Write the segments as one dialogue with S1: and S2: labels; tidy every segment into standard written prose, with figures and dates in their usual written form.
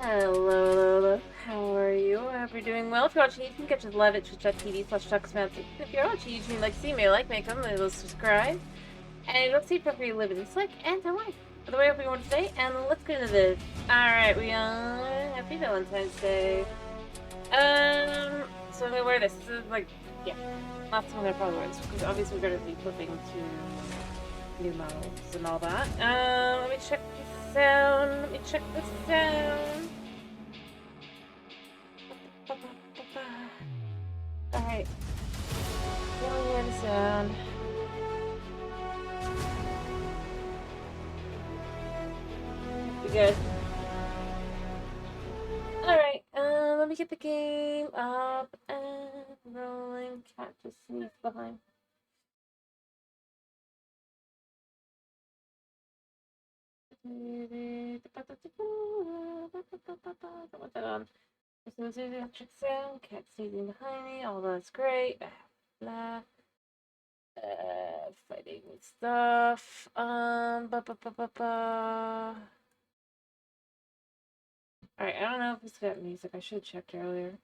S1: Hello, how are you? I hope you're doing well. If you're watching, you can catch us live at twitch.tv/TuxMansy. If you're watching YouTube and like to see me, like, make them, they'll subscribe. And let's see if you live in Slick and Hawaii. By the way, I hope you want today, and let's get into this. Alright, we are happy Valentine's Day. So I'm gonna wear this. This is like, yeah, last time I'm gonna probably wear this, because obviously we're gonna be flipping to new models and all that. Let me check the sound. Let me check the sound. Alright. Feeling in the sound. Be good. Alright, let me get the game up and rolling. Cat just sneezed behind. Put that on. There's no electric sound. Cat sneezing behind me. All that's great. Blah. Fighting stuff. Alright, I don't know if it's got music. I should have checked earlier.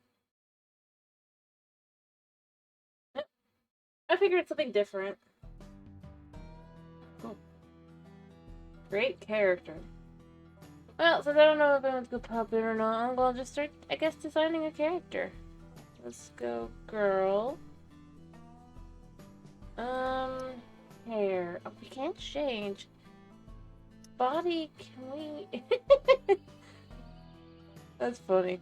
S1: I figured something different. Cool. Great character. Well, since I don't know if anyone's gonna pop in or not, I'm gonna just start, I guess, designing a character. Let's go, girl. Hair. Oh, we can't change. Body, can we? That's funny.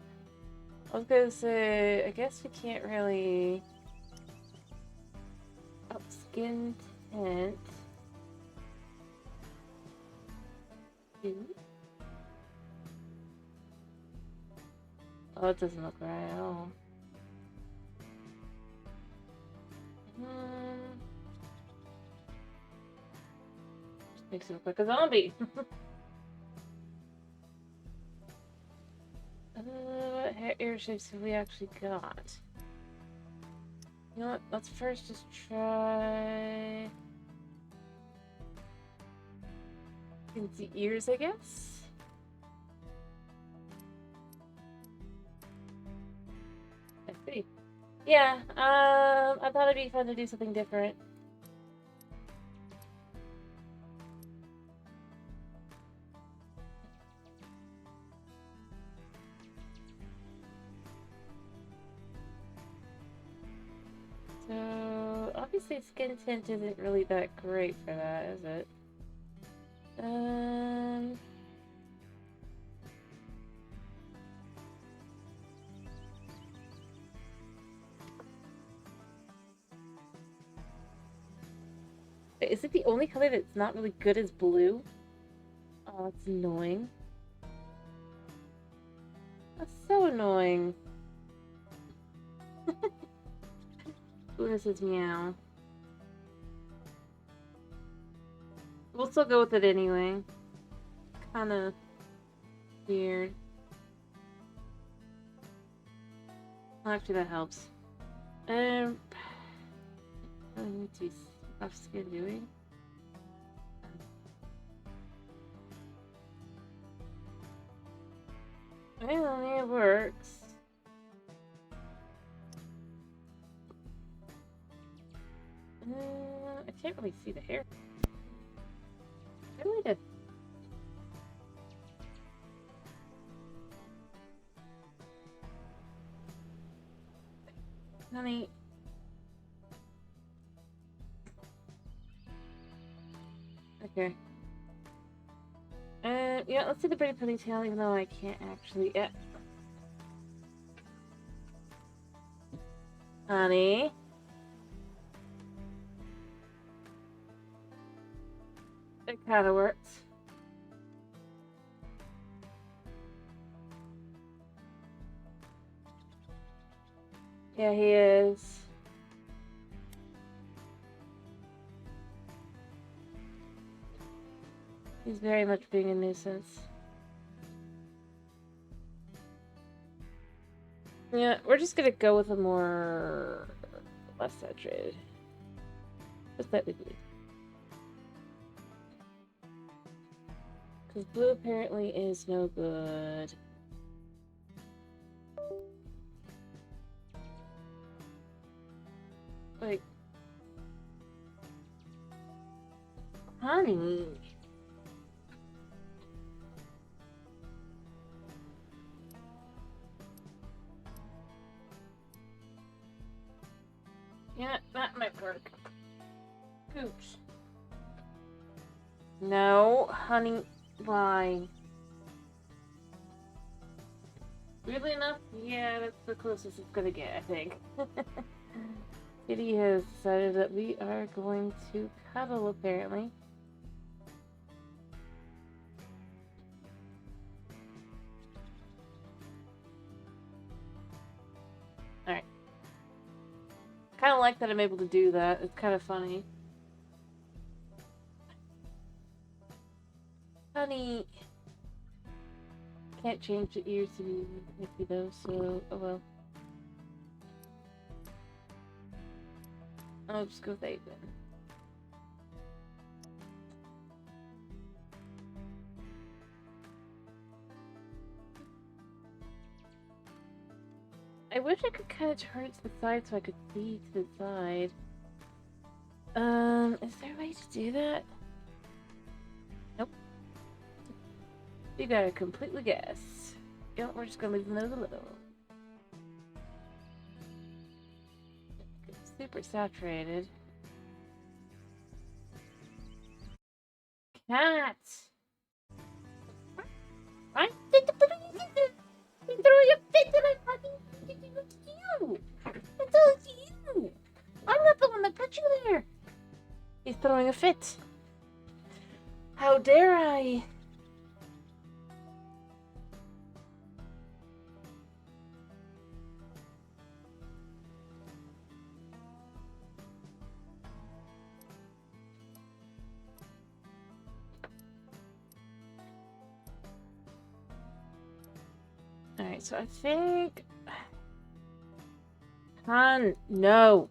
S1: I was gonna say, I guess we can't really... Up skin tint. Oh, it doesn't look right at all. Just makes it look like a zombie. What hair shapes have we actually got? You know what? Let's first just try... the ears, I guess? I see. Yeah, I thought it'd be fun to do something different. So, obviously skin tint isn't really that great for that, is it? Is it the only color that's not really good as blue? Oh, that's annoying. That's so annoying. Ooh, this is meow. We'll still go with it anyway. Kinda weird. Actually, that helps. I need to be rough skin, do we? Well, it works. I can't really see the hair. I really did. Honey. Okay. Yeah, let's do the pretty ponytail, even though I can't actually. Yeah. Honey. It kind of works. Yeah, he is. He's very much being a nuisance. Yeah, we're just gonna go with a more less saturated. Just slightly blue. Because blue apparently is no good. Like, honey. Yeah, that might work. Gooch. No, honey. Why? Weirdly enough, yeah, that's the closest it's gonna get, I think. Kitty has decided that we are going to cuddle, apparently. Alright. Kind of like that I'm able to do that. It's kind of funny. Honey. Can't change the ears to be Mickey though, so oh well. I'll just go with 8 then. I wish I could kind of turn it to the side so I could see to the side. Is there a way to do that? Nope. You gotta completely guess. Yep, we're just gonna leave the nose a little. It's super saturated. Cat! I did the you throw your fit and I fucking did it to you! I told you! I'm not the one that put you there! He's throwing a fit. How dare I? Alright, so I think... Han, no!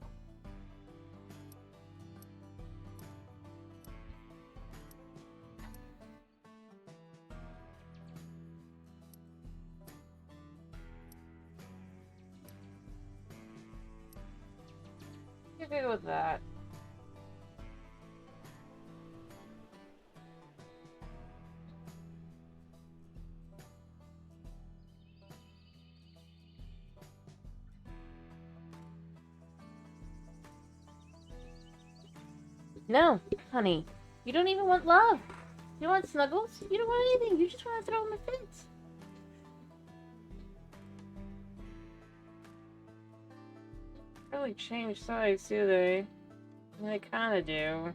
S1: You can go with that. No, honey. You don't even want love. You want snuggles? You don't want anything. You just want to throw him a fit. Really change sides, do they? They kinda do.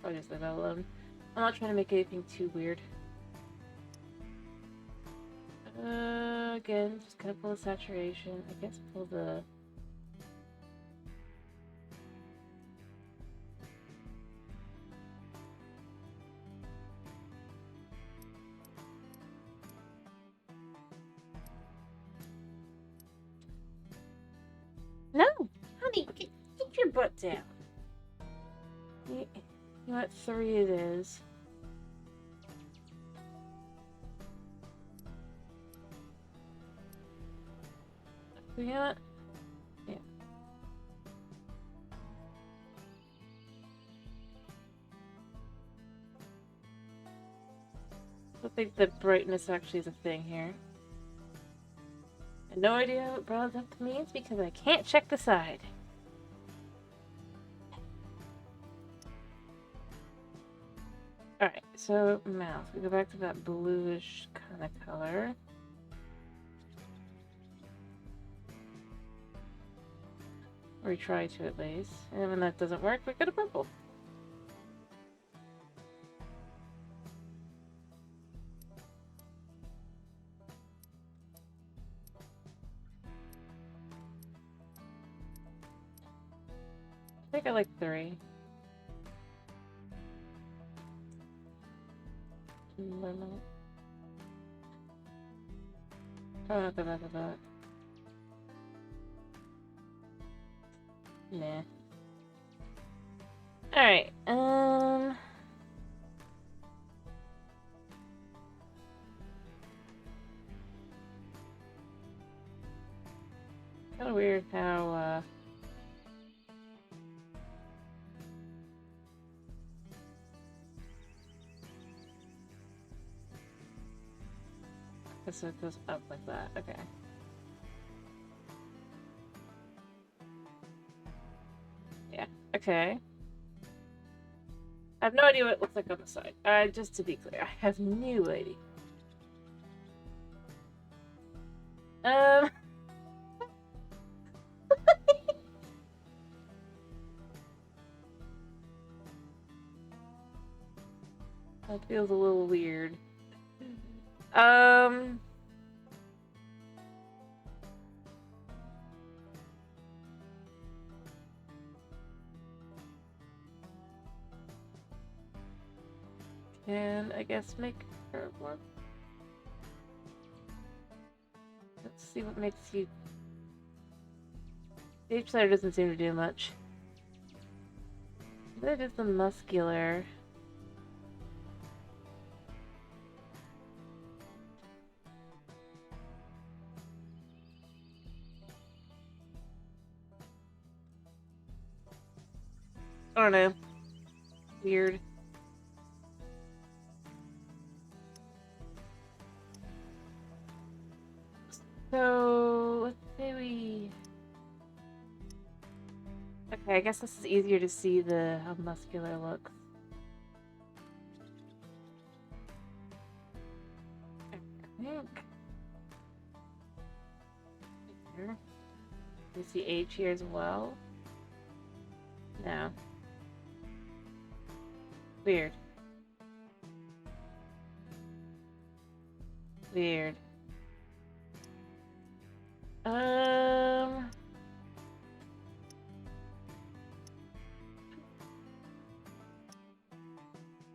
S1: I'll just leave that alone. I'm not trying to make anything too weird. Again, just gonna pull the saturation. I guess pull the... No! Honey, get your butt down. You know what? 3 it is. You know what? Yeah. I think the brightness actually is a thing here. I have no idea what broad depth means because I can't check the side. Alright, so mouth. We go back to that bluish kind of color. Or we try to at least. And when that doesn't work, we go to purple. I think I like 3. Lemon. Oh, not the back of that. Nah. Alright, Kind of weird how, so it goes up like that. Okay. Yeah. Okay. I have no idea what it looks like on the side. Just to be clear, I have no idea. That feels a little weird. And I guess make her more. Let's see what makes you. The H-Slider doesn't seem to do much. That is the muscular. I don't know. Weird. So, let's say we... Okay, I guess this is easier to see how muscular looks. I think. Here. You see H here as well? No. Weird. Weird.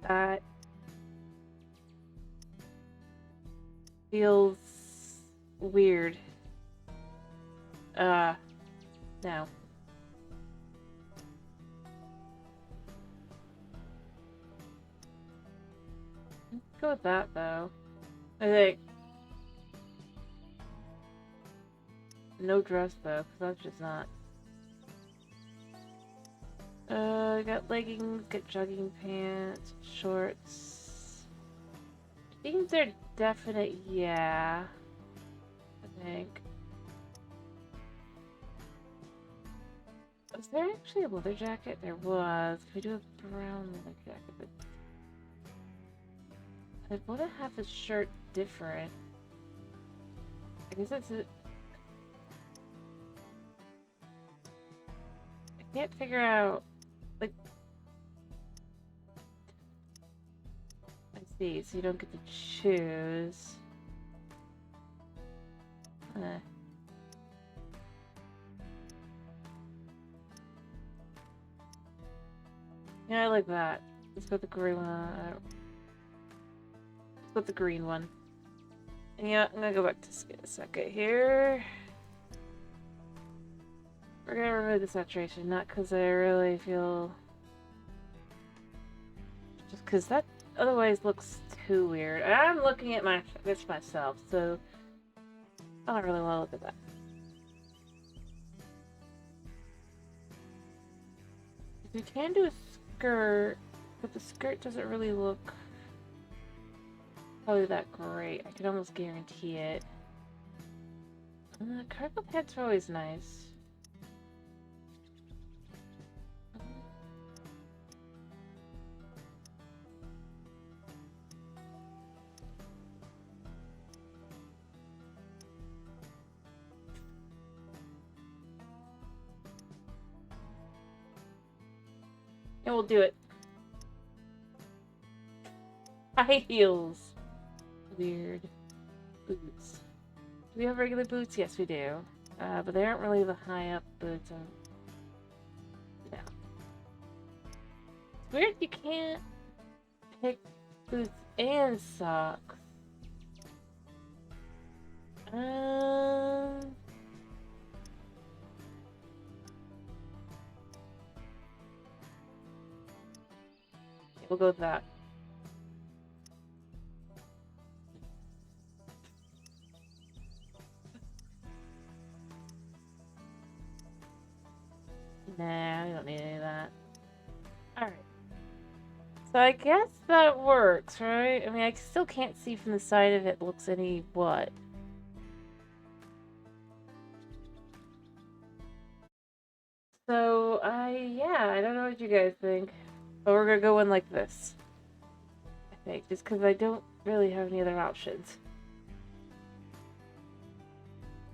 S1: That feels weird. No. Let's go with that, though. I think. No dress, though, because that's just not. Got leggings, got jogging pants, shorts. Things are definite, yeah. I think. Was there actually a leather jacket? There was. Could we do a brown leather jacket? But I want to have the shirt different. I guess that's it. I can't figure out, like... I see, so you don't get to choose. Yeah, I like that. Let's go with the green one. Let's go with the green one. And yeah, I'm gonna go back to skin a second here. We're gonna remove the saturation, not because I really feel... Just because that otherwise looks too weird. I'm looking at this myself, so I don't really want to look at that. We can do a skirt, but the skirt doesn't really look probably that great. I can almost guarantee it. Cargo pants are always nice. And we'll do it. High heels. Weird. Boots. Do we have regular boots? Yes, we do. But they aren't really the high up boots. No. It's weird you can't pick boots and socks. We'll go with that. Nah, we don't need any of that. Alright. So I guess that works, right? I mean, I still can't see from the side if it looks any what. So, yeah, I don't know what you guys think. But we're gonna go in like this. I think, just because I don't really have any other options.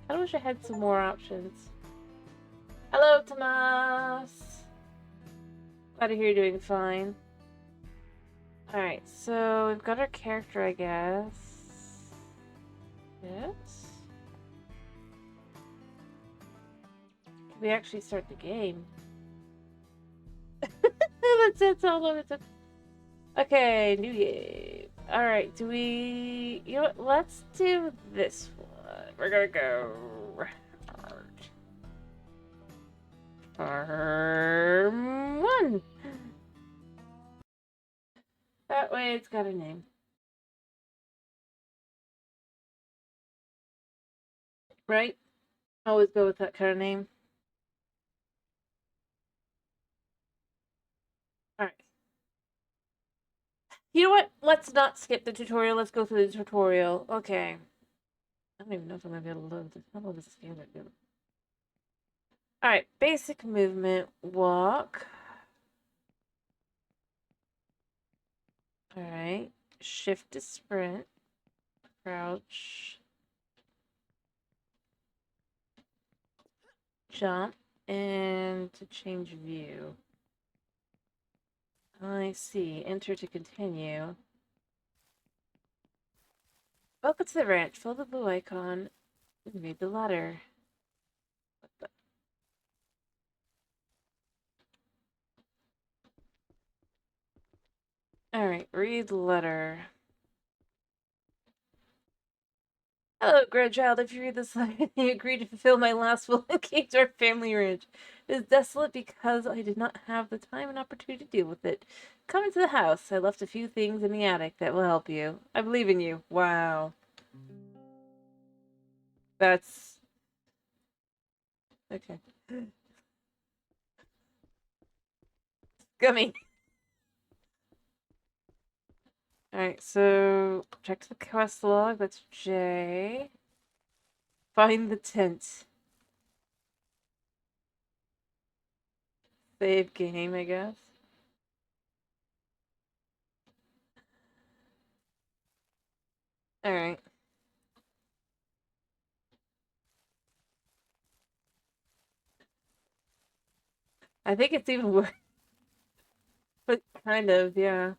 S1: I wish I had some more options. Hello, Tomas! Glad to hear you're doing fine. Alright, so we've got our character, I guess. Yes? Can we actually start the game? That's all of it. Okay, new game. Alright, do we... You know what? Let's do this one. We're gonna go... Farm 1! That way it's got a name. Right? Always go with that kind of name. Alright. You know what? Let's not skip the tutorial. Let's go through the tutorial. Okay. I don't even know if I'm gonna be able to load this. How load this game? Alright, basic movement, walk. Alright, shift to sprint, crouch, jump, and to change view. I see, enter to continue. Welcome to the ranch, follow the blue icon, and read the letter. Alright, read letter. Hello, grandchild. If you read this letter, you agree to fulfill my last will and keep our family ranch. It is desolate because I did not have the time and opportunity to deal with it. Come into the house. I left a few things in the attic that will help you. I believe in you. Wow. That's... okay. Gummy. Alright, so check the quest log. That's J. Find the tent. Save game, I guess. Alright. I think it's even worse. But kind of, yeah.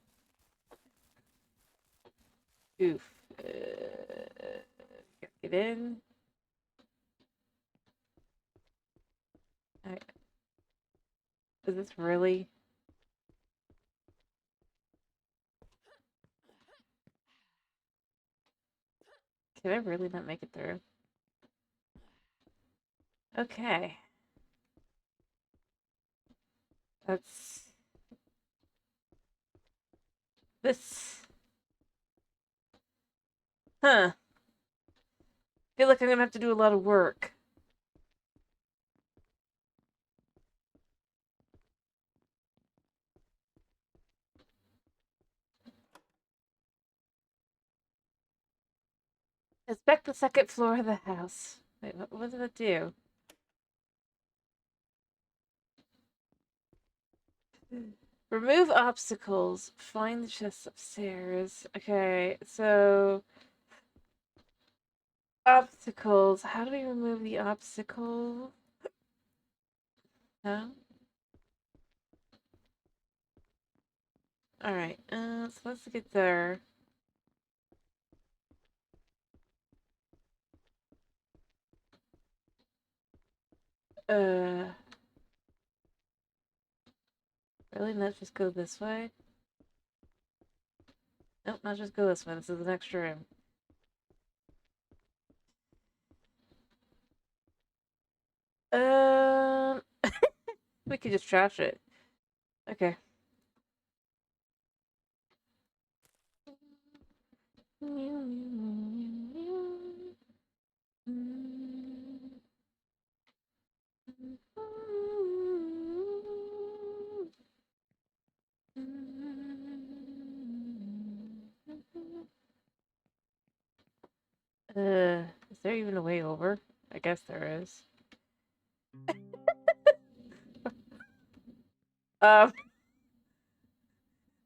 S1: Oof. Get in. Alright. Is this really? Can I really not make it through? Okay. That's... this... Huh. Feel like I'm gonna have to do a lot of work. Inspect the second floor of the house. Wait, what did it do? Remove obstacles. Find the chest upstairs. Okay, so... obstacles. How do we remove the obstacle? Huh? Alright, so let's get there. Really? Not just go this way? Nope, not just go this way. This is an extra room. We could just trash it. Okay. even a way over? I guess there is.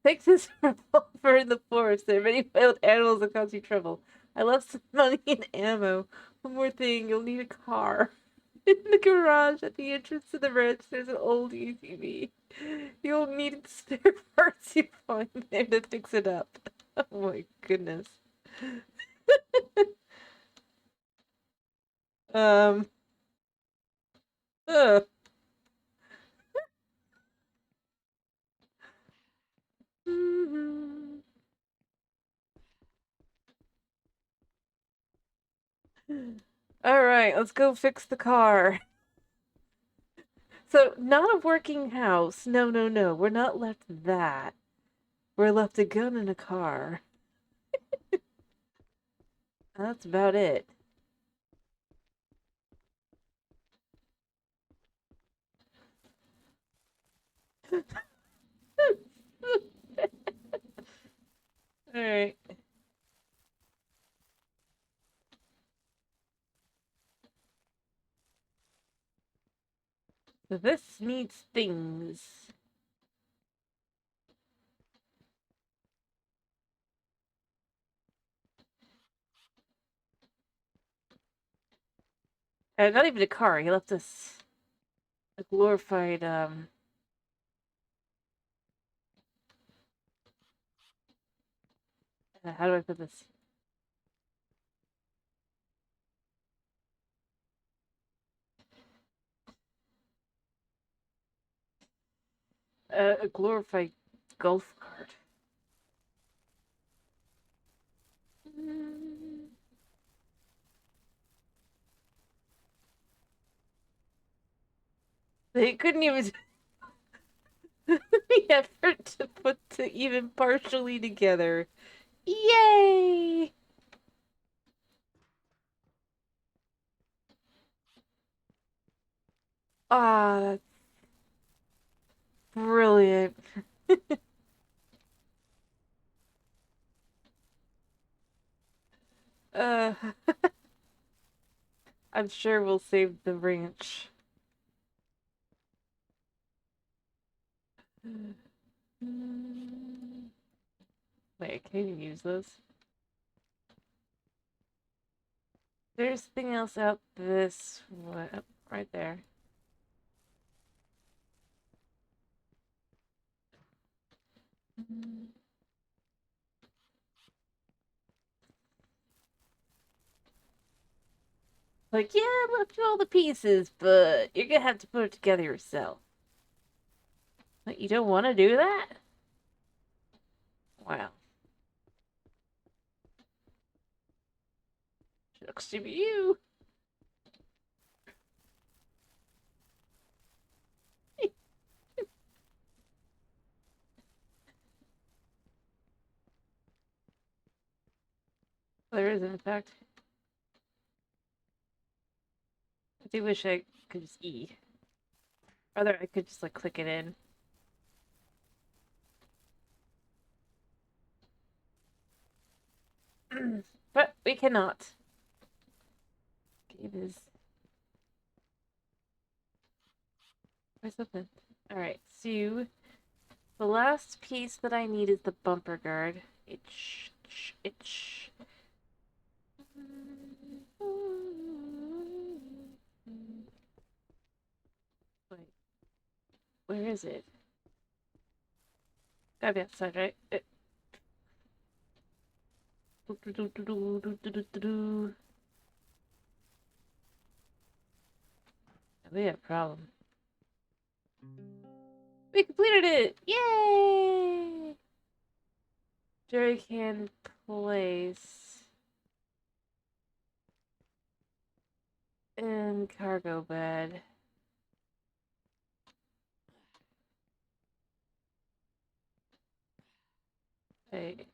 S1: Take this revolver in the forest. There are many wild animals that cause you trouble. I left some money and ammo. One more thing, you'll need a car. In the garage at the entrance to the ranch, there's an old UTV. You'll need spare parts you find there to fix it up. Oh my goodness. Um. Uh. All right, let's go fix the car. So, not a working house. No, no, no. We're not left that. We're left a gun and a car. That's about it. Alright. So this needs things. Not even a car. He left us a glorified, how do I put this? A glorified golf cart. They couldn't even the effort to put to even partially together. Yay! Ah, that's brilliant. uh, I'm sure we'll save the ranch. Wait, I can't even use those. There's something else out this way, right there. Like, yeah, I left you all the pieces, but you're gonna have to put it together yourself. But you don't want to do that? Wow. Looks to be you. There is, in fact. I do wish I could just eat. Rather, I could just, like, click it in. But we cannot. It is. Where's something? Alright, so the last piece that I need is the bumper guard. Itch. Wait, where is it? Gotta be outside, right? We have a problem. We completed it! Yay! Jerry can place in cargo bed. Wait.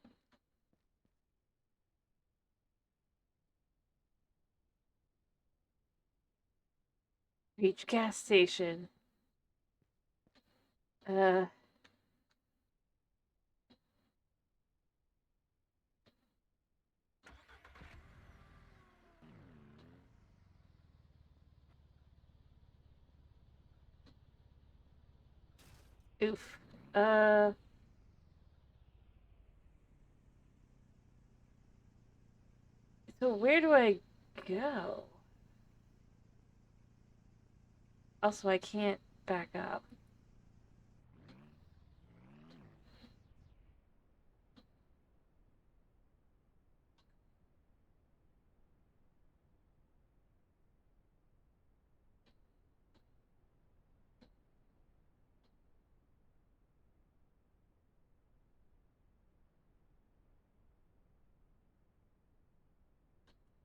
S1: Reach gas station. Oof. So where do I go? Also, I can't back up.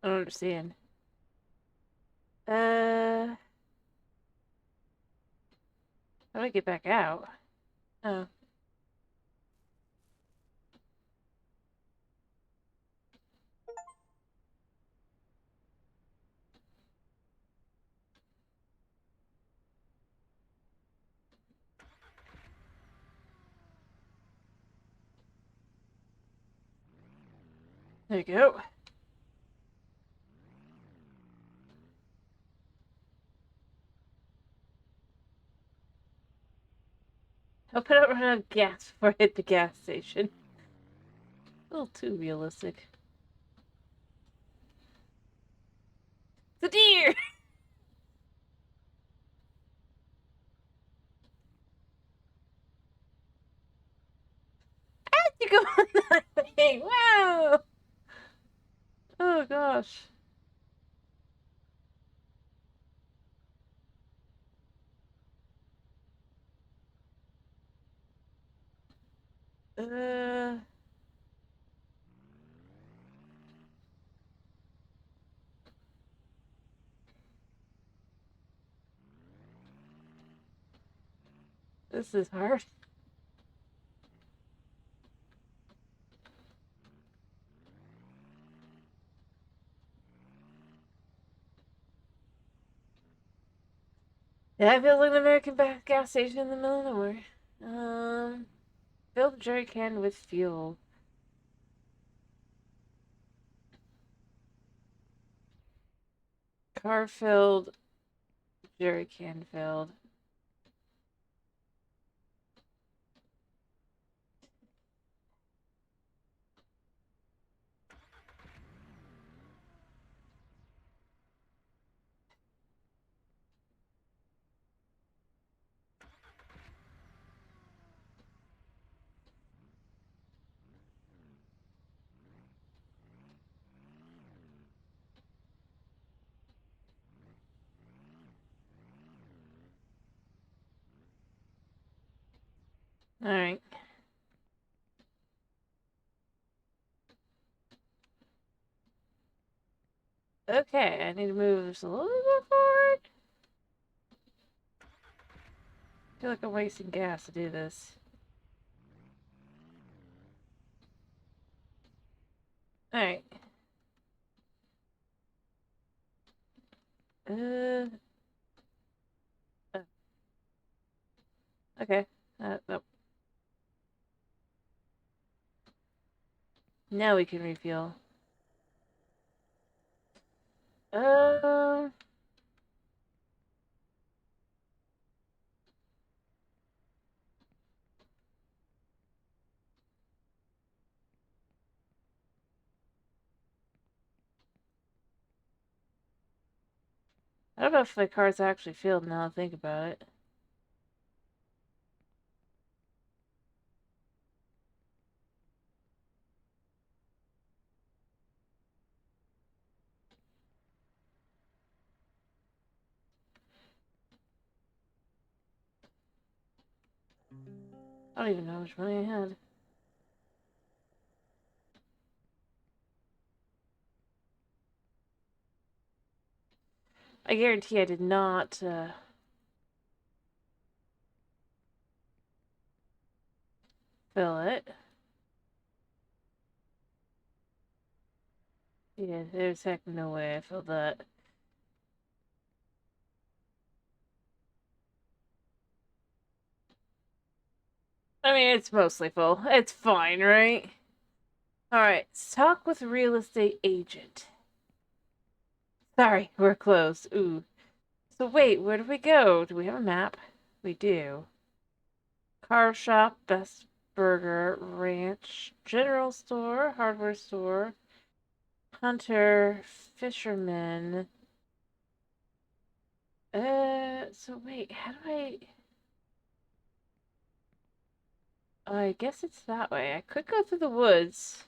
S1: I don't understand. How do I get back out? Oh. There you go. Hope I don't run out of gas before I hit the gas station. A little too realistic. It's a deer! How'd you go on that way? Wow! Oh gosh. Uh... This is hard. Yeah, it feels like an American gas station in the middle of nowhere. Fill the jerry can with fuel. Car filled, jerry can filled. Alright. Okay, I need to move this a little bit forward. I feel like I'm wasting gas to do this. Alright. Uh... Okay. Nope. Now we can refuel. Uh... I don't know if the car's actually filled now I think about it. I don't even know how much money I had. I guarantee I did not, fill it. Yeah, there's heck no way I filled that. I mean, it's mostly full. It's fine, right? Alright, talk with real estate agent. Sorry, we're closed. Ooh. So wait, where do we go? Do we have a map? We do. Car shop, Best Burger, ranch, general store, hardware store, hunter, fisherman. So wait, how do I... Oh, I guess it's that way. I could go through the woods.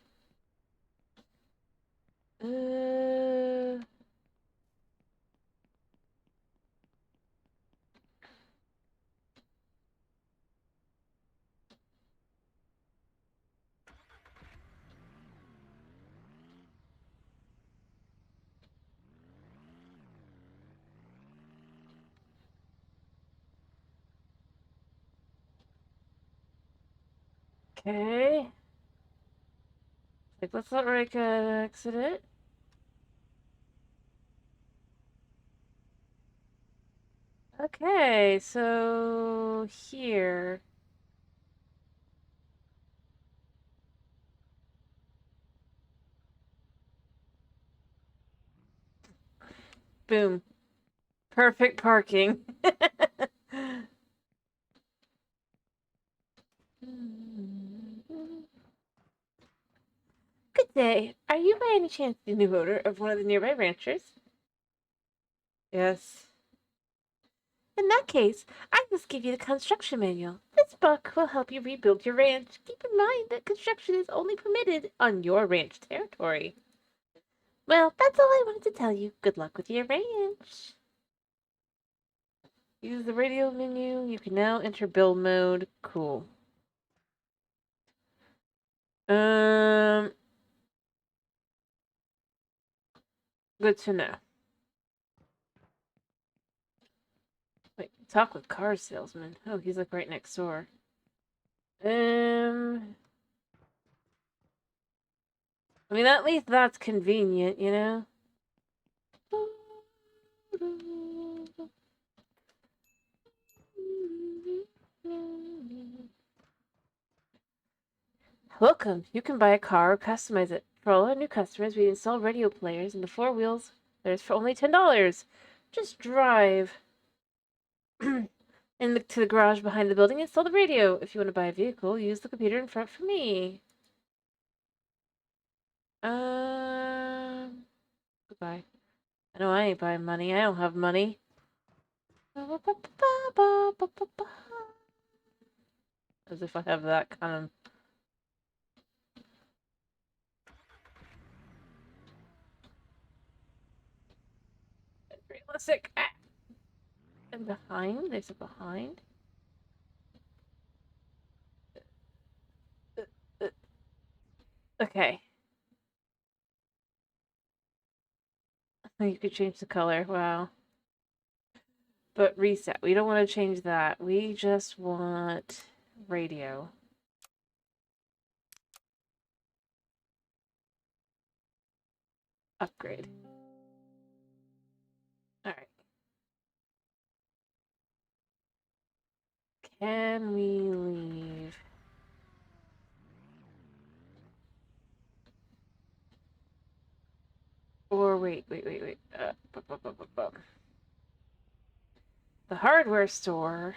S1: Uh... Okay. Like, let's let Rika exit it. Okay, so here. Boom. Perfect parking. Good day. Are you by any chance the new owner of one of the nearby ranchers? Yes. In that case, I must give you the construction manual. This book will help you rebuild your ranch. Keep in mind that construction is only permitted on your ranch territory. Well, that's all I wanted to tell you. Good luck with your ranch. Use the radio menu. You can now enter build mode. Cool. Good to know. Wait, talk with car salesman. Oh, he's like right next door. I mean, at least that's convenient, you know? Welcome. You can buy a car or customize it. For all our new customers, we install radio players into 4 wheels. There's for only $10. Just drive to the garage behind the building and install the radio. If you want to buy a vehicle, use the computer in front for me. Goodbye. I know I ain't buying money. I don't have money. As if I have that kind of... realistic. Ah. And behind? There's a behind? Okay. Oh, you could change the color. Wow. But reset. We don't want to change that. We just want radio. Upgrade. Alright. Can we leave? Or wait. The hardware store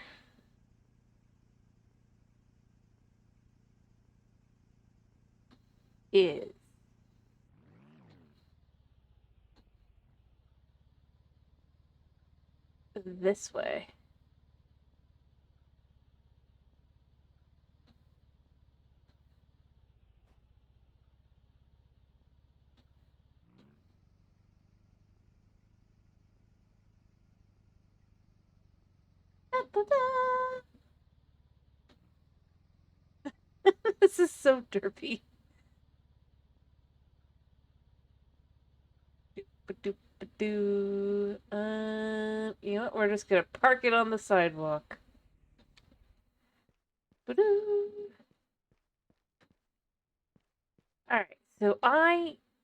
S1: is this way. This is so derpy. You know what? We're just gonna park it on the sidewalk. Alright, so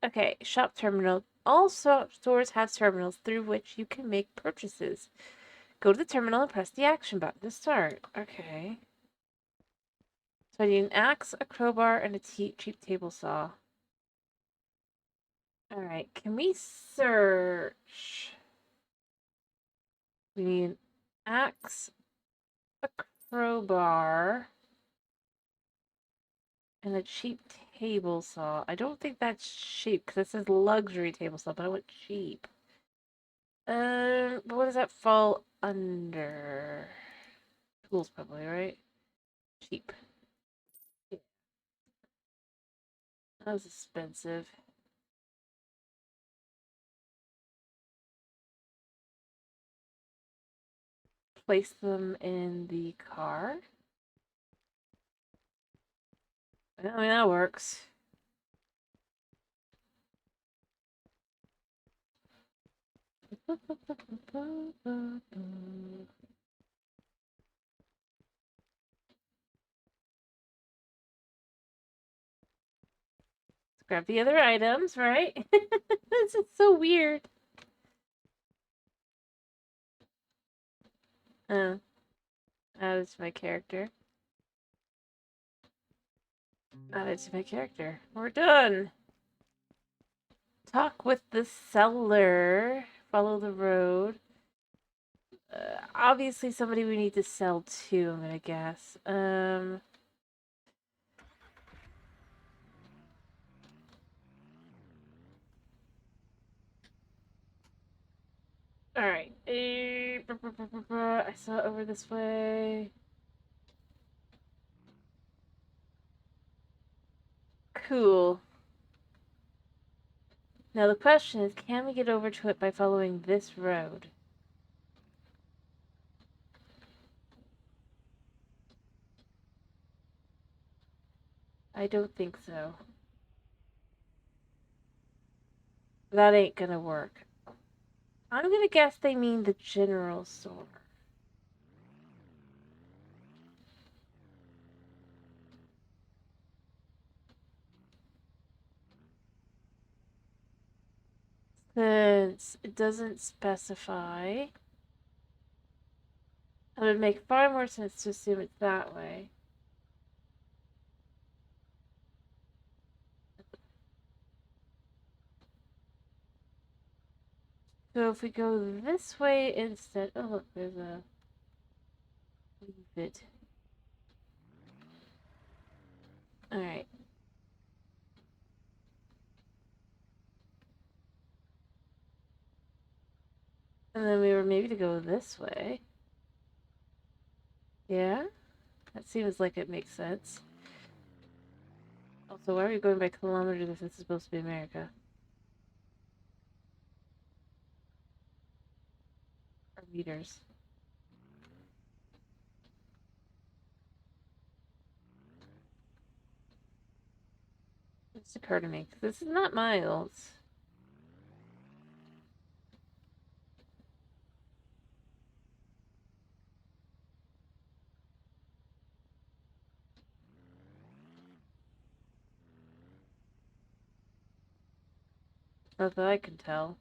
S1: okay, shop terminal. All stores have terminals through which you can make purchases. Go to the terminal and press the action button to start. Okay. So I need an axe, a crowbar, and a cheap table saw. Alright, can we search? We need an axe, a crowbar and a cheap table saw. I don't think that's cheap because it says luxury table saw, but I want cheap. But what does that fall under? Tools, probably, right? Cheap. Yeah, that was expensive. Place them in the car. I mean, that works. Let's grab the other items, right? This is so weird. Oh, added to my character. Added to my character. We're done. Talk with the seller. Follow the road. Obviously somebody we need to sell to, I'm gonna guess. Alright. I saw it over this way. Cool. Now the question is, can we get over to it by following this road? I don't think so. That ain't gonna work. I'm gonna guess they mean the general store. Since it doesn't specify, it would make far more sense to assume it's that way. So if we go this way instead, oh look, there's a leave it. All right. And then we were maybe to go this way. Yeah, that seems like it makes sense. Also, why are we going by kilometers if this is supposed to be America? Or meters? It's occurred to me. This is not miles. Not that I can tell.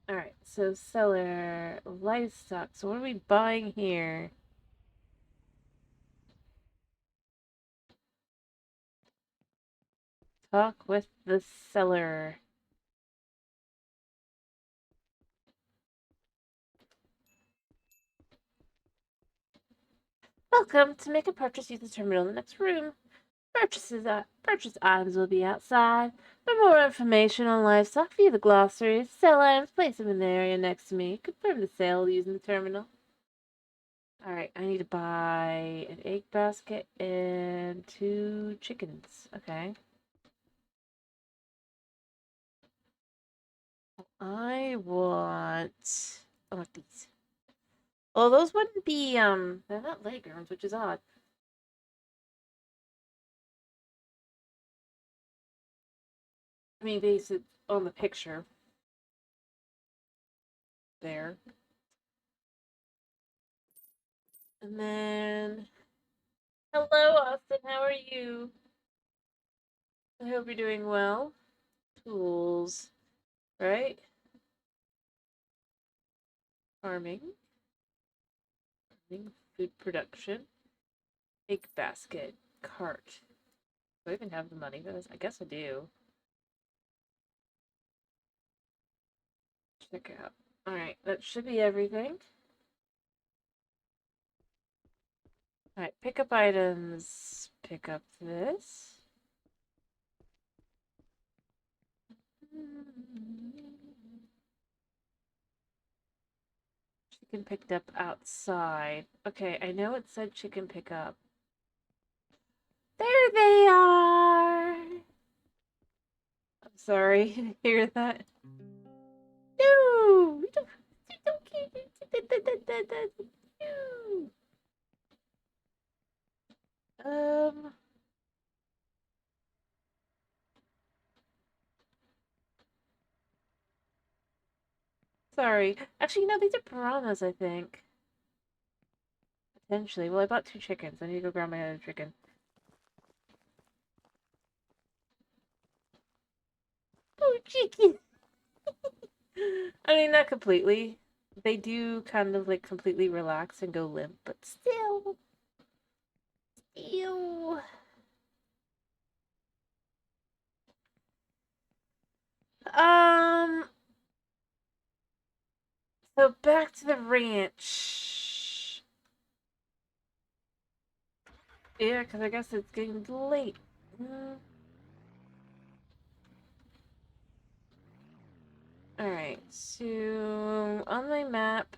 S1: Alright, so seller, livestock. So what are we buying here? Talk with the seller. Welcome. To make a purchase, use the terminal in the next room. Purchase items will be outside. For more information on livestock, view the glossary. Sell items, place them in the area next to me. Confirm the sale using the terminal. Alright, I need to buy an egg basket and 2 chickens. Okay. I want these. Well, those wouldn't be, they're not leghorns, which is odd. I mean, based it on the picture. There. And then, hello, Austin, how are you? I hope you're doing well. Tools, right? Farming. Food production. Egg basket. Cart. Do I even have the money for this? I guess I do. Check out. Alright, that should be everything. Alright, pick up items. Pick up this. Chicken picked up outside. Okay, I know it said chicken pick up. There they are! I'm sorry, you hear that? No! Don't no. Sorry. Actually, no, these are piranhas, I think. Potentially. Well, I bought 2 chickens. I need to go grab my other chicken. Oh, chicken! I mean, not completely. They do kind of like completely relax and go limp, but still. Ew. Um, so back to the ranch. Yeah, because I guess it's getting late. Alright, so on my map,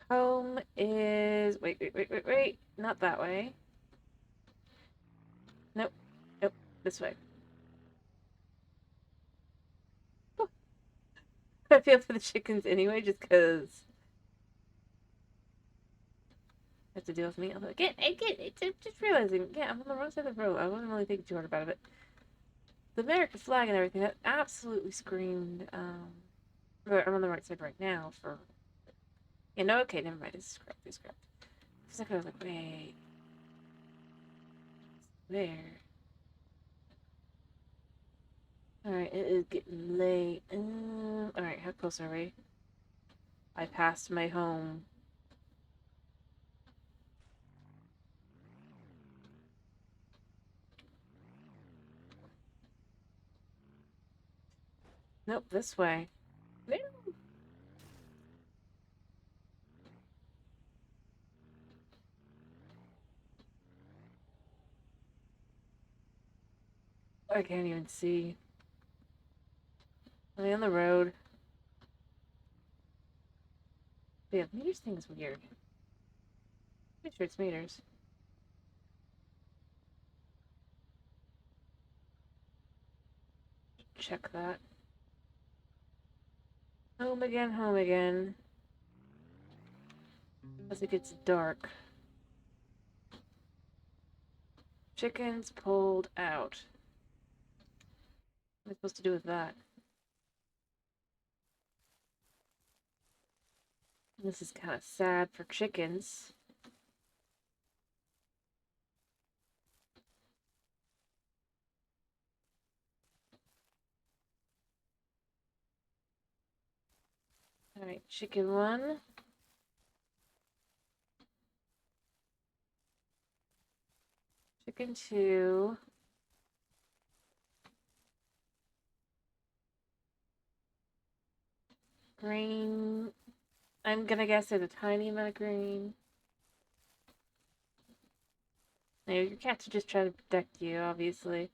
S1: home is. Wait. Not that way. Nope. Nope. This way. I feel for the chickens anyway, just because I have to deal with me. Although, just realizing, yeah, I'm on the wrong side of the road. I wasn't really thinking too hard about it, but the American flag and everything, that absolutely screamed, I'm on the right side right now for, you know, okay, never mind, it's scrapped, For a second I was like, wait, where? Alright, it is getting late. Alright, how close are we? I passed my home. Nope, this way. No. I can't even see. Am I on the road? But yeah, meters thing is weird. Pretty sure it's meters. Check that. Home again, home again. As it gets dark. Chickens pulled out. What am I supposed to do with that? This is kind of sad for chickens. Alright, chicken 1. Chicken 2. Grain. I'm gonna guess there's a tiny amount of grain. No, your cats are just trying to protect you, obviously.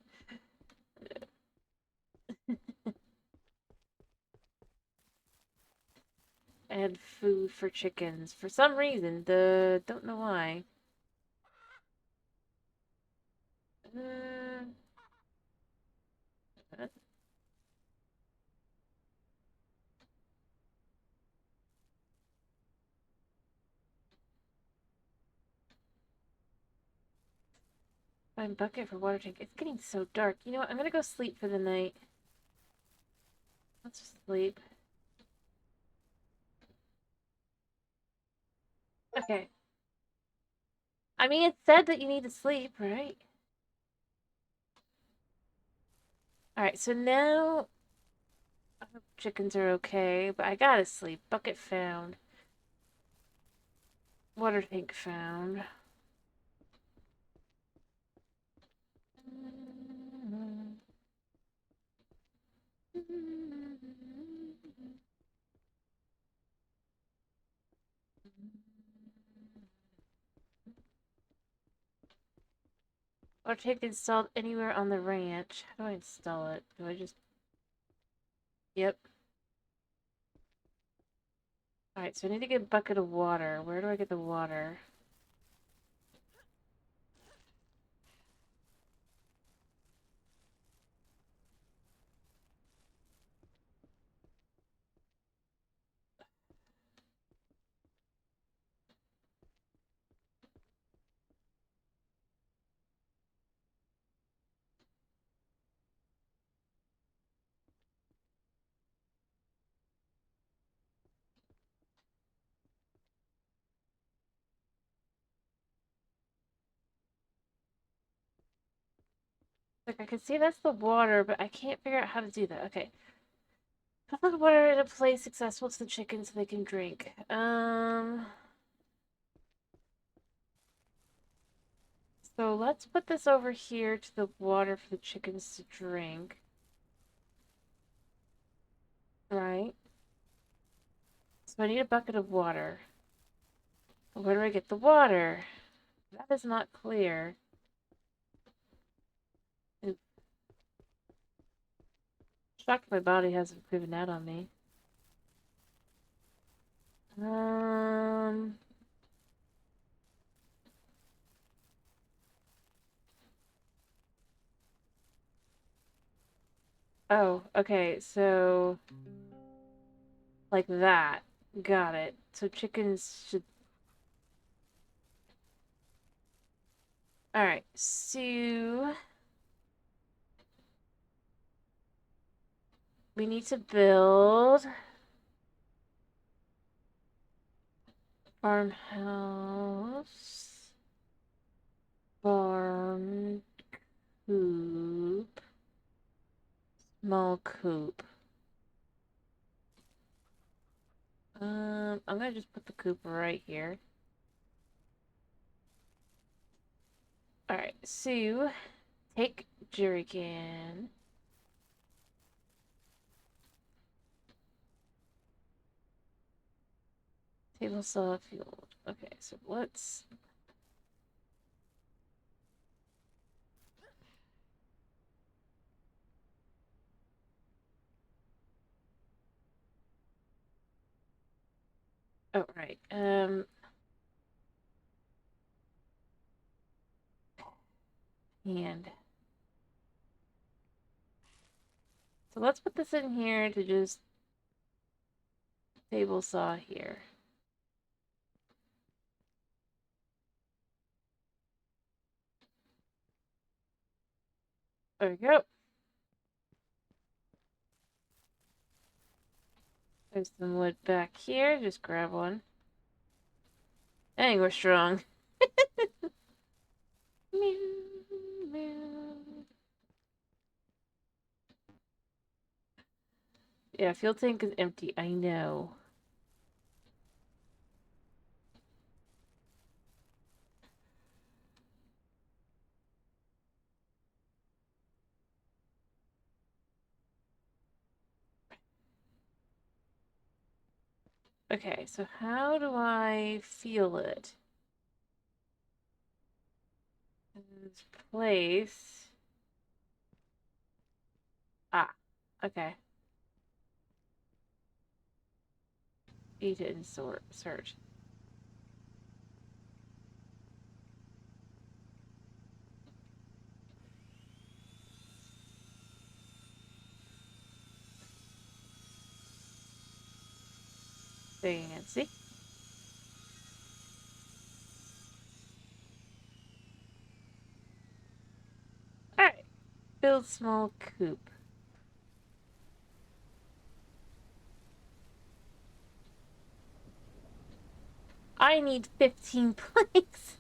S1: Add food for chickens. For some reason, don't know why. Uh, Find bucket for water tank. It's getting so dark. You know what? I'm gonna go sleep for the night. Let's just sleep. Okay. I mean, it said that you need to sleep, right? Alright, so now I hope chickens are okay, but I gotta sleep. Bucket found. Water tank found. or take installed anywhere on the ranch. How do I install it? Do I just... Yep. Alright, so I need to get a bucket of water. Where do I get the water? Like, I can see that's the water, but I can't figure out how to do that. Okay. Put the water in a place accessible to the chickens so they can drink. So let's put this over here to the water for the chickens to drink. Right. So I need a bucket of water. Where do I get the water? That is not clear. Oop. Shocked my body hasn't proven out on me. Oh, okay, so like that. Got it. So chickens should... Alright, so we need to build farmhouse, barn, coop, small coop. I'm gonna just put the coop right here. Alright, so take jerrycan. Table saw fuel. Okay, so let's... Oh, right. And so let's put this in here to just table saw here. There we go. There's some wood back here. Just grab one. Dang, we're strong. Meow, meow. Yeah, fuel tank is empty. I know. Okay, so how do I feel it? This place. Ah, okay. Eat it and search. Fancy. Alright. Build small coop. I need 15 planks.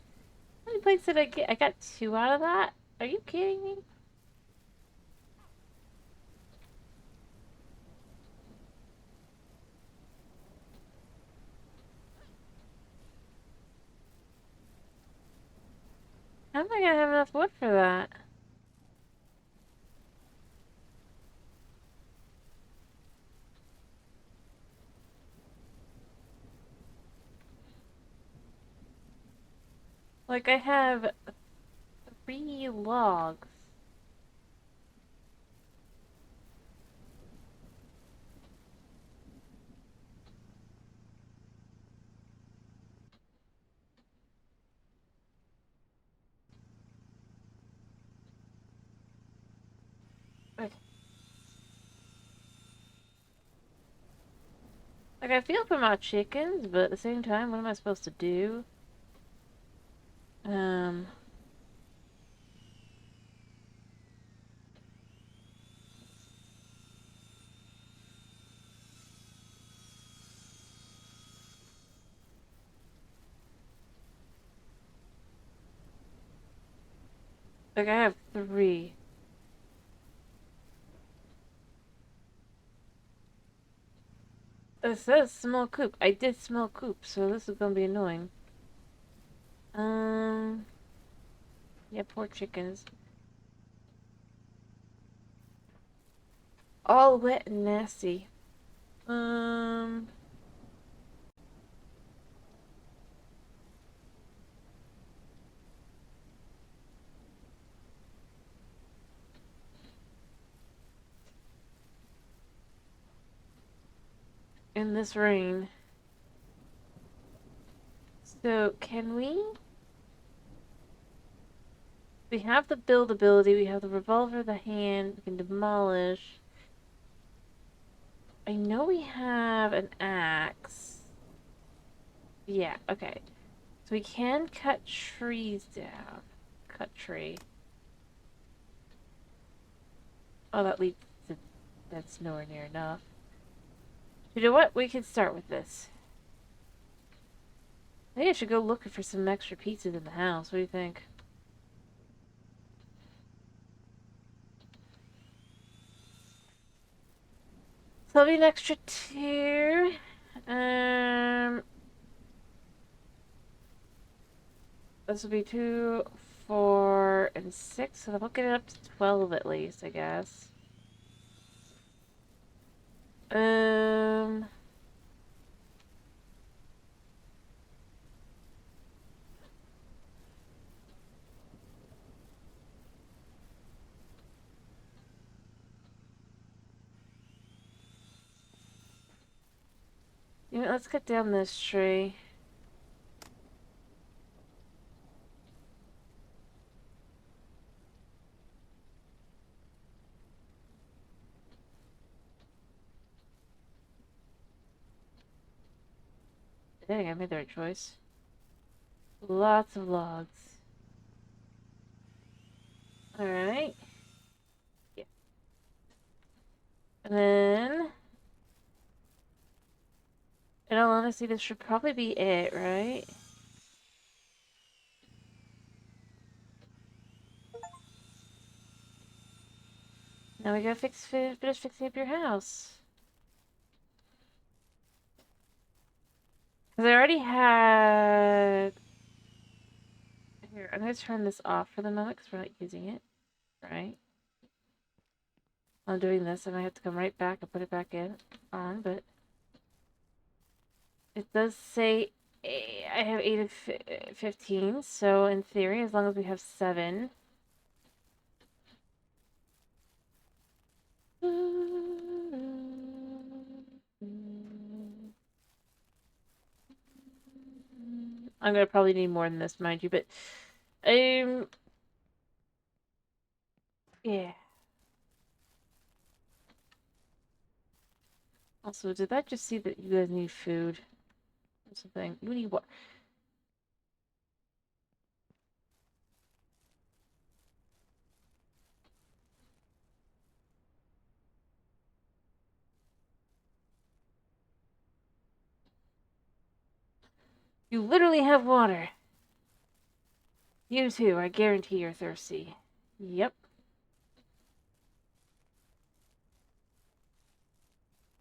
S1: How many planks did I get? I got 2 out of that? Are you kidding me? How am I gonna have enough wood for that? Like, I have 3 logs. Okay. Like, I feel for my chickens, but at the same time, what am I supposed to do? Um... Like, I have 3. It says small coop. I did small coop, so this is gonna be annoying. Yeah, poor chickens. All wet and nasty. Um... In this rain. So, can we? We have the build ability, we have the revolver, the hand, we can demolish. I know we have an axe. Yeah, okay. So we can cut trees down. Cut tree. Oh, that leads to... That's nowhere near enough. You know what? We can start with this. Maybe I should go looking for some extra pieces in the house. What do you think? So that'll be an extra 2. This will be 2, 4, and 6. So we'll get it up to 12 at least, I guess. Um... You know, let's cut down this tree. Dang, I made the right choice. Lots of logs. Alright. Yeah. And then... In all honesty, this should probably be it, right? Now we gotta finish fixing up your house. Because I already had... Here, I'm gonna turn this off for the moment because we're not using it. Right? I'm doing this, I might have to come right back and put it back in on, but... It does say I have 8 of 15, so in theory, as long as we have 7... I'm gonna probably need more than this, mind you, but yeah. Also, did that just see that you guys need food or something? You need what? You literally have water. You too, I guarantee you're thirsty. Yep.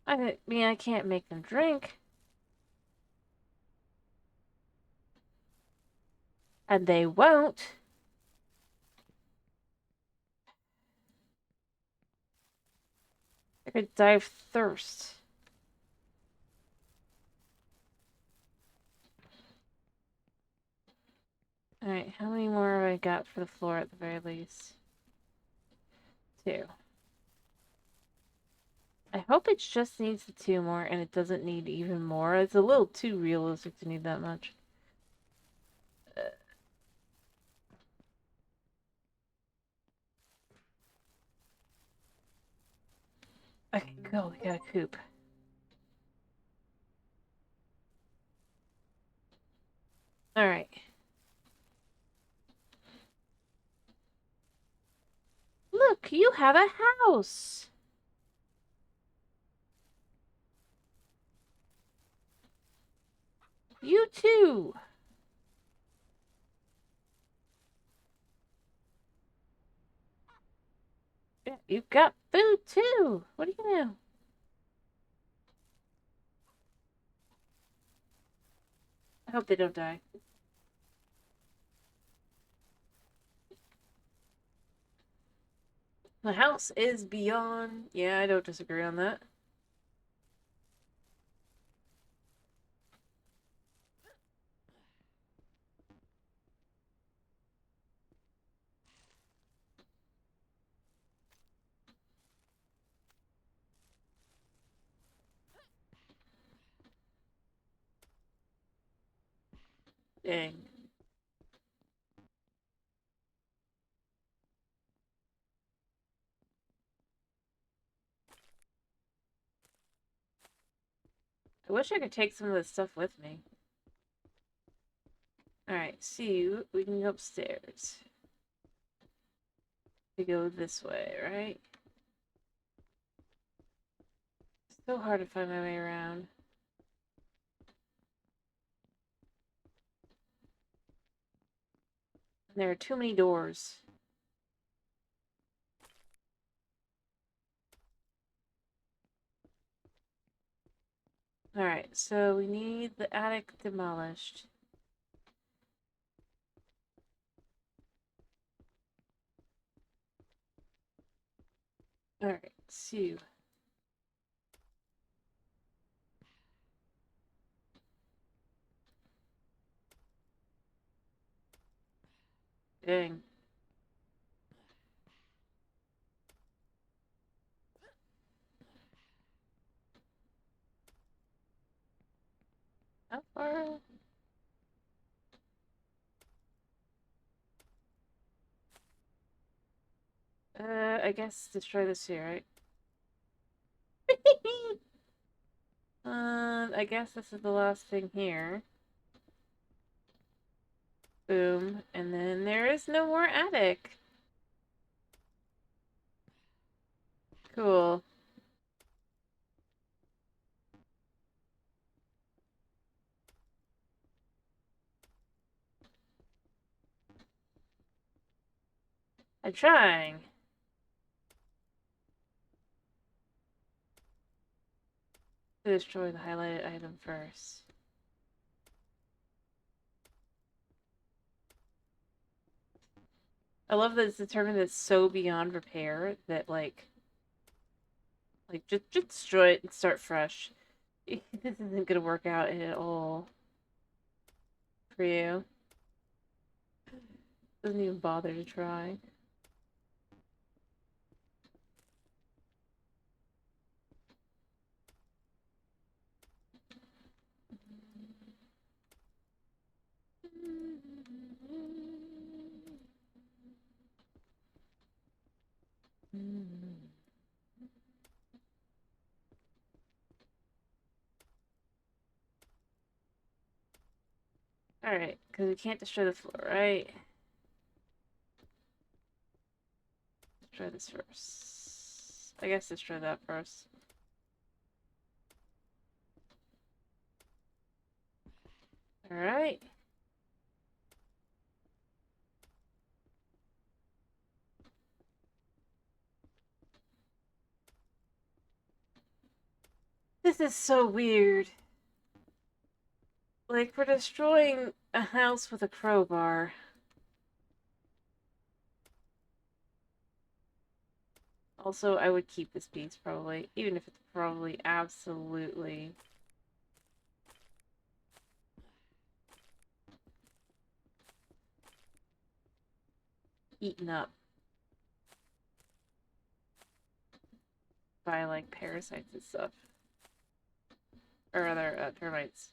S1: I mean, I can't make them drink. And they won't. I could die of thirst. Alright. Alright, how many more have I got for the floor at the very least? 2. I hope it just needs the 2 more and it doesn't need even more. It's a little too realistic to need that much. Okay, go. We got a coop. Alright. Look, you have a house! You too! Yeah, you've got food too! What do you know? I hope they don't die. The house is beyond... Yeah, I don't disagree on that. Dang. I wish I could take some of this stuff with me. Alright, see, we can go upstairs. We go this way, right? So hard to find my way around. There are too many doors. Alright, so we need the attic demolished. Alright, so... Dang. How far? I guess destroy this here, right? I guess this is the last thing here. Boom. And then there is no more attic. Cool. I'm trying. To destroy the highlighted item first. I love that it's determined that it's so beyond repair that, like just destroy it and start fresh. This isn't gonna work out at all for you. Doesn't even bother to try. Alright, because we can't destroy the floor, right? Destroy this first. I guess destroy that first. Alright. This is so weird. Like, we're destroying a house with a crowbar. Also, I would keep this piece, probably. Even if it's probably absolutely... eaten up by like parasites and stuff. Or other termites.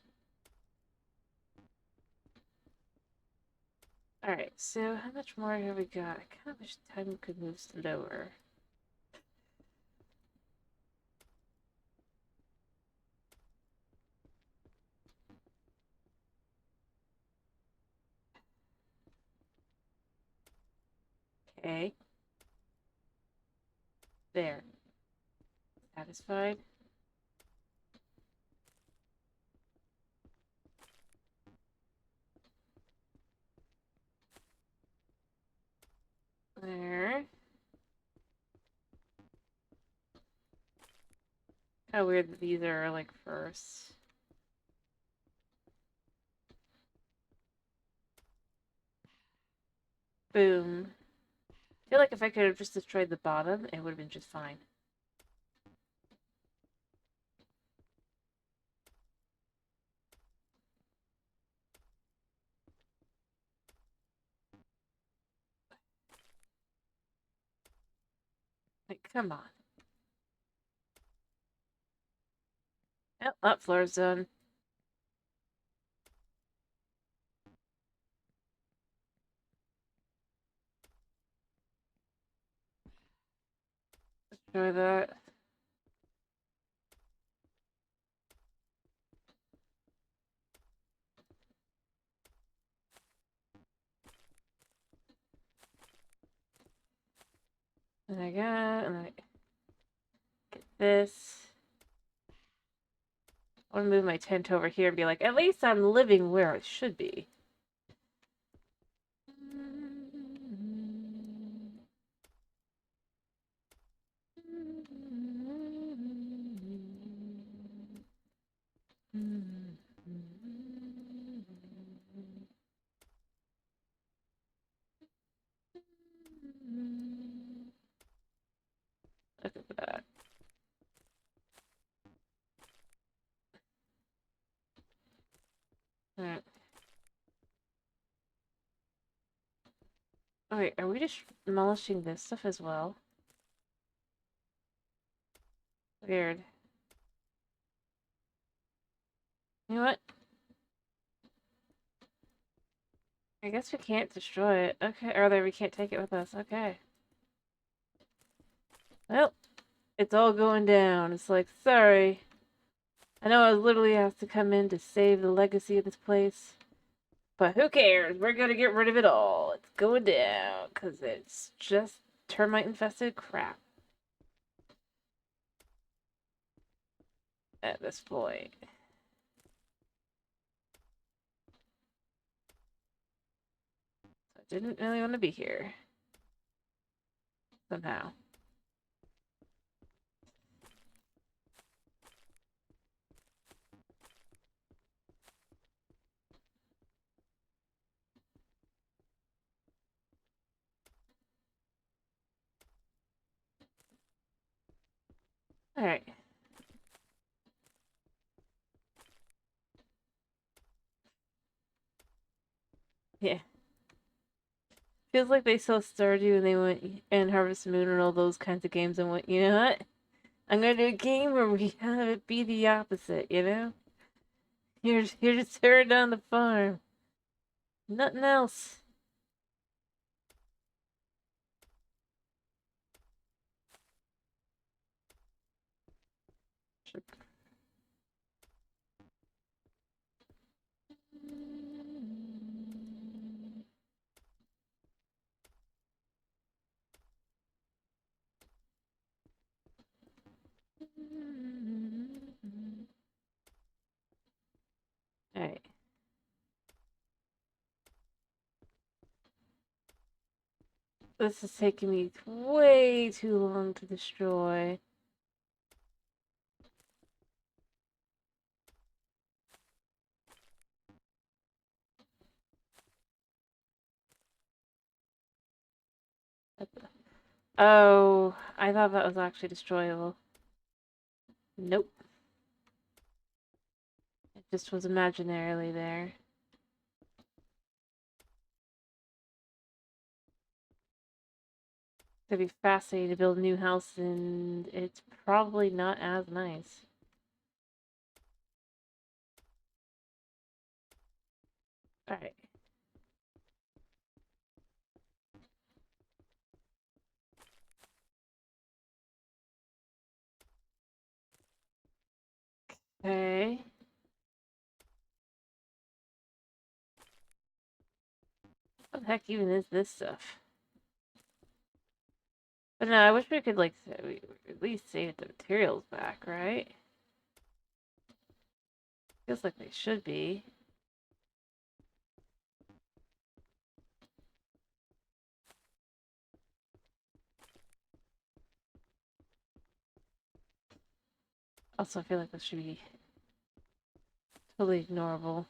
S1: Alright, so how much more have we got? I kind of wish time could move slower. Okay. There. Satisfied? There. How weird that these are like first. Boom. I feel like if I could have just destroyed the bottom, it would have been just fine. Like, come on. Oh, that floor's done. Destroy that. And I got, and I get this. I want to move my tent over here and be like, at least I'm living where it should be. Look at that. Alright. Oh, wait, are we just demolishing this stuff as well? Weird. You know what? I guess we can't destroy it. Okay, or we can't take it with us. Okay. Well, it's all going down. It's like, sorry. I know I literally have to come in to save the legacy of this place. But who cares? We're gonna get rid of it all. It's going down. Because it's just termite-infested crap. At this point. I didn't really want to be here. Somehow. Alright. Yeah. Feels like they saw Stardew and they went and Harvest Moon and all those kinds of games and went, you know what? I'm gonna do a game where we have it be the opposite, you know? You're just tearing down the farm. Nothing else. Alright. This is taking me way too long to destroy. Oh, I thought that was actually destroyable. Nope. It just was imaginarily there. It'd be fascinating to build a new house, and it's probably not as nice. Alright. Okay. What the heck even is this stuff? But no, I wish we could, like, at least save the materials back, right? Feels like they should be. Also, I feel like this should be totally ignorable.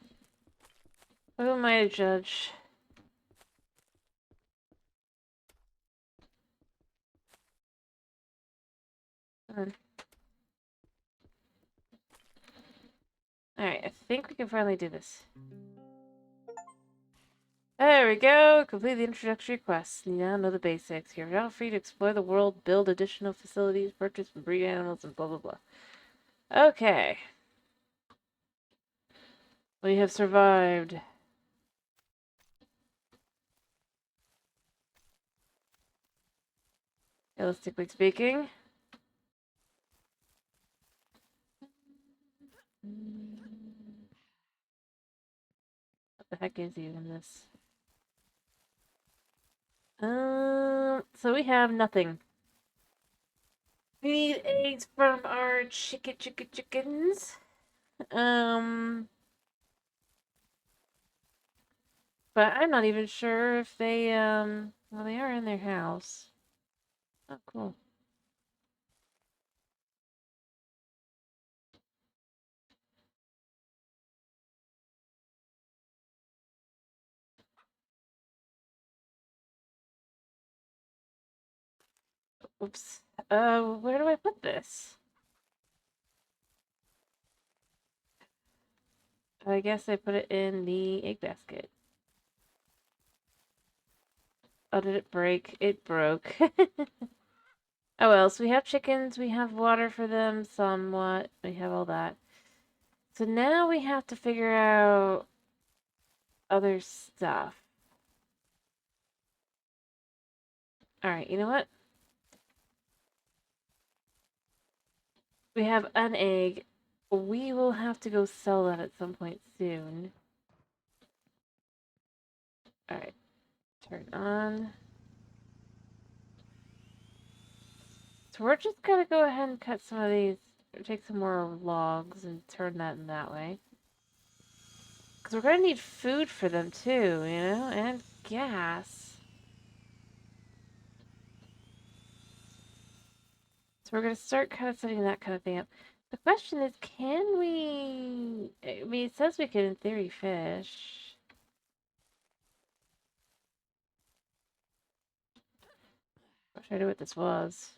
S1: Who am I to judge? Alright, I think we can finally do this. There we go! Complete the introductory quest. You now know the basics. You're now free to explore the world, build additional facilities, purchase and breed animals, and blah blah blah. Okay. We have survived. Realistically speaking. What the heck is even this? So we have nothing. We need eggs from our chickens. But I'm not even sure if they, well, they are in their house. Oh, cool. Oops. Where do I put this? I guess I put it in the egg basket. Oh, did it break? It broke. Oh well, so we have chickens, we have water for them somewhat, we have all that. So now we have to figure out other stuff. Alright, you know what? We have an egg. We will have to go sell that at some point soon. Alright, turn on. So we're just gonna go ahead and cut some of these, take some more logs and turn that in that way. Because we're gonna need food for them too, you know, and gas. So we're gonna start kind of setting that kind of thing up. The question is, can we... I mean, it says we can, in theory, fish. I wish I knew what this was.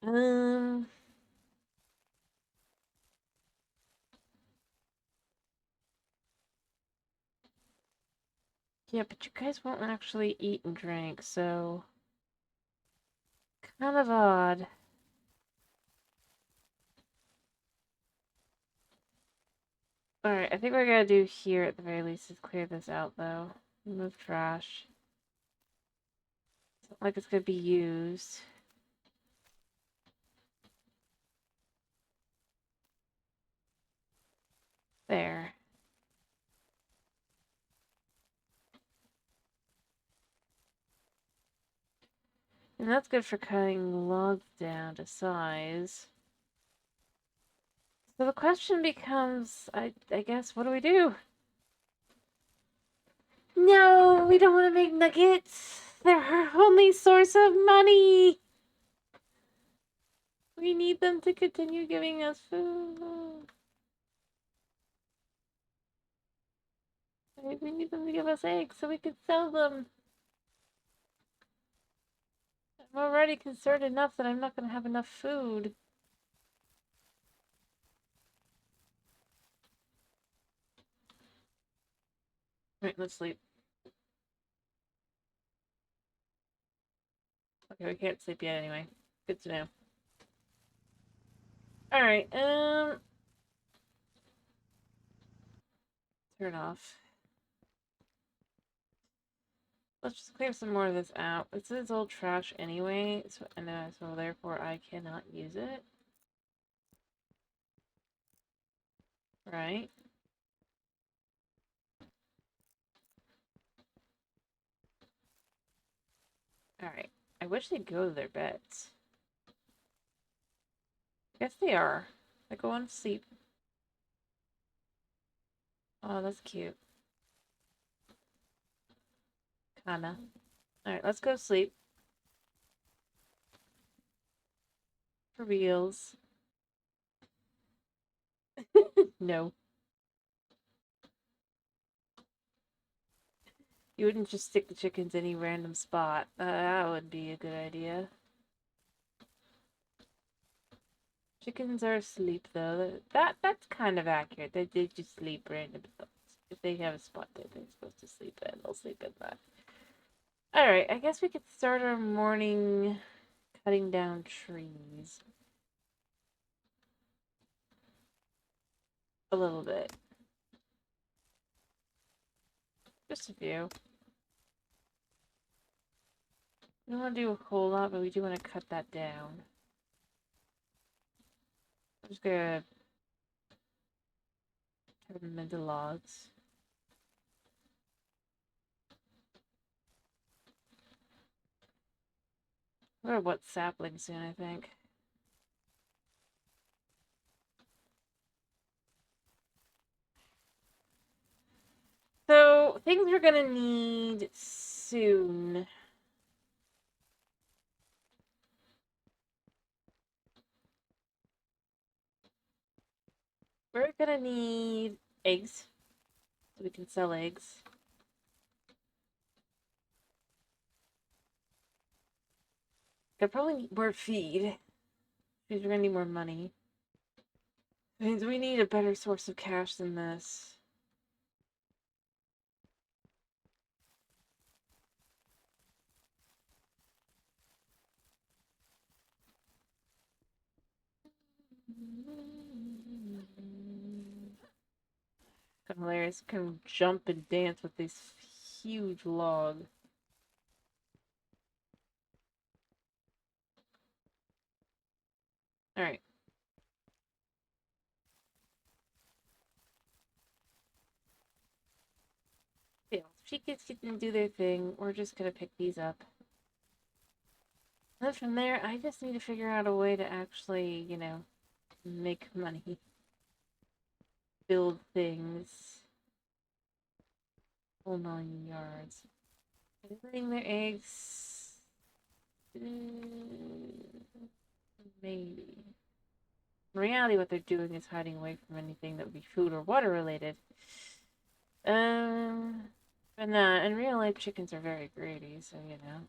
S1: Um... Yeah, but you guys won't actually eat and drink, so... Kind of odd. Alright, I think what I gotta do here at the very least is clear this out, though. Remove trash. It's not like it's gonna be used. There. And that's good for cutting logs down to size. So the question becomes, I guess, what do we do? No, we don't want to make nuggets. They're our only source of money. We need them to continue giving us food. We need them to give us eggs so we can sell them. I'm already concerned enough that I'm not going to have enough food. Alright, let's sleep. Okay, we can't sleep yet anyway. Good to know. Alright, turn off. Let's just clear some more of this out. This is old trash anyway, so therefore I cannot use it. Right? Alright. I wish they'd go to their beds. Yes, they are. They're going to sleep. Oh, that's cute. Kinda. Alright, let's go sleep. For reals. No. You wouldn't just stick the chickens any random spot. That would be a good idea. Chickens are asleep though. That's kind of accurate. They just sleep random spots. If they have a spot that they're supposed to sleep in, they'll sleep in that. Alright, I guess we could start our morning cutting down trees. A little bit. Just a few. We don't want to do a whole lot, but we do want to cut that down. I'm just gonna turn them into logs. Or what sapling soon, I think. So, things we're gonna need soon. We're gonna need eggs. So we can sell eggs. Gonna probably need more feed. Because we're gonna need more money. It means we need a better source of cash than this. Hilarious. Can jump and dance with this huge log. Alright. Yeah, chickens can do their thing. We're just gonna pick these up. And then from there, I just need to figure out a way to actually, you know, make money. Build things. Whole 9 yards. Are they laying their eggs? Maybe. In reality, what they're doing is hiding away from anything that would be food or water related. But nah, in real life, chickens are very greedy, so you know.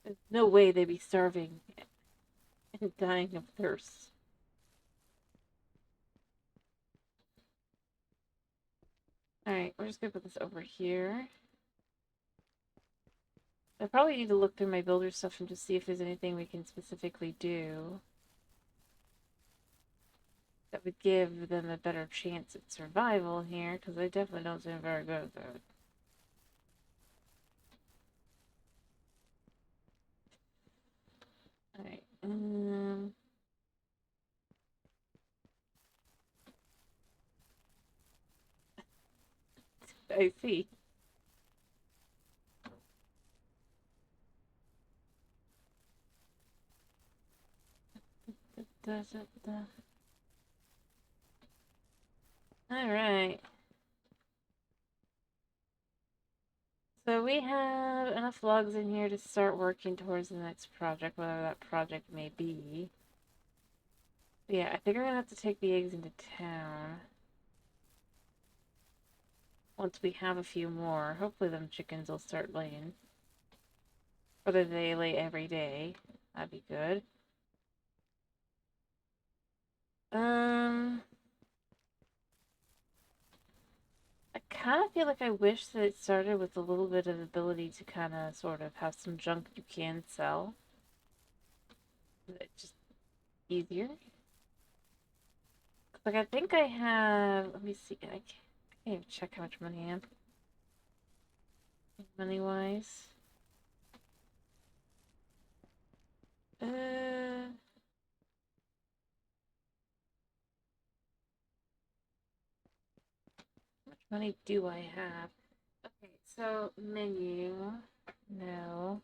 S1: There's no way they'd be starving and dying of thirst. Alright, we're just gonna put this over here. I probably need to look through my builder stuff and just see if there's anything we can specifically do that would give them a better chance at survival here, because they definitely don't seem very good at that. Alright, I see. Alright. So we have enough logs in here to start working towards the next project, whatever that project may be. But yeah, I think we're gonna have to take the eggs into town. Once we have a few more, hopefully them chickens will start laying. Whether they lay every day, that'd be good. kind of feel like I wish that it started with a little bit of ability to kind of sort of have some junk you can sell. It's just easier. Like, I think I have. Let me see. I can't even check how much money I am. Money wise. How much money do I have? Okay, so menu. No.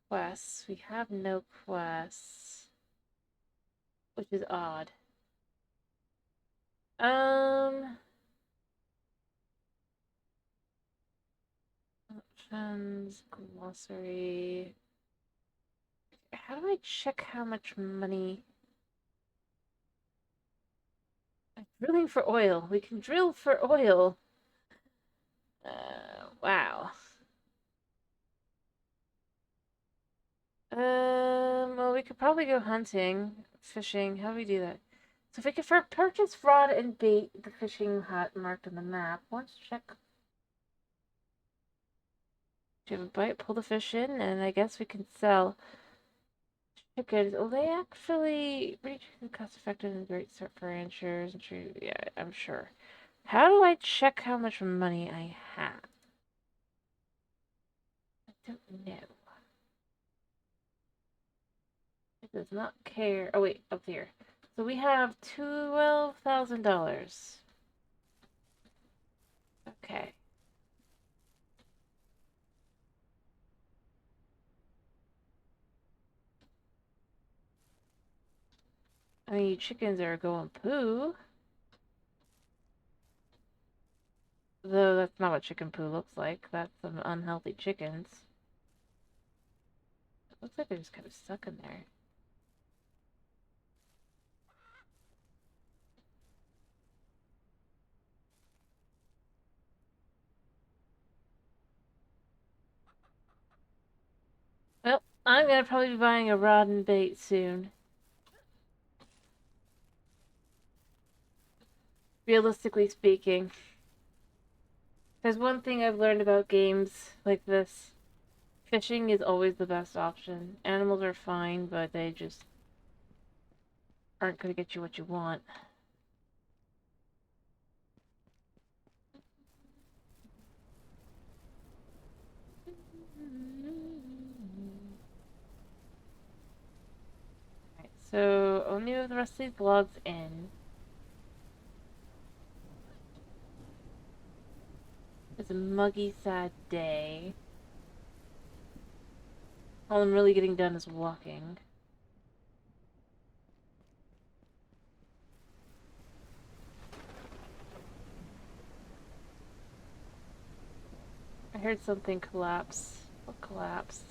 S1: Quests. We have no quests. Which is odd. Options, glossary. How do I check how much money? I'm drilling for oil. We can drill for oil. Wow. Well, we could probably go hunting, fishing. How do we do that? So if we could purchase rod and bait, the fishing hut marked on the map. Let's check. Do you have a bite? Pull the fish in, and I guess we can sell chickens. Oh, they actually pretty cost effective and great start for ranchers. Yeah, I'm sure. How do I check how much money I have? I don't know. It does not care. Oh wait, up here. So we have $12,000. Okay. I mean, chickens are going poo. Though that's not what chicken poo looks like. That's some unhealthy chickens. It looks like they're just kind of stuck in there. Well, I'm gonna probably be buying a rod and bait soon. Realistically speaking. There's one thing I've learned about games like this. Fishing is always the best option. Animals are fine, but they just aren't gonna get you what you want. Alright, so only move the rest of these logs in. It's a muggy, sad day. All I'm really getting done is walking. I heard something collapse. What collapsed?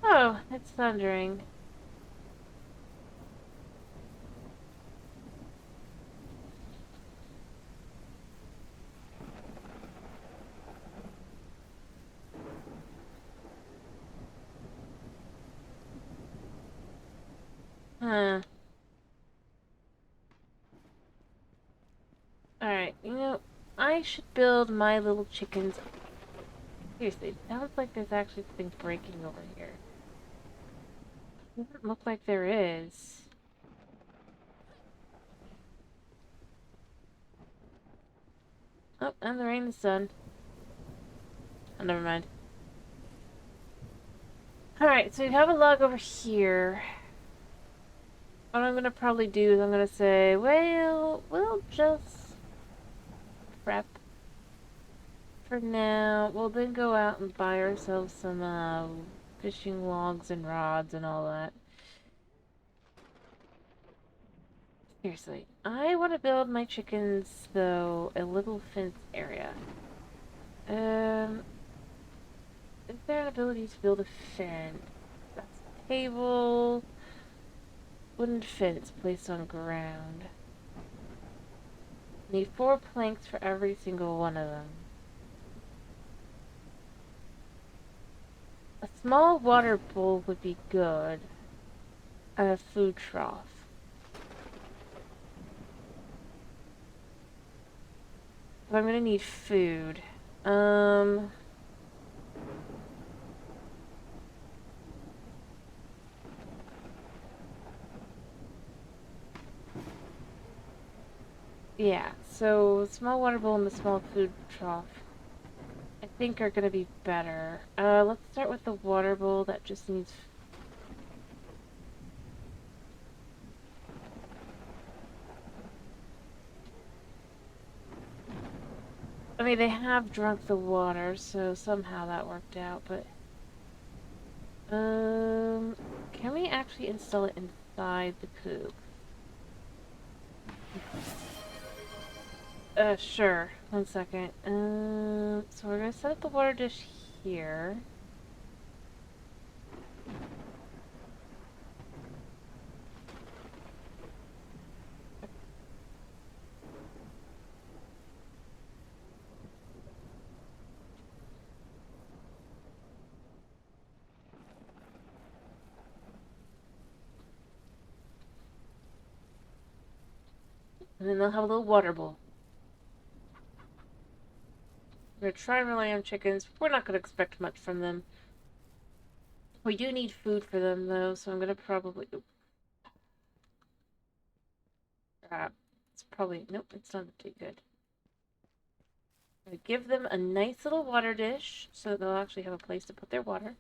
S1: Oh, it's thundering. Huh. Alright, I should build my little chickens. Seriously, it sounds like there's actually something breaking over here. Doesn't look like there is. Oh, and the rain and the sun. Oh, never mind. Alright, so we have a log over here. What I'm gonna probably do is I'm gonna say, well, we'll just prep for now. We'll then go out and buy ourselves some fishing logs and rods and all that. Seriously, I want to build my chickens, though, a little fence area. Is there an ability to build a fence? That's a table. Wooden fence placed on ground. Need 4 planks for every single one of them. A small water bowl would be good. And a food trough. but I'm gonna need food. Yeah, so small water bowl and the small food trough I think are gonna be better. Let's start with the water bowl that just needs. I mean, they have drunk the water, so somehow that worked out, but can we actually install it inside the coop? Sure. One second. So we're gonna set up the water dish here. And then they'll have a little water bowl. We're gonna try and rely on chickens. We're not gonna expect much from them. We do need food for them, though, so I'm gonna probably... it's probably... Nope, it's not too good. I'm gonna give them a nice little water dish, so they'll actually have a place to put their water.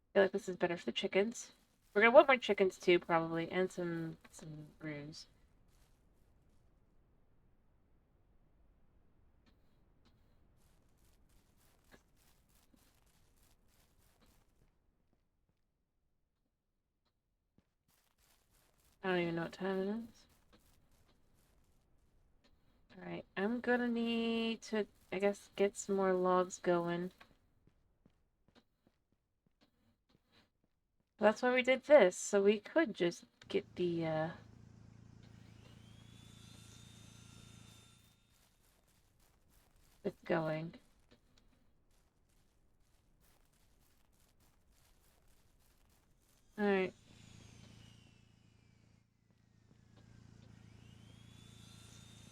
S1: I feel like this is better for the chickens. We're gonna want more chickens, too, probably, and some brews. I don't even know what time it is. Alright, I'm gonna need to, I guess, get some more logs going. That's why we did this, so we could just get the, it going. Alright.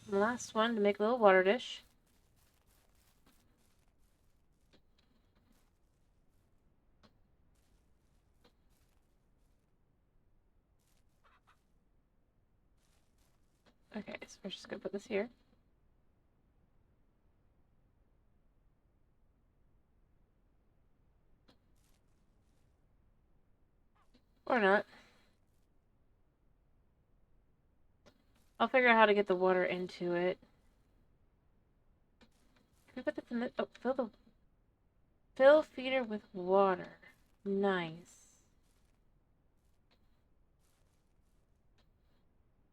S1: Last one to make a little water dish. Okay, so we're just gonna put this here. Or not. I'll figure out how to get the water into it. Can we put this in the... Oh, fill feeder with water. Nice.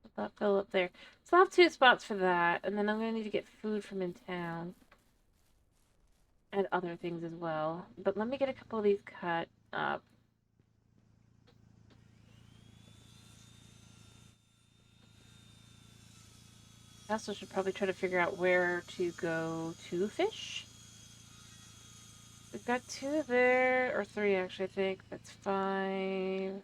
S1: Let that fill up there. So I'll have 2 spots for that, and then I'm gonna need to get food from in town. And other things as well. But let me get a couple of these cut up. I also should probably try to figure out where to go to fish. We've got 2 there, or 3 actually, I think. That's 5.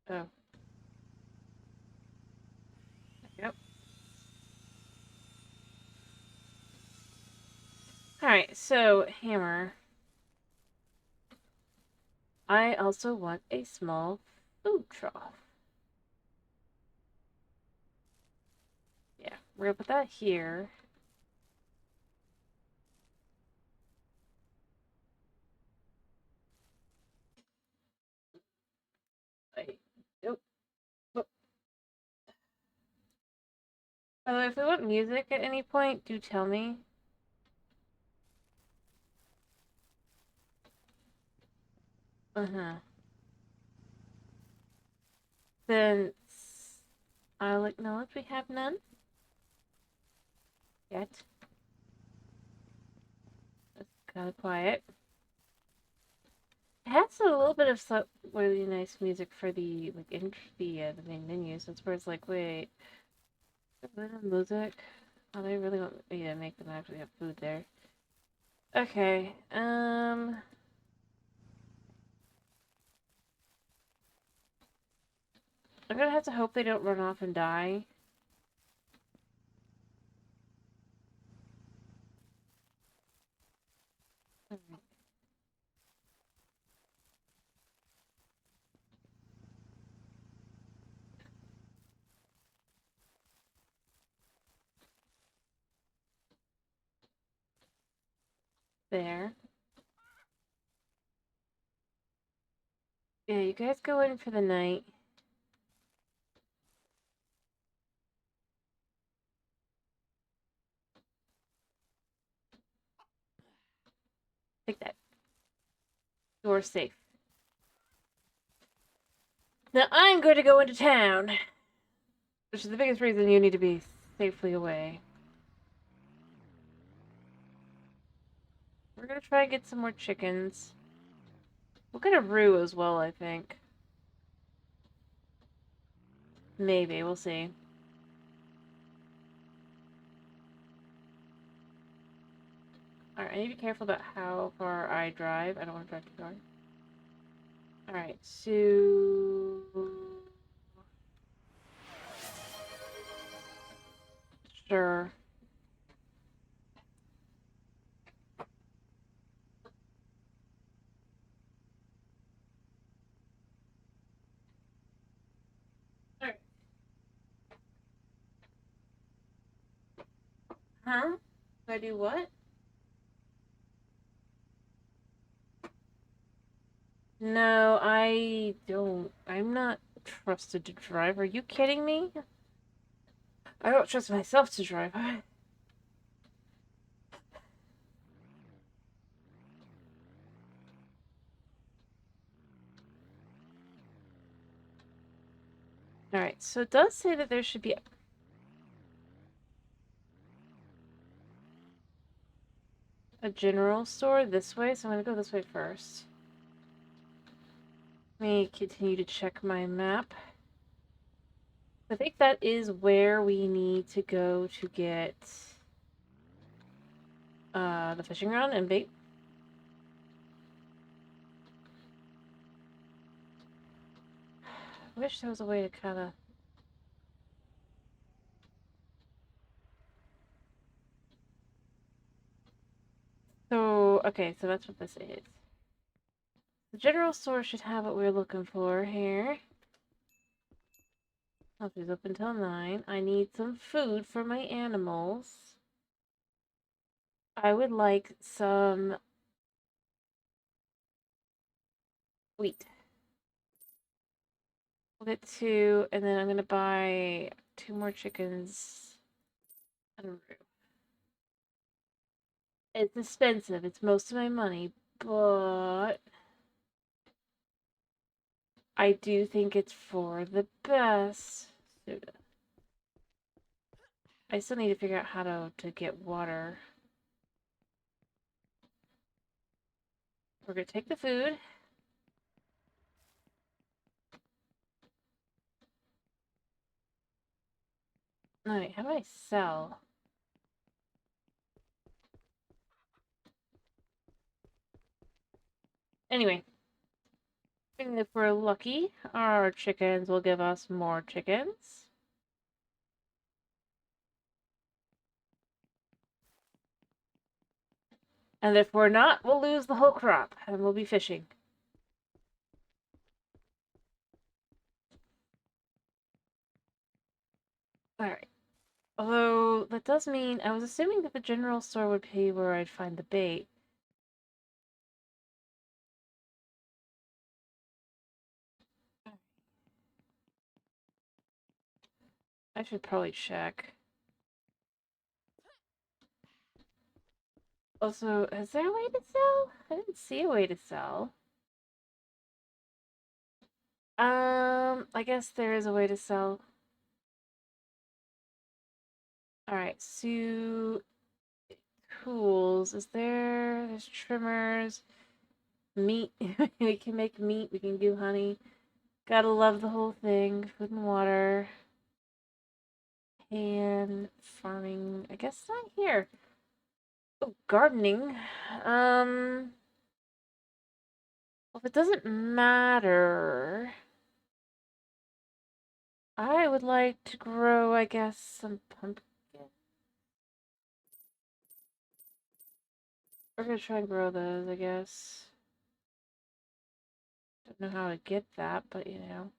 S1: Oh. Yep. Alright, so, hammer. I also want a small food trough. Yeah, we're gonna put that here. Wait. Nope. Whoop. By the way, if we want music at any point, do tell me. Uh-huh. Since I'll acknowledge we have none yet. It's kind of quiet. It has a little bit of some really nice music for the like in the main menu. So it's where it's like, wait, is there music? Oh, they really want me to make them actually have food there. Okay. I'm gonna have to hope they don't run off and die. Alright. There. Yeah, you guys go in for the night. Take that. You're safe. Now I'm going to go into town, which is the biggest reason you need to be safely away. We're gonna try and get some more chickens. We'll get a roux as well, I think. Maybe, we'll see. Alright, I need to be careful about how far I drive. I don't want to drive too far. Alright, so... Sure. Alright. Huh? Do I do what? No, I don't. I'm not trusted to drive. Are you kidding me? I don't trust myself to drive. Alright, so it does say that there should be a general store this way, so I'm gonna go this way first. Let me continue to check my map. I think that is where we need to go to get the fishing rod and bait. I wish there was a way to kind of... So, okay, so that's what this is. The general store should have what we're looking for here. Office open until 9. I need some food for my animals. I would like some wheat. We'll get 2, and then I'm going to buy 2 more chickens. It's expensive. It's most of my money, but I do think it's for the best. I still need to figure out how to get water. We're gonna take the food. Alright, how do I sell? Anyway, if we're lucky, our chickens will give us more chickens. And if we're not, we'll lose the whole crop and we'll be fishing. Alright. Although, that does mean I was assuming that the general store would pay where I'd find the bait. I should probably check. Also, is there a way to sell? I didn't see a way to sell. I guess there is a way to sell. Alright, so tools. There's trimmers. Meat. We can make meat. We can do honey. Gotta love the whole thing. Food and water. And farming. I guess not here. Oh, gardening. Well, if it doesn't matter, I would like to grow, I guess, some pumpkin. We're gonna try and grow those, I guess. Don't know how to get that, but you know.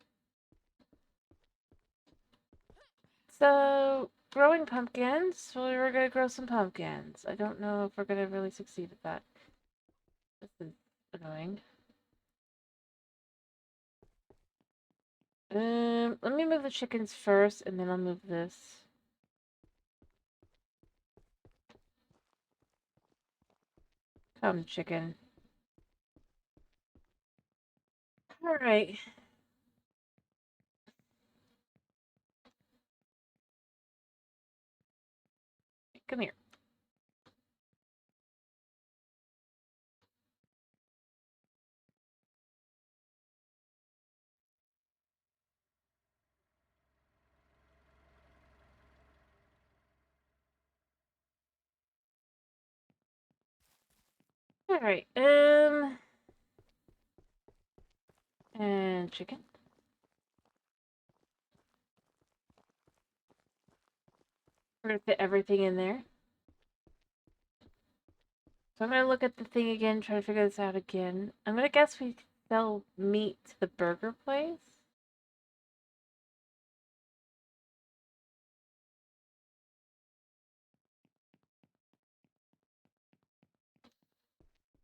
S1: So, growing pumpkins. Well, we're gonna grow some pumpkins. I don't know if we're gonna really succeed at that. This is annoying. Let me move the chickens first, and then I'll move this. Come, chicken. Alright. Come here. Alright, and chicken. We're gonna fit everything in there. So I'm gonna look at the thing again, try to figure this out again. I'm gonna guess we sell meat to the burger place.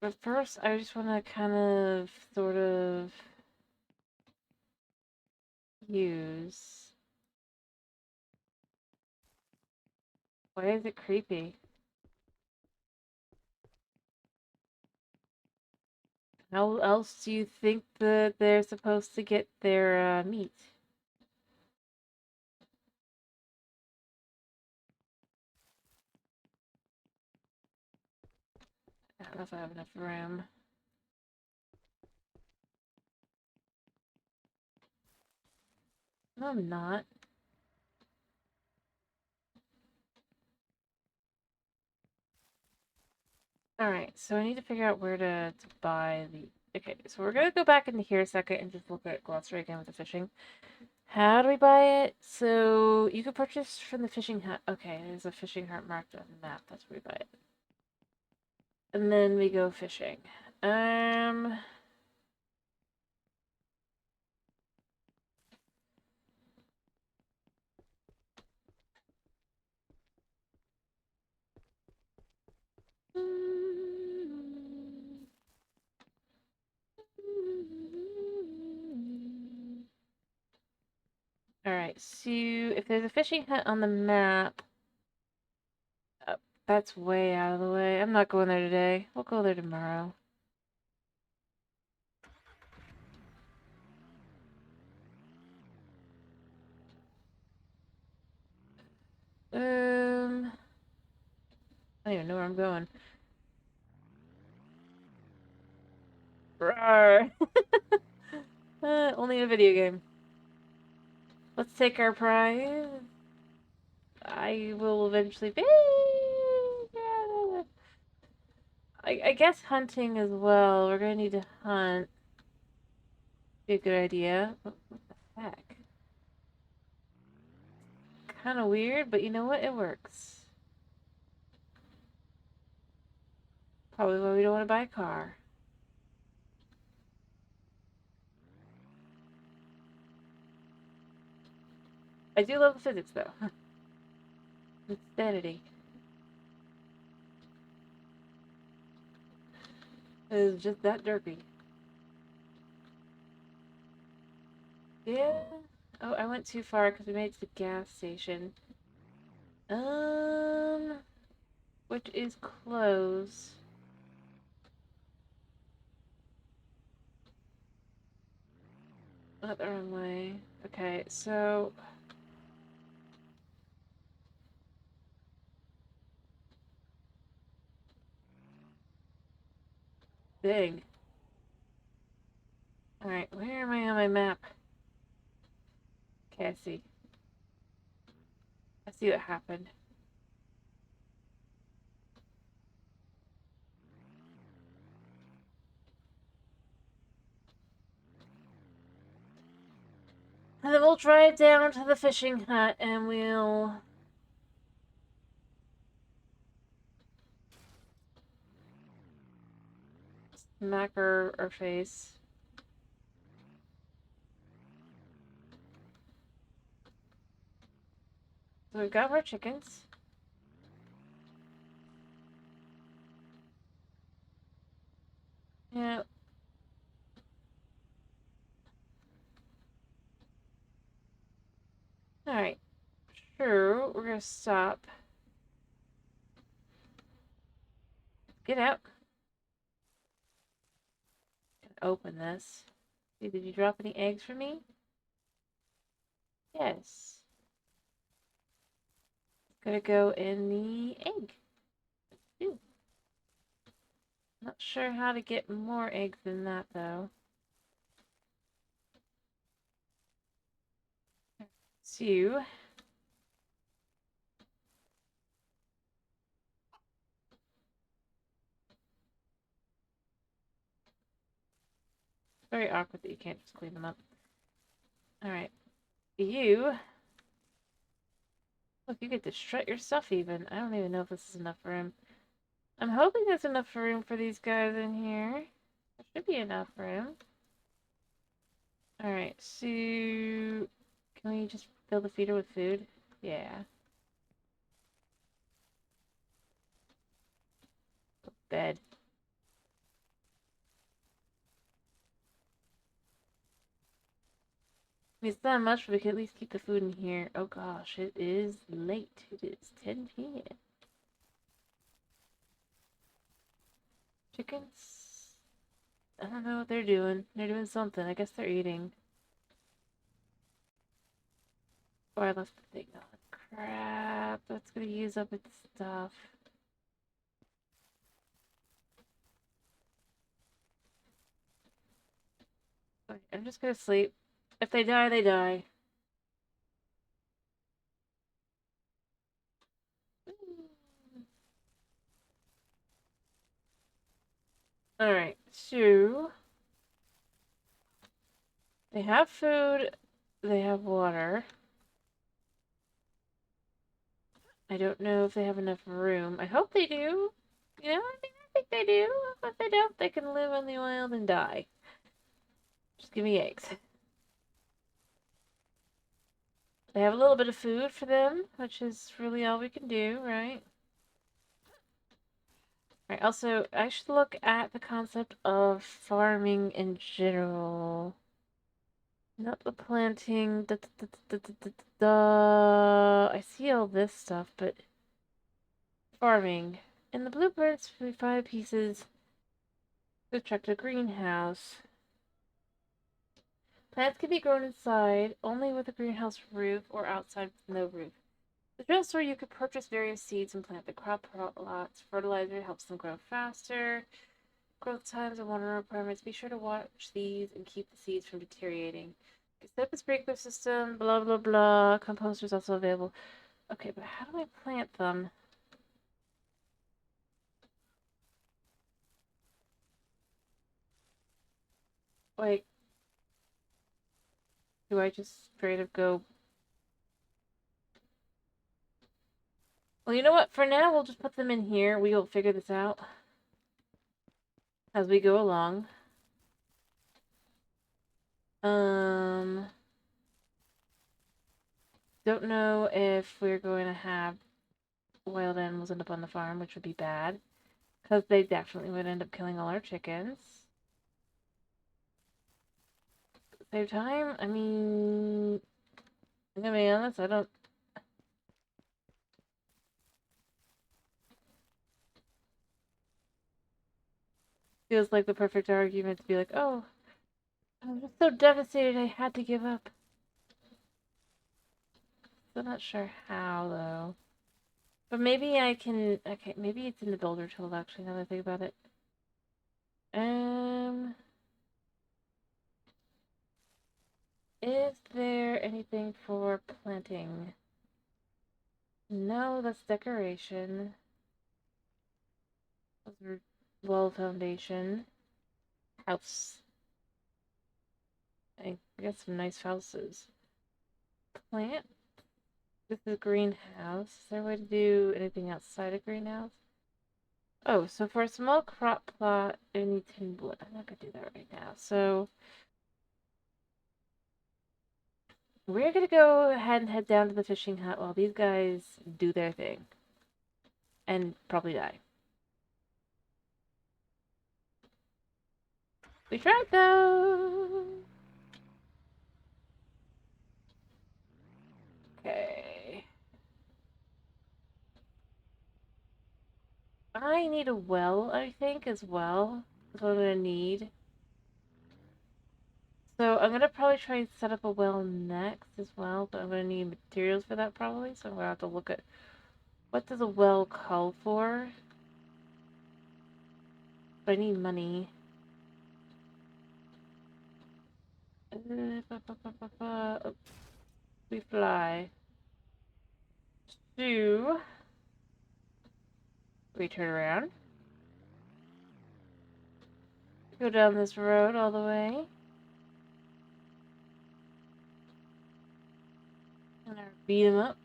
S1: But first, I just want to kind of, sort of, use... Why is it creepy? How else do you think that they're supposed to get their meat? I don't know if I have enough room. No, I'm not. Alright, so I need to figure out where to buy the... Okay, so we're gonna go back into here a second and just look at Glossary again with the fishing. How do we buy it? So, you can purchase from the fishing hut. Okay, there's a fishing hut marked on the map. That's where we buy it. And then we go fishing. Alright, so if there's a fishing hut on the map, that's way out of the way. I'm not going there today. We'll go there tomorrow. I don't even know where I'm going. Rawr. Only a video game. Let's take our prize. I will eventually be... I guess hunting as well. We're gonna need to hunt. Be a good idea. What the heck? Kind of weird, but you know what? It works. Probably why we don't want to buy a car. I do love the physics, though. Insanity. It is just that derpy. Yeah. Oh, I went too far because we made it to the gas station. Which is close. Not the wrong way. Okay, so... Dang. Alright, where am I on my map? Okay, I see. I see what happened. And then we'll drive down to the fishing hut and we'll smack her face. So we've got our chickens. Yeah. Alright. Sure, we're gonna stop. Get out. Open this. See, did you drop any eggs for me? Yes. It's gonna go in the egg. Ooh. Not sure how to get more eggs than that, though. So, very awkward that you can't just clean them up. Alright. You. Look, you get to strut your stuff even. I don't even know if this is enough room. I'm hoping there's enough room for these guys in here. There should be enough room. Alright, so... Can we just fill the feeder with food? Yeah. Bed. I mean, it's not much, but we can at least keep the food in here. Oh gosh, it is late. It is 10 p.m. Chickens? I don't know what they're doing. They're doing something. I guess they're eating. Oh, I left the thing on. Crap. That's gonna use up its stuff. Okay, I'm just gonna sleep. If they die, they die. Alright, so... They have food. They have water. I don't know if they have enough room. I hope they do. You know, I think they do. If they don't, they can live in the wild and die. Just give me eggs. They have a little bit of food for them, which is really all we can do, right? Right, also, I should look at the concept of farming in general. Not the planting. I see all this stuff, but farming. In the blueprints, we find pieces to construct a greenhouse. Plants can be grown inside, only with a greenhouse roof, or outside with no roof. The drill store, you could purchase various seeds and plant the crop lots. Fertilizer helps them grow faster. Growth times and water requirements. Be sure to watch these and keep the seeds from deteriorating. Set up a sprinkler system, blah blah blah. Composter is also available. Okay, but how do I plant them? Like, do I just straight up go... Well, you know what? For now, we'll just put them in here. We will figure this out as we go along. Don't know if we're going to have wild animals end up on the farm, which would be bad. Because they definitely would end up killing all our chickens. Same time, I mean... I'm gonna be honest, I don't... Feels like the perfect argument to be like, oh, I'm just so devastated I had to give up. Still not sure how, though. But maybe I can... Okay, maybe it's in the builder tool, actually, now that I think about it. for planting. No, that's decoration. Wall foundation. House. I got some nice houses. Plant. This is a greenhouse. Is there a way to do anything outside a greenhouse? Oh, so for a small crop plot, I need 10 wood. I'm not gonna do that right now. So we're gonna go ahead and head down to the fishing hut while these guys do their thing. And probably die. We tried though! Okay. I need a well, I think, as well. That's what I'm gonna need. So I'm gonna probably try and set up a well next as well, but I'm gonna need materials for that probably, so I'm gonna have to look at what does a well call for. But I need money. We fly. So we turn around. Go down this road all the way. And beat him up.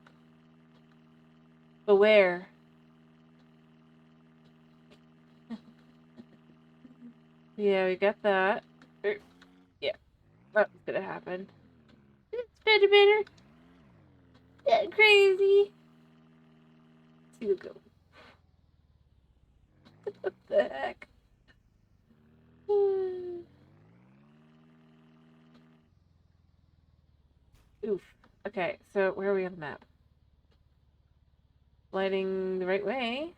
S1: Beware. Yeah, we got that. Yeah, that was gonna happen. It's better. Yeah, crazy. See you go. What the heck? Oof. Okay, so where are we on the map? Lighting the right way.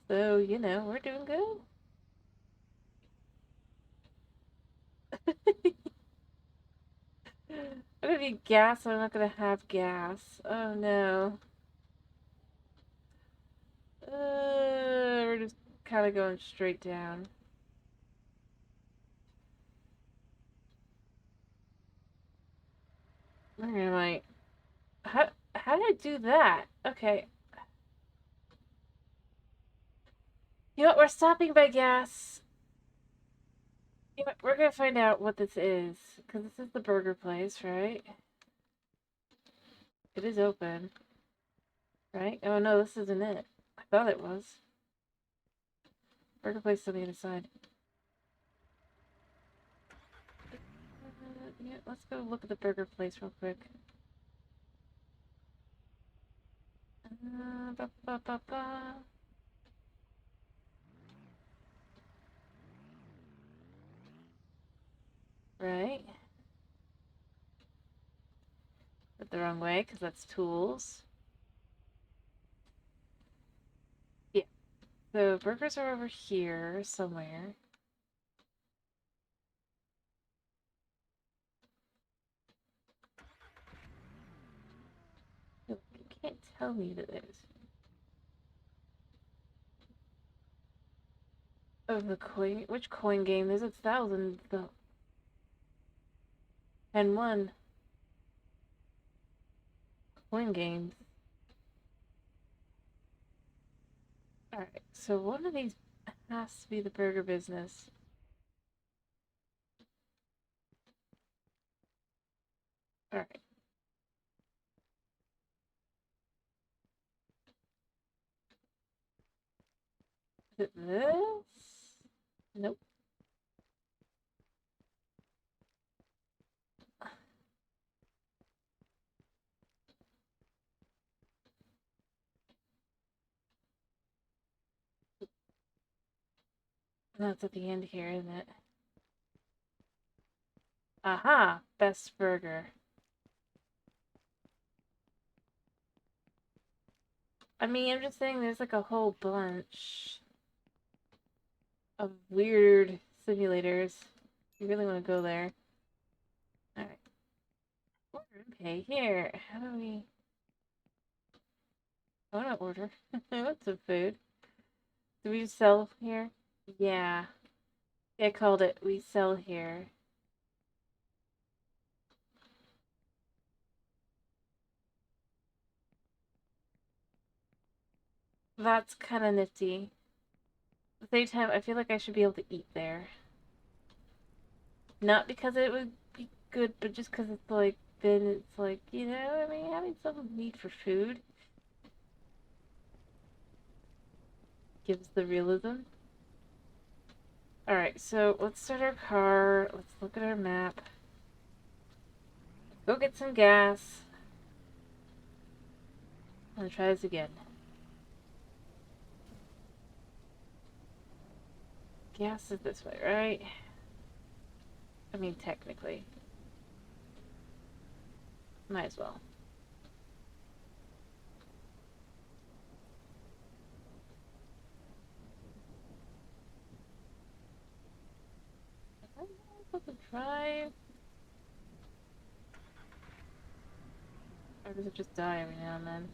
S1: So, you know, we're doing good. I'm gonna need gas, so I'm not gonna have gas. Oh no. We're just kind of going straight down. Where am I? How did I do that? Okay. You know what? We're stopping by gas. You know what? We're gonna find out what this is. Because this is the burger place, right? It is open. Right? Oh no, this isn't it. I thought it was. Burger place on the other side. Yeah, let's go look at the burger place real quick. Ba, ba, ba, ba. Right. Went the wrong way because that's tools. Yeah. So burgers are over here somewhere. You can't tell me that there's. Oh, the coin. Which coin game? There's 1,000 though. And one. Coin games. Alright, so one of these has to be the burger business. Alright. Is it this? Nope. That's at the end here, isn't it? Aha! Best burger. I mean, I'm just saying there's like a whole bunch of weird simulators. You really want to go there. Alright. Okay, here. How do we... I want to order. I want some food. Do we just sell here? Yeah. I called it. We sell here. That's kind of nifty. At the same time, I feel like I should be able to eat there. Not because it would be good, but just because it's like, then it's like, you know, I mean, having some need for food gives the realism. Alright, so let's start our car. Let's look at our map. Go get some gas. And try this again. Gas is this way, right? I mean, technically. Might as well. Supposed to drive? Or does it just die every now and then?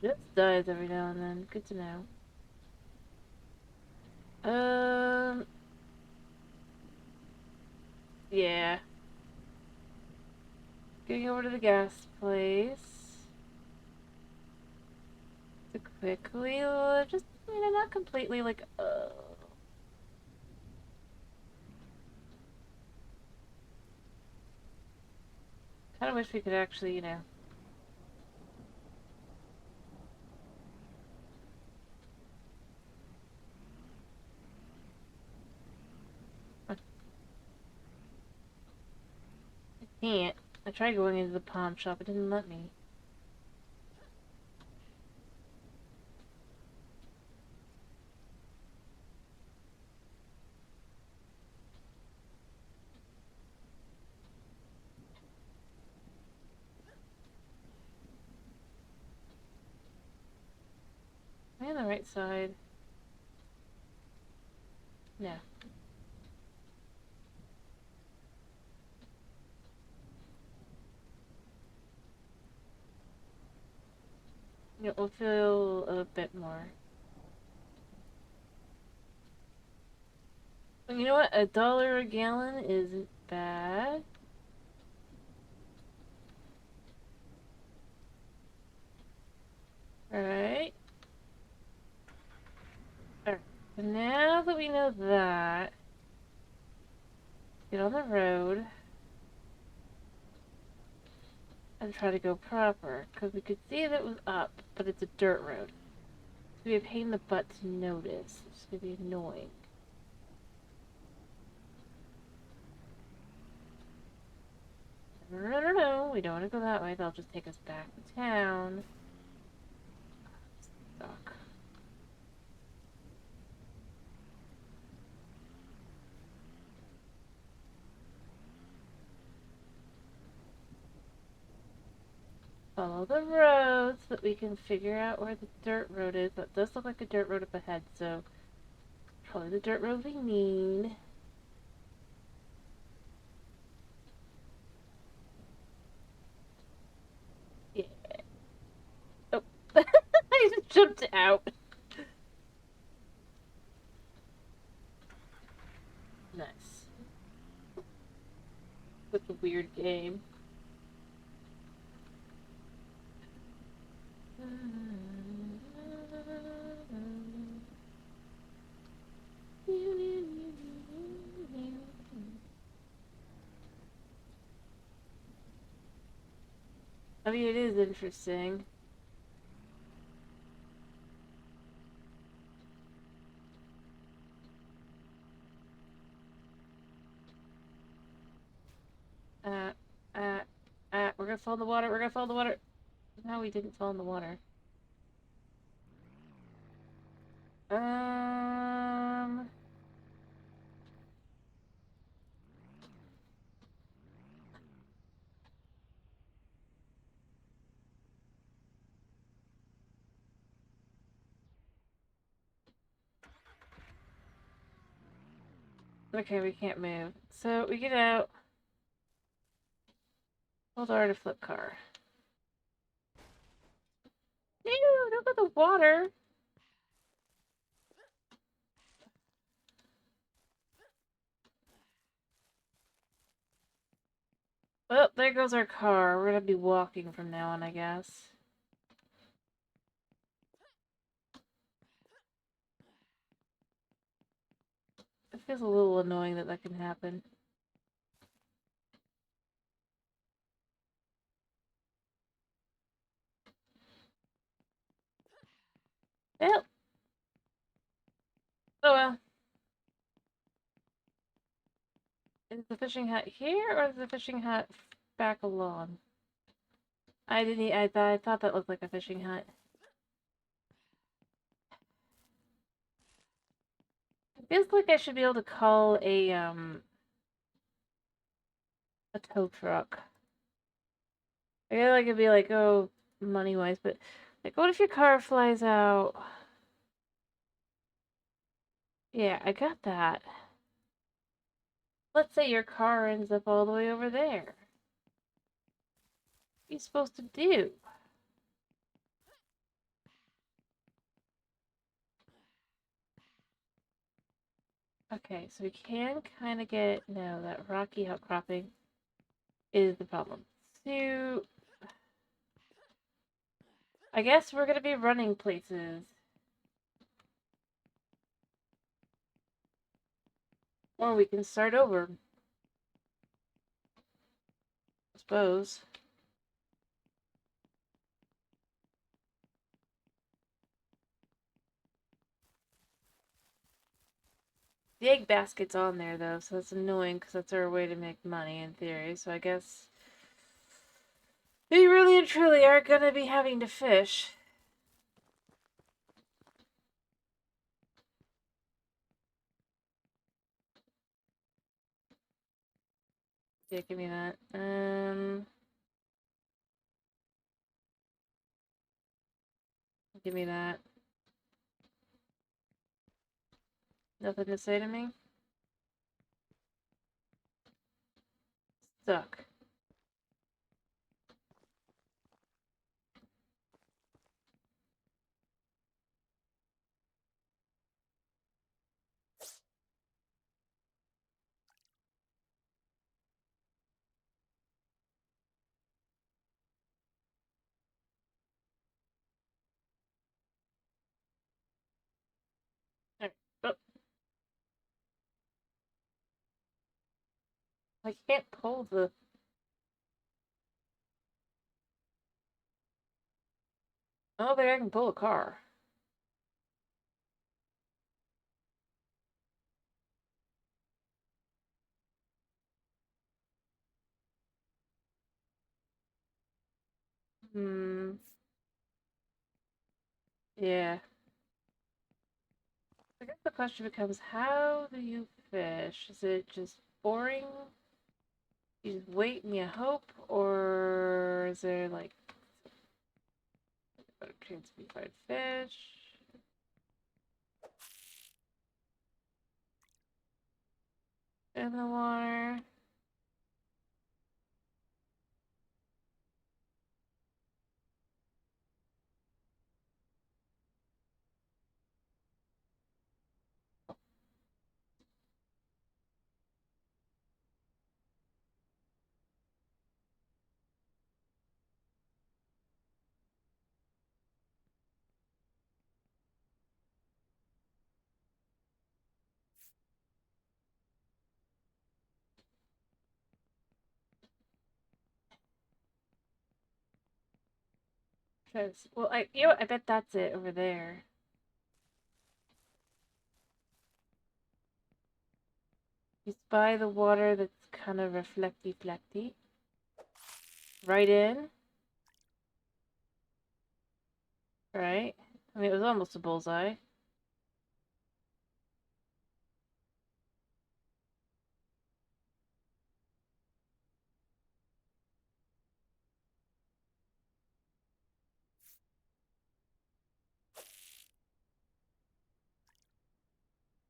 S1: Just dies every now and then. Good to know. Yeah. Getting over to the gas place. To quickly, just, you know, not completely like, kind of wish we could actually, you know. I can't. I tried going into the pawn shop, it didn't let me. Am I on the right side? No. Yeah, we'll feel a bit more. You know what? $1 a gallon isn't bad. Alright. Alright. So now that we know that, get on the road and try to go proper. Because we could see that it was up, but it's a dirt road. It's gonna be a pain in the butt to notice. It's gonna be annoying. No, we don't want to go that way. They'll just take us back to town. Stuck. Follow the road so that we can figure out where the dirt road is. That does look like a dirt road up ahead, so probably the dirt road we need. Yeah. Oh, I just jumped out. Nice. Such a weird game. I mean, it is interesting. Uh, uh, we're gonna fall in the water. We're gonna fall in the water. No, we didn't fall in the water. Um. Okay, we can't move. So we get out. Hold R to flip car. No, don't go the water. Well, there goes our car. We're gonna be walking from now on, I guess. feels a little annoying that that can happen. Yep. Oh well. Is the fishing hut here or is the fishing hut back along? I didn't. I thought that looked like a fishing hut. It feels like I should be able to call a tow truck. I feel like it'd be like, oh, money wise, but like, what if your car flies out? Yeah, I got that. Let's say your car ends up all the way over there. What are you supposed to do? Okay, so we can kind of get, no, that rocky outcropping is the problem. So, I guess we're gonna be running places. Or we can start over. I suppose. The egg basket's on there though, so that's annoying because that's our way to make money in theory. So I guess we really and truly are gonna be having to fish. Yeah, give me that. Give me that. Nothing to say to me? Stuck. Alright. Oh, I can't pull the. Oh, there I can pull a car. Hmm. Yeah. I guess the question becomes, how do you fish? Is it just boring? You just wait and you hope, or is there like a better chance we find fish? In the water. Cause, well, I bet that's it over there. You spy the water that's kind of reflecty flecty. Right in. Right? I mean, it was almost a bullseye.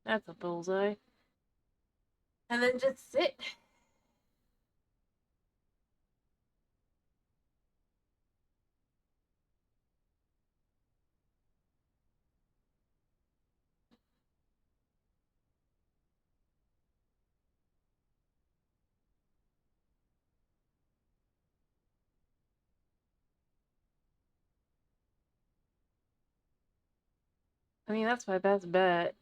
S1: That's a bullseye. And then just sit. I mean, that's my best bet.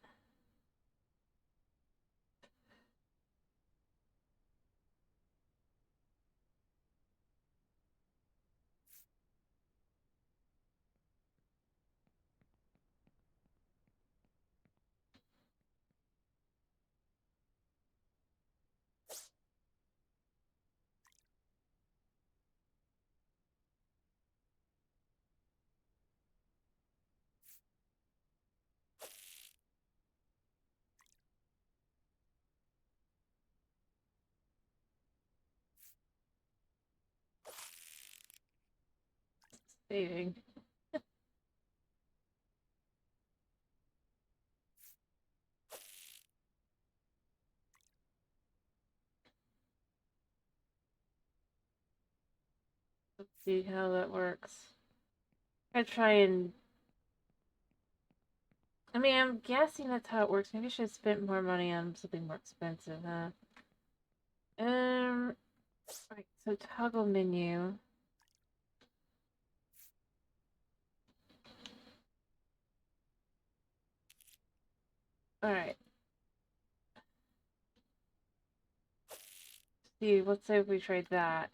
S1: Saving. Let's see how that works. I try and... I mean, I'm guessing that's how it works. Maybe I should have spent more money on something more expensive, huh? Right, so toggle menu. Alright. See, let's say if we tried that.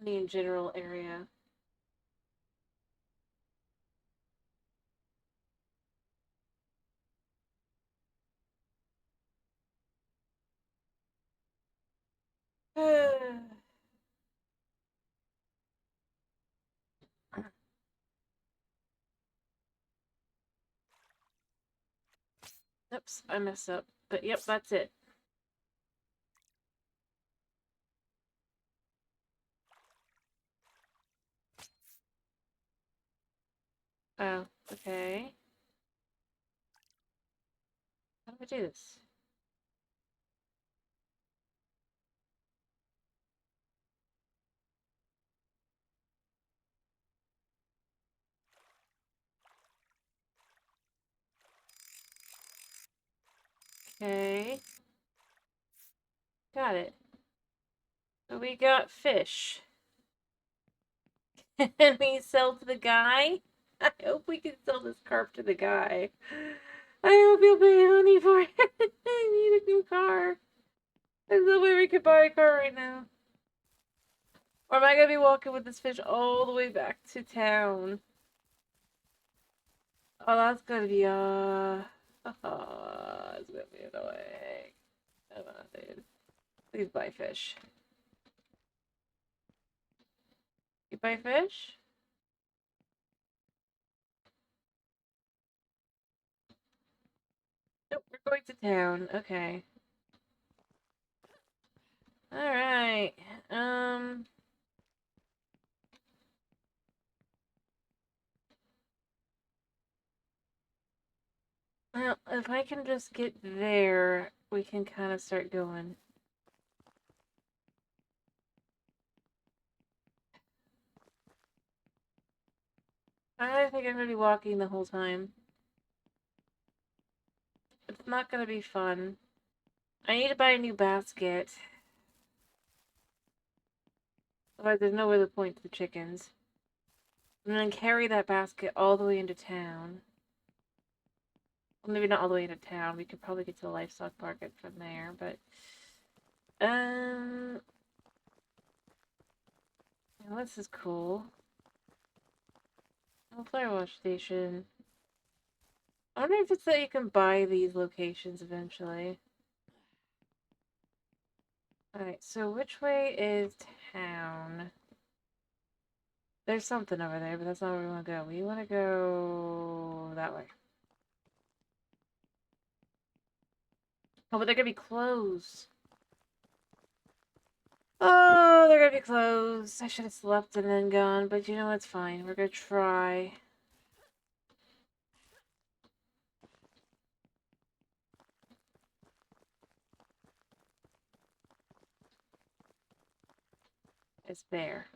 S1: The general area. Oops, I messed up. But yep, that's it. Oh, okay. How do I do this? Okay. Got it. So we got fish. Can we sell to the guy? I hope we can sell this carp to the guy. I hope he'll pay money for it. I need a new car. There's no way we could buy a car right now. Or am I gonna be walking with this fish all the way back to town? Oh, that's gonna be it's gonna be annoying. Come on, dude. Please buy fish. You buy fish? Nope, we're going to town. Okay. Alright. Well, if I can just get there, we can kind of start going. I think I'm gonna be walking the whole time. It's not gonna be fun. I need to buy a new basket. Otherwise, there's no other point to the chickens. And then carry that basket all the way into town. Well, maybe not all the way into town. We could probably get to the livestock market from there, but... Well, this is cool. Oh, flower wash station. I wonder if it's that you can buy these locations eventually. Alright, so which way is town? There's something over there, but that's not where we want to go. We want to go that way. Oh, but they're gonna be closed. Oh, they're gonna be closed. I should have slept and then gone, but you know, it's fine. We're gonna try. It's there.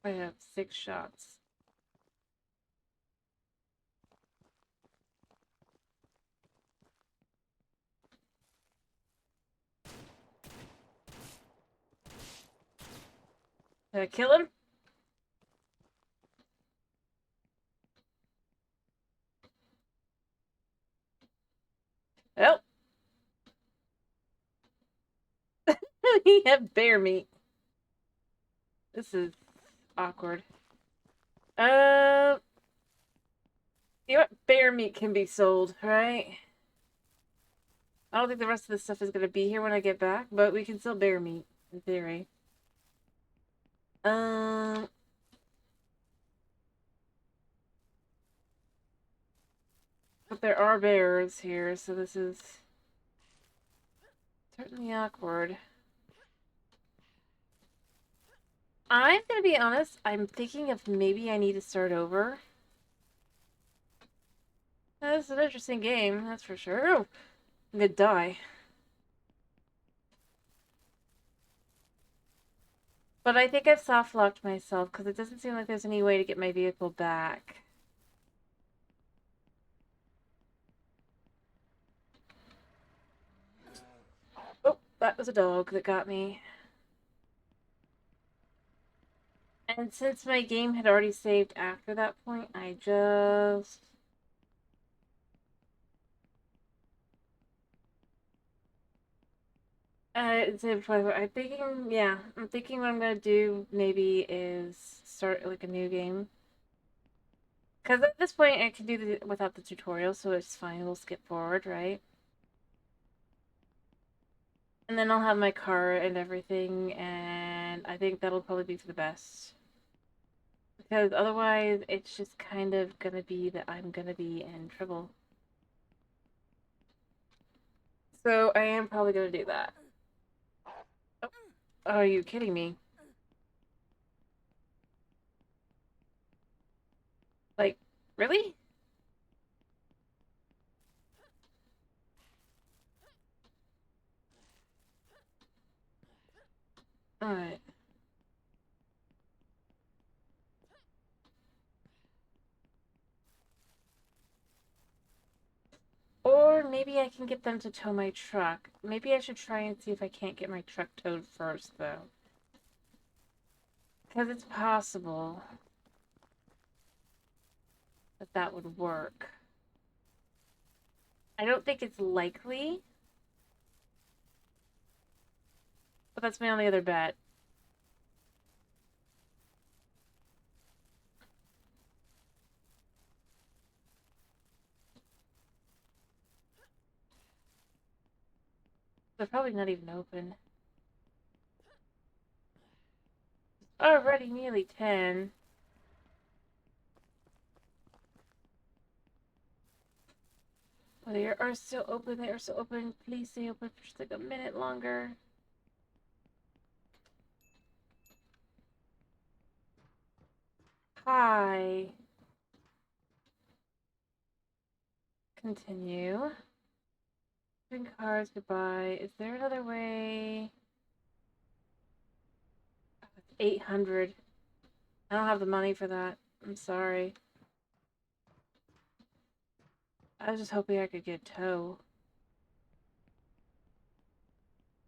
S1: I have 6 shots. Did I kill him? Oh. He had bear meat. This is awkward. You know what? Bear meat can be sold, right? I don't think the rest of this stuff is gonna be here when I get back, but we can still bear meat, in theory. Um... But there are bears here, so this is certainly awkward. I'm gonna be honest, I'm thinking of maybe I need to start over. This is an interesting game, that's for sure. Oh, I'm gonna die. But I think I've soft-locked myself, because it doesn't seem like there's any way to get my vehicle back. Oh, that was a dog that got me. And since my game had already saved after that point, I just... I'm thinking, yeah, I'm thinking what I'm gonna do maybe is start like a new game. Because at this point I can do it without the tutorial, so it's fine, we'll skip forward, right? And then I'll have my car and everything, and I think that'll probably be for the best. Because otherwise, it's just kind of gonna be that I'm gonna be in trouble. So I am probably gonna do that. Oh, are you kidding me? Like, really? Alright. Or maybe I can get them to tow my truck. Maybe I should try and see if I can't get my truck towed first, though. Because it's possible that that would work. I don't think it's likely, but that's my only other bet. They're probably not even open. Already nearly 10. Oh, they are still open. They are still open. Please stay open for just like a minute longer. Hi. Continue. Cars, goodbye. Is there another way? 800. I don't have the money for that. I'm sorry. I was just hoping I could get tow.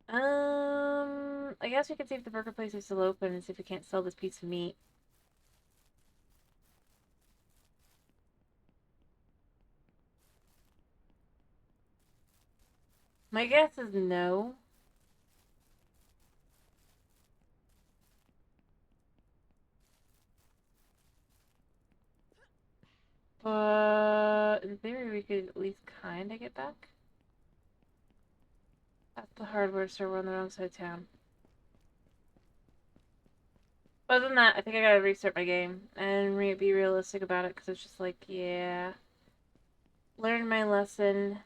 S1: I guess we could see if the burger place is still open and see if we can't sell this piece of meat. My guess is no. But in theory, we could at least kind of get back. That's the hardware store. We're on the wrong side of town. Other than that, I think I gotta restart my game and be realistic about it, because it's just like, yeah. Learn my lesson.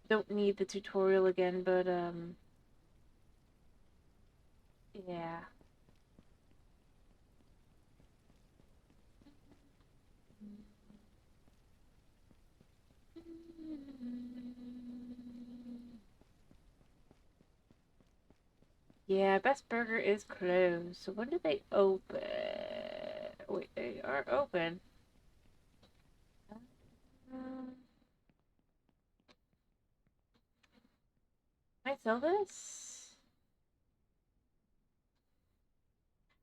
S1: Don't need the tutorial again, but, yeah. Yeah, Best Burger is closed. So when do they open? Wait, they are open. Can I sell this?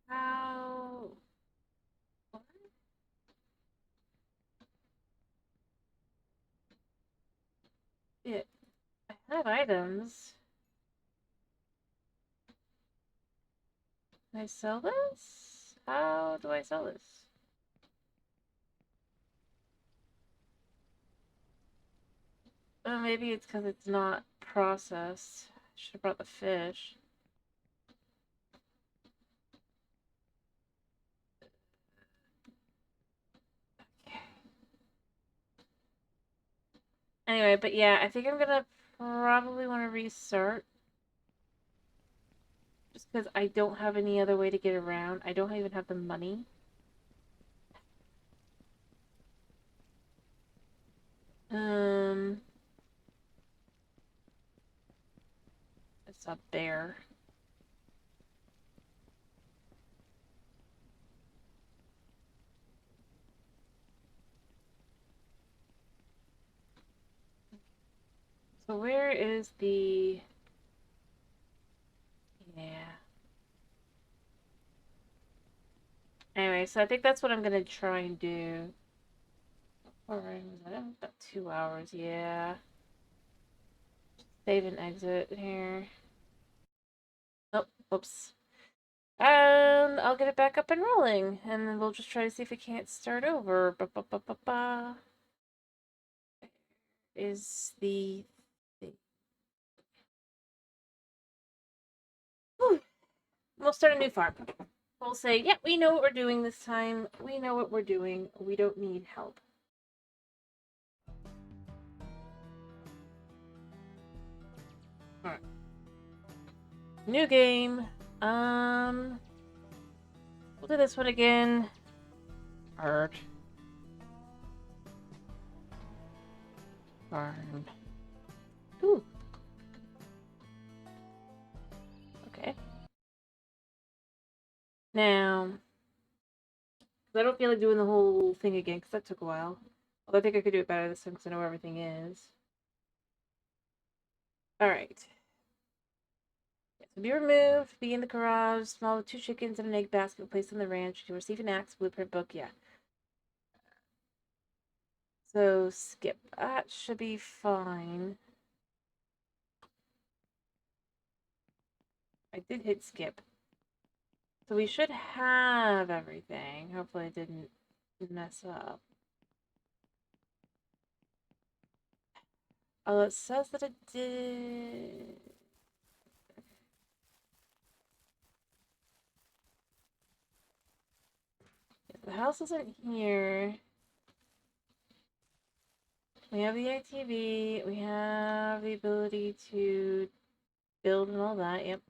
S1: How? What? Yeah, I have items. Can I sell this? How do I sell this? Maybe it's because it's not processed. Should have brought the fish. Okay. Anyway, but yeah, I think I'm gonna probably want to restart. Just because I don't have any other way to get around. I don't even have the money. It's a bear. So where is the... Yeah. Anyway, so I think that's what I'm gonna try and do. Alright, about 2 hours, yeah. Save and exit here. Oh, oops. And I'll get it back up and rolling, and then we'll just try to see if we can't start over. Ba. Is the thing. Whew. We'll start a new farm. We'll say, yeah, we know what we're doing this time. We know what we're doing. We don't need help. Alright. New game. We'll do this one again. Art. Farm. Ooh. Okay. Now, I don't feel like doing the whole thing again because that took a while. Although I think I could do it better this time because I know where everything is. Alright. So be removed, be in the garage, small with 2 chickens and an egg basket placed on the ranch. You receive an axe, blueprint book, yeah. So skip. That should be fine. I did hit skip. So we should have everything. Hopefully it didn't mess up. Oh, it says that it did. The house isn't here. We have the ATV. We have the ability to build and all that. Yep.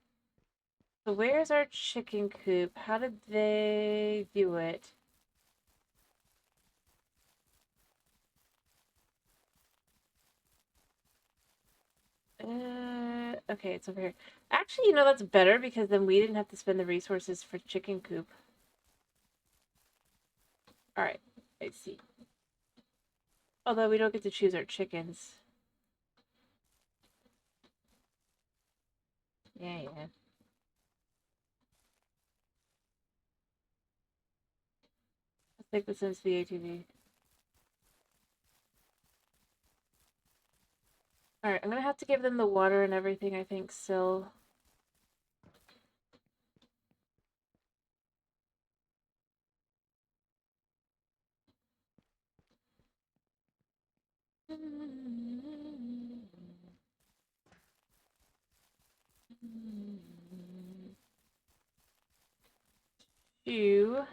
S1: So where's our chicken coop? How did they do it? Okay, it's over here. Actually, that's better because then we didn't have to spend the resources for chicken coop. Alright, I see. Although we don't get to choose our chickens. Yeah. Let's take this into the ATV. Alright, I'm gonna have to give them the water and everything, I think, still. Two.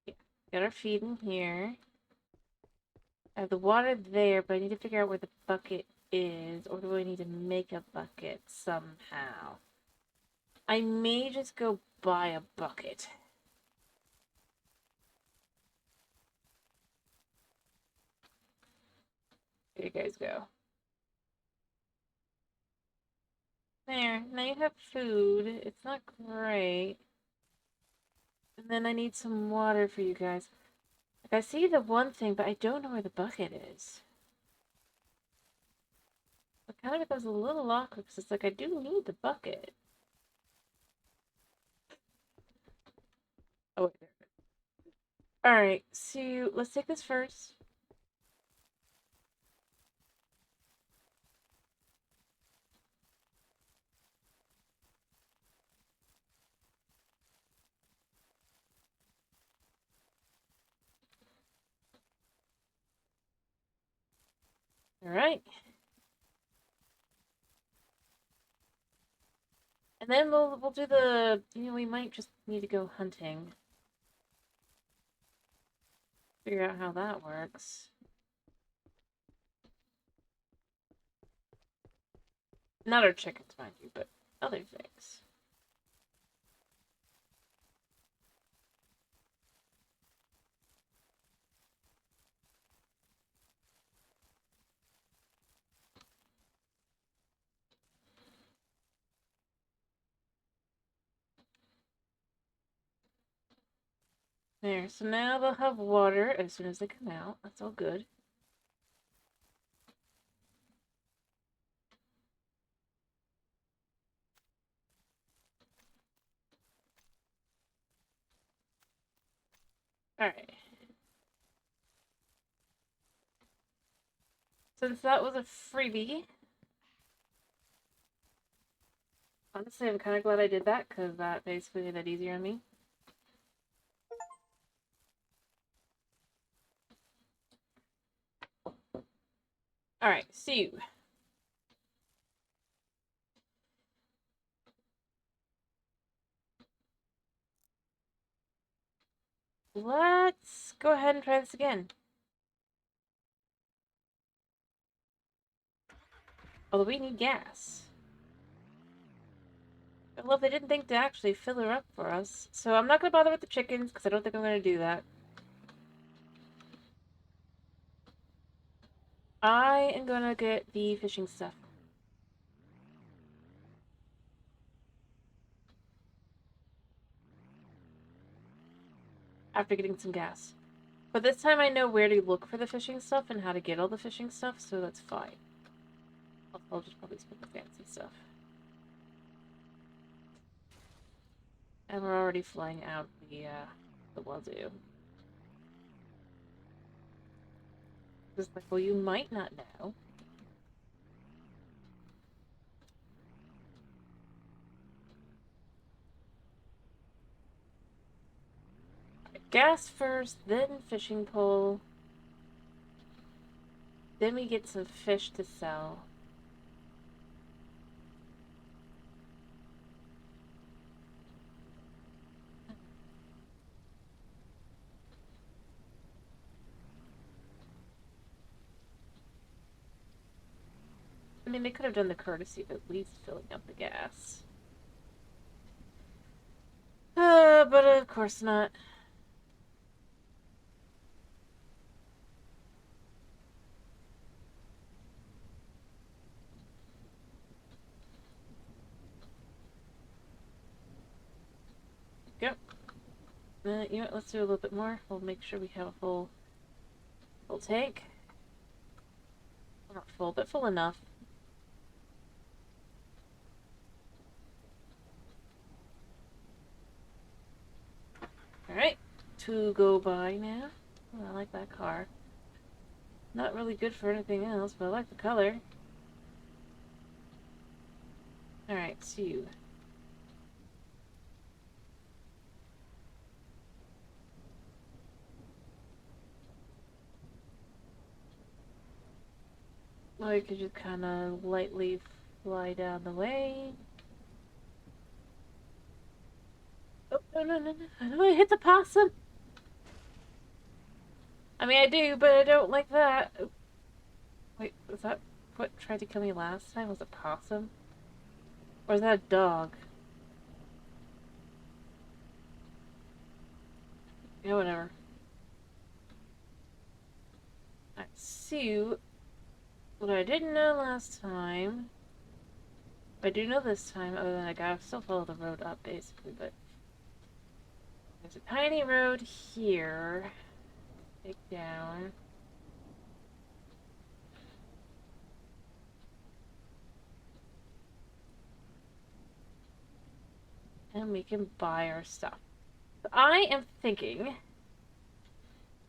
S1: Yeah, got our feed in here. I have the water there, but I need to figure out where the bucket is, or do I need to make a bucket somehow? I may just go buy a bucket. There you guys go. There, now you have food. It's not great. And then I need some water for you guys. Like, I see the one thing, but I don't know where the bucket is. It kind of becomes a little awkward because it's like I do need the bucket. Oh, wait, there. Alright, so let's take this first. Alright. And then we'll do the, we might just need to go hunting. Figure out how that works. Not our chickens, mind you, but other things. There, so now they'll have water as soon as they come out. That's all good. Alright. Since that was a freebie, honestly, I'm kind of glad I did that, because that basically made it easier on me. Alright, so let's go ahead and try this again. Although we need gas. Well, they didn't think to actually fill her up for us. So I'm not going to bother with the chickens, because I don't think I'm going to do that. I am going to get the fishing stuff. After getting some gas. But this time I know where to look for the fishing stuff and how to get all the fishing stuff, so that's fine. I'll just probably spend the fancy stuff. And we're already flying out the Wazoo. Just like, well, you might not know. Gas first, then fishing pole. Then we get some fish to sell. I mean, they could have done the courtesy of at least filling up the gas. But of course not. Yep. You know what, let's do a little bit more. We'll make sure we have a full tank. Well, not full, but full enough. Alright, to go by now. Oh, I like that car. Not really good for anything else, but I like the color. Alright, two. Or you could just kind of lightly fly down the way. Oh, no, no, no, no. I don't want to hit the possum. I mean, I do, but I don't like that. Oh. Wait, was that what tried to kill me last time? Was it possum? Or is that a dog? Yeah, whatever. Alright, so what I didn't know last time, I do know this time, other than I gotta still follow the road up, basically, but there's a tiny road here. Take down. And we can buy our stuff. So I am thinking,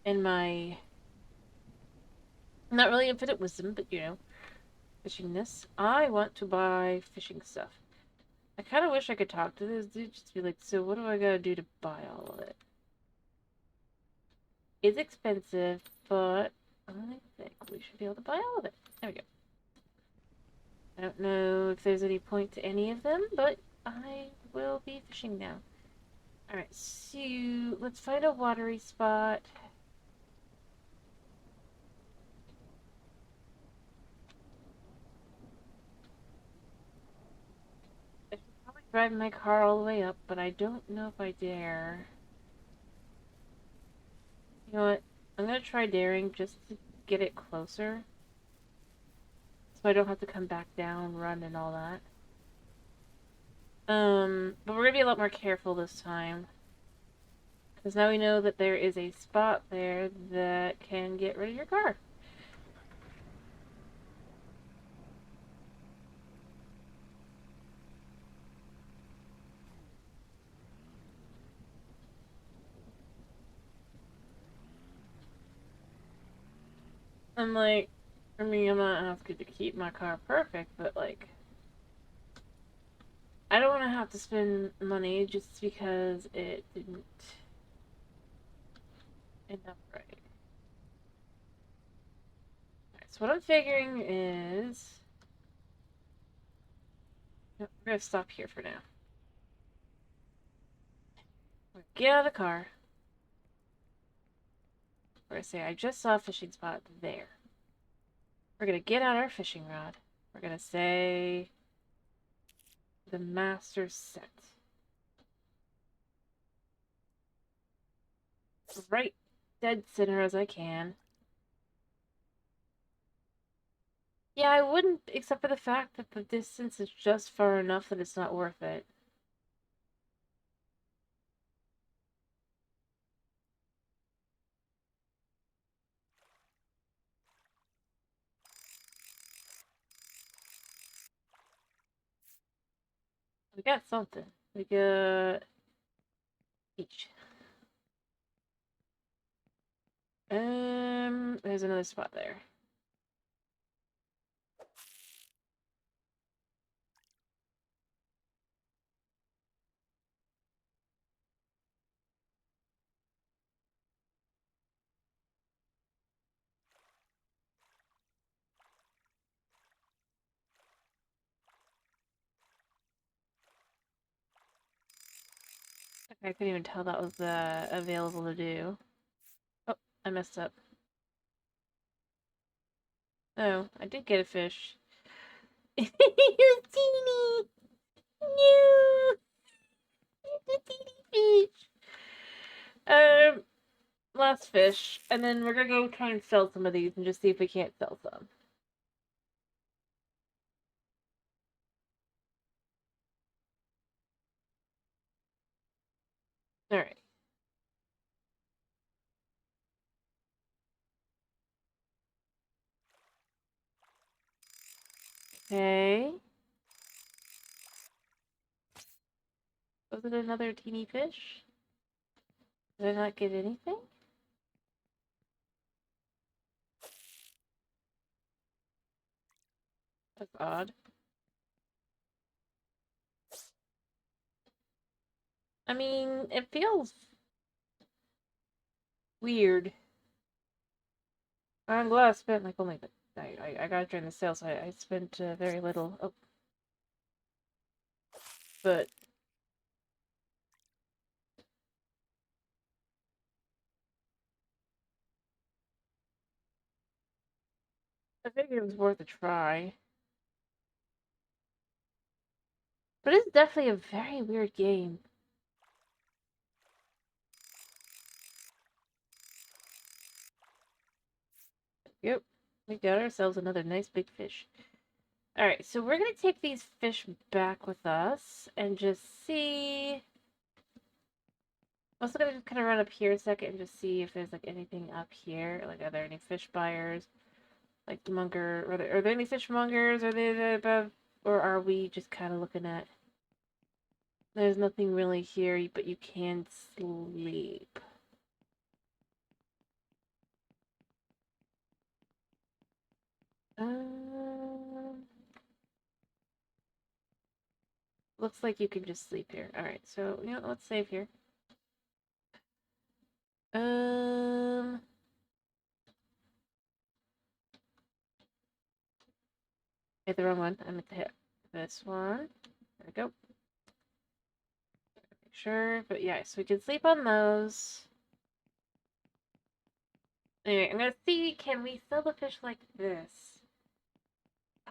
S1: in my not really infinite wisdom, but fishingness, I want to buy fishing stuff. I kind of wish I could talk to this dude, just be like, so what do I gotta do to buy all of it? It's expensive, but I think we should be able to buy all of it. There we go. I don't know if there's any point to any of them, but I will be fishing now. Alright, so let's find a watery spot. I should probably drive my car all the way up, but I don't know if I dare. You know what? I'm gonna try daring just to get it closer. So I don't have to come back down, run, and all that. But we're gonna be a lot more careful this time. Because now we know that there is a spot there that can get rid of your car. I'm like, I mean, I'm not asking to keep my car perfect, but like, I don't want to have to spend money just because it didn't end up right. Alright, so what I'm figuring is, we're gonna stop here for now. Get out of the car. We're gonna say, I just saw a fishing spot there. We're gonna get out our fishing rod. We're gonna say, the master set. Right dead center as I can. Yeah, I wouldn't, except for the fact that the distance is just far enough that it's not worth it. We got something. We got each. There's another spot there. Okay, I couldn't even tell that was available to do. Oh, I messed up. Oh, I did get a fish. Teeny! No! It's a teeny fish! Last fish, and then we're gonna go try and sell some of these and just see if we can't sell some. Alright. Okay. Was it another teeny fish? Did I not get anything? That's odd. I mean, it feels weird. I'm glad I spent like only I got it during the sale, so I spent very little. Oh, but I figured it was worth a try. But it's definitely a very weird game. Yep, we got ourselves another nice big fish. Alright, so we're gonna take these fish back with us and just see. I'm also gonna just kind of run up here a second and just see if there's like anything up here. Like, are there any fish buyers? Like the monger, are there any fishmongers? Are they above, or are we just kind of looking at? There's nothing really here, but you can sleep. Looks like you can just sleep here. All right, so you know, let's save here. Um, Hit the wrong one. I meant to hit this one. There we go. Make sure, but yeah, so we can sleep on those. Anyway, I'm gonna see, can we sell the fish like this?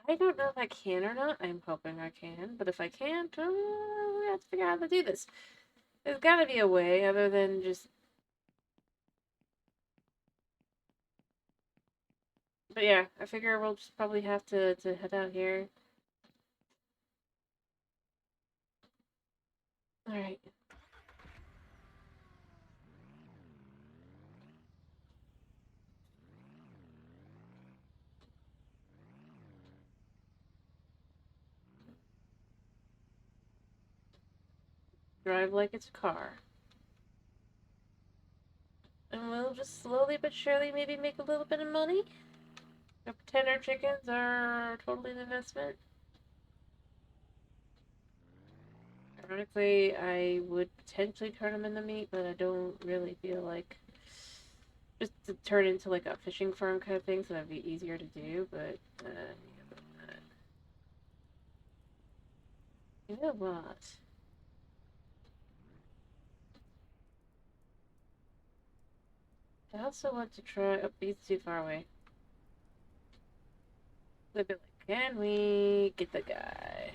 S1: I don't know if I can or not. I'm hoping I can, but if I can't, we have to figure out how to do this. There's gotta be a way other than just... But yeah, I figure we'll just probably have to head out here. Alright. Drive like it's a car. And we'll just slowly but surely maybe make a little bit of money. I'll pretend our chickens are totally an investment. Ironically, I would potentially turn them into meat, but I don't really feel like just to turn into like a fishing farm kind of thing, so that'd be easier to do, but you know what? I also want to try... Oh, he's too far away. They'd be like, can we get the guy?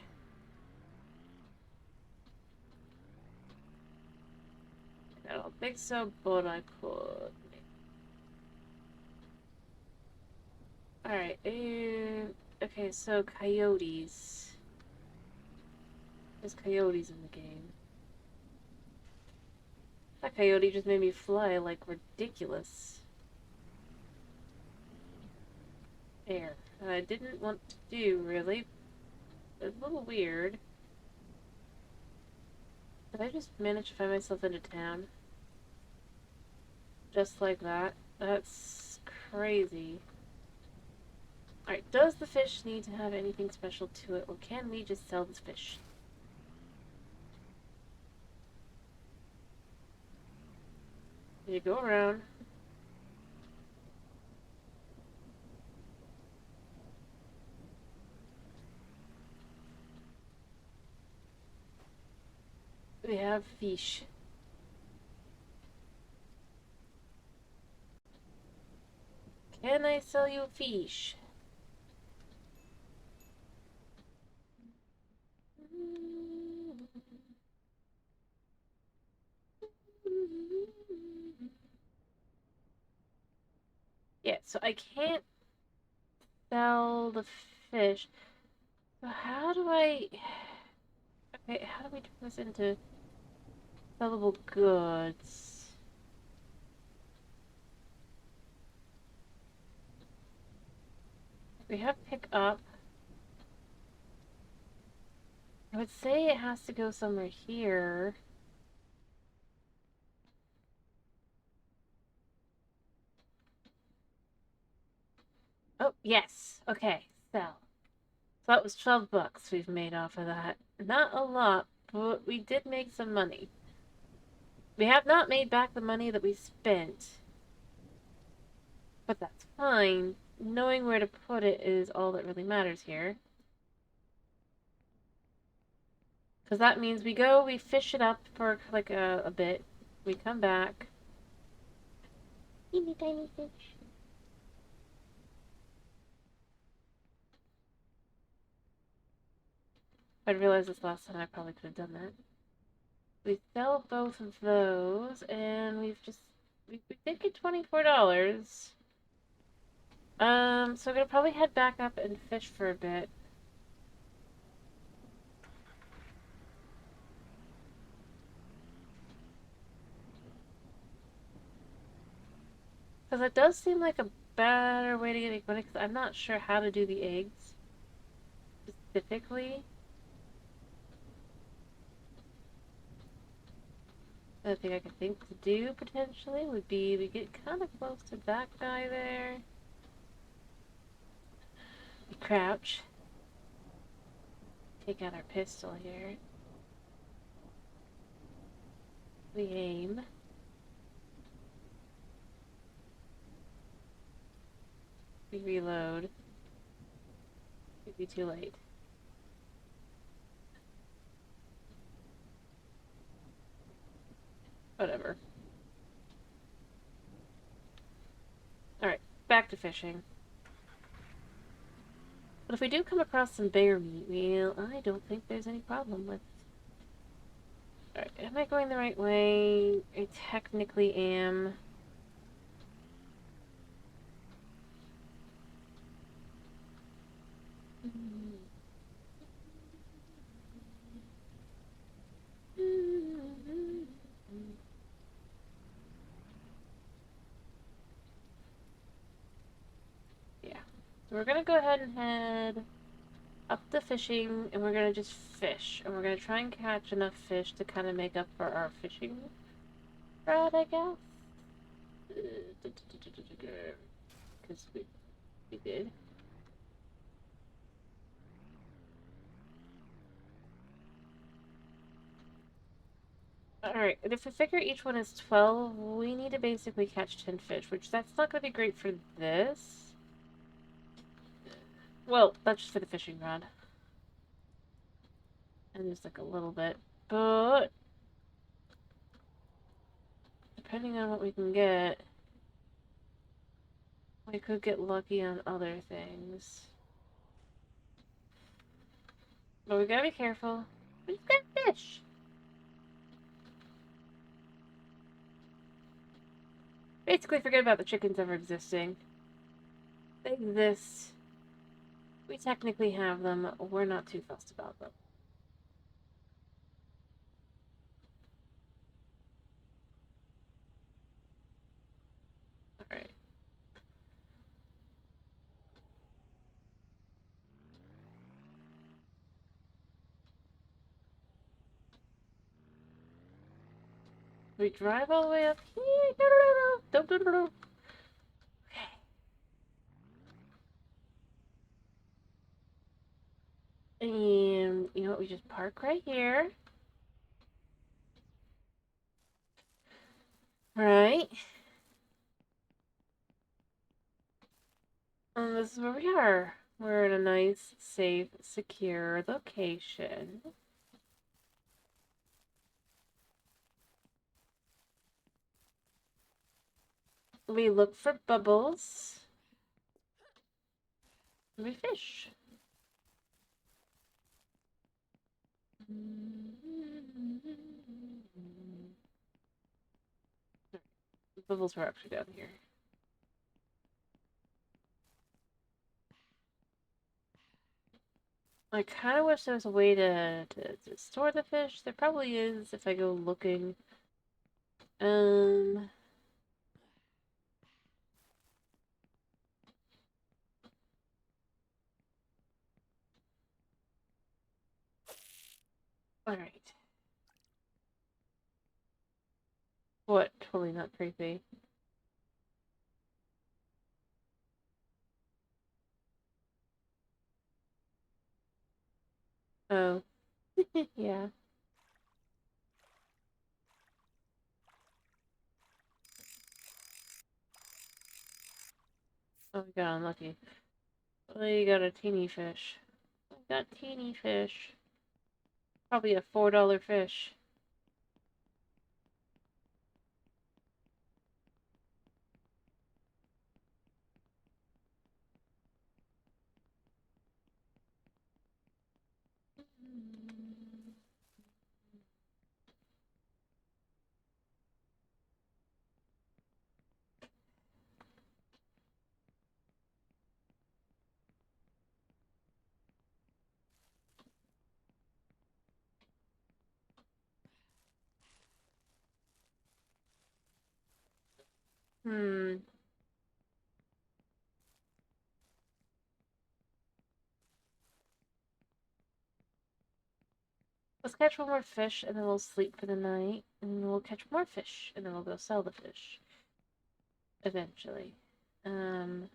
S1: I don't think so, but I could. Alright, okay, so coyotes. There's coyotes in the game. That coyote just made me fly like ridiculous. Air. And I didn't want to do, really. It's a little weird. Did I just manage to find myself into town? Just like that? That's crazy. Alright, does the fish need to have anything special to it, or can we just sell this fish? You go around. We have fish. Can I sell you fish? Yeah, so I can't sell the fish. So how do I... Okay, how do we turn this into sellable goods? We have pick up. I would say it has to go somewhere here. Oh, yes. Okay, sell. So that was 12 bucks we've made off of that. Not a lot, but we did make some money. We have not made back the money that we spent. But that's fine. Knowing where to put it is all that really matters here. Because that means we go, we fish it up for like a bit. We come back. Teeny tiny fish. I realized this last time, I probably could have done that. We sell both of those, and we did get $24. So we're gonna probably head back up and fish for a bit. Because it does seem like a better way to get money, because I'm not sure how to do the eggs specifically. The other thing I could think to do, potentially, would be we get kind of close to that guy there. We crouch. Take out our pistol here. We aim. We reload. We Might be too late. Whatever. Alright, back to fishing. But if we do come across some bear meat, well, I don't think there's any problem with... Alright, am I going the right way? I technically am. Yeah. So we're gonna go ahead and head up the fishing, and we're gonna just fish. And we're gonna try and catch enough fish to kind of make up for our fishing rod, I guess. Because we did. Alright, if we figure each one is 12, we need to basically catch 10 fish, which that's not going to be great for this. Well, that's just for the fishing rod. And just like a little bit. But depending on what we can get, we could get lucky on other things. But we gotta be careful. We've got fish! Basically, forget about the chickens ever existing. They exist. We technically have them. We're not too fussed about them. Alright. We drive all the way up here. No. Okay. And you know what? We just park right here. Right. And this is where we are. We're in a nice, safe, secure location. We look for bubbles. We fish. Bubbles were actually down here. I kind of wish there was a way to store the fish. There probably is if I go looking. Um... Alright. What? Totally not creepy. Oh. Yeah. Oh, we got unlucky. We got a teeny fish. We got teeny fish. Probably a $4 fish. Hmm. Let's catch one more fish and then we'll sleep for the night. And then we'll catch more fish and then we'll go sell the fish. Eventually. Um...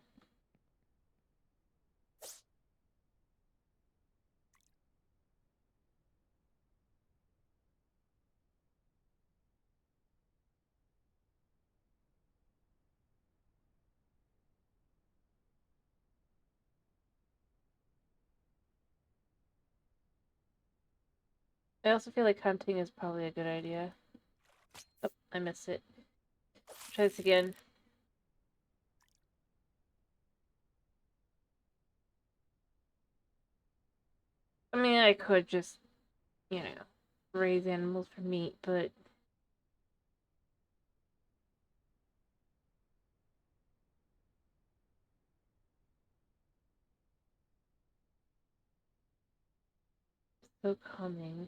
S1: I also feel like hunting is probably a good idea. Oh, I missed it. Try this again. I mean, I could just, raise animals for meat, but so calming.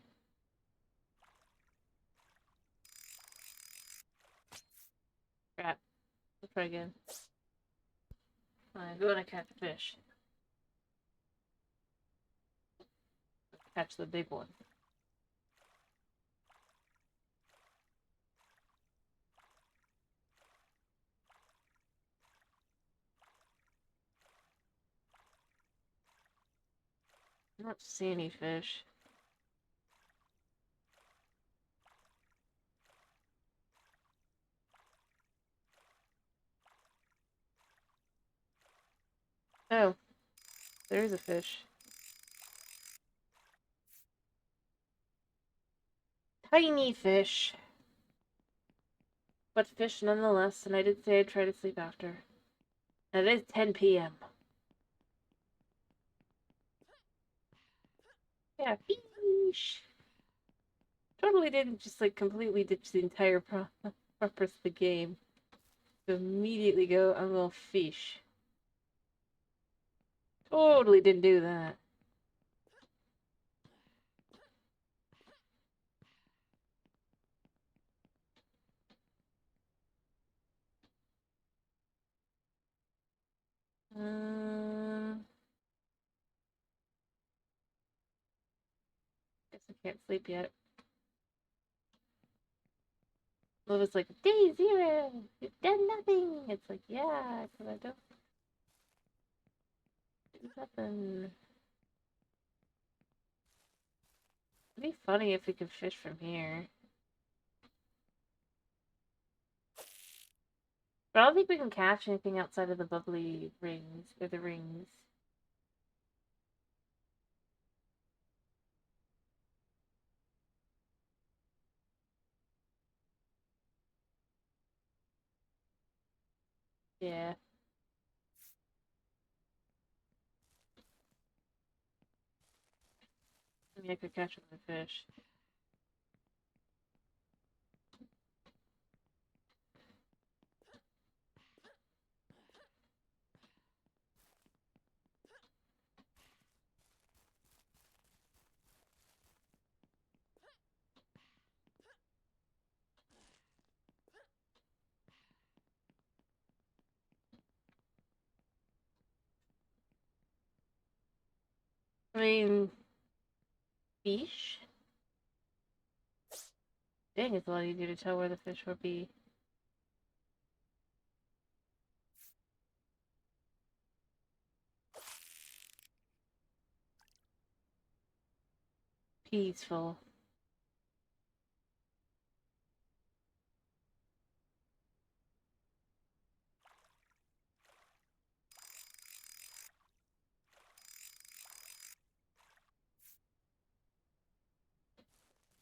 S1: Crap. Let's try again. I'm going to catch a fish. Catch the big one. I don't see any fish. Oh, there is a fish. Tiny fish. But fish nonetheless, and I did say I'd try to sleep after. And it is 10 p.m. Yeah, fish! Totally didn't just, like, completely ditch the entire purpose of the game. To immediately go, I'm gonna fish. Totally didn't do that. Guess I can't sleep yet. Love is like, day zero! You've done nothing! It's like, yeah, because I don't do nothing. It'd be funny if we could fish from here. But I don't think we can catch anything outside of the bubbly rings, or the rings. Yeah. I mean, I could catch another fish. I mean, fish? Dang, it's a lot easier to tell where the fish would be. Peaceful.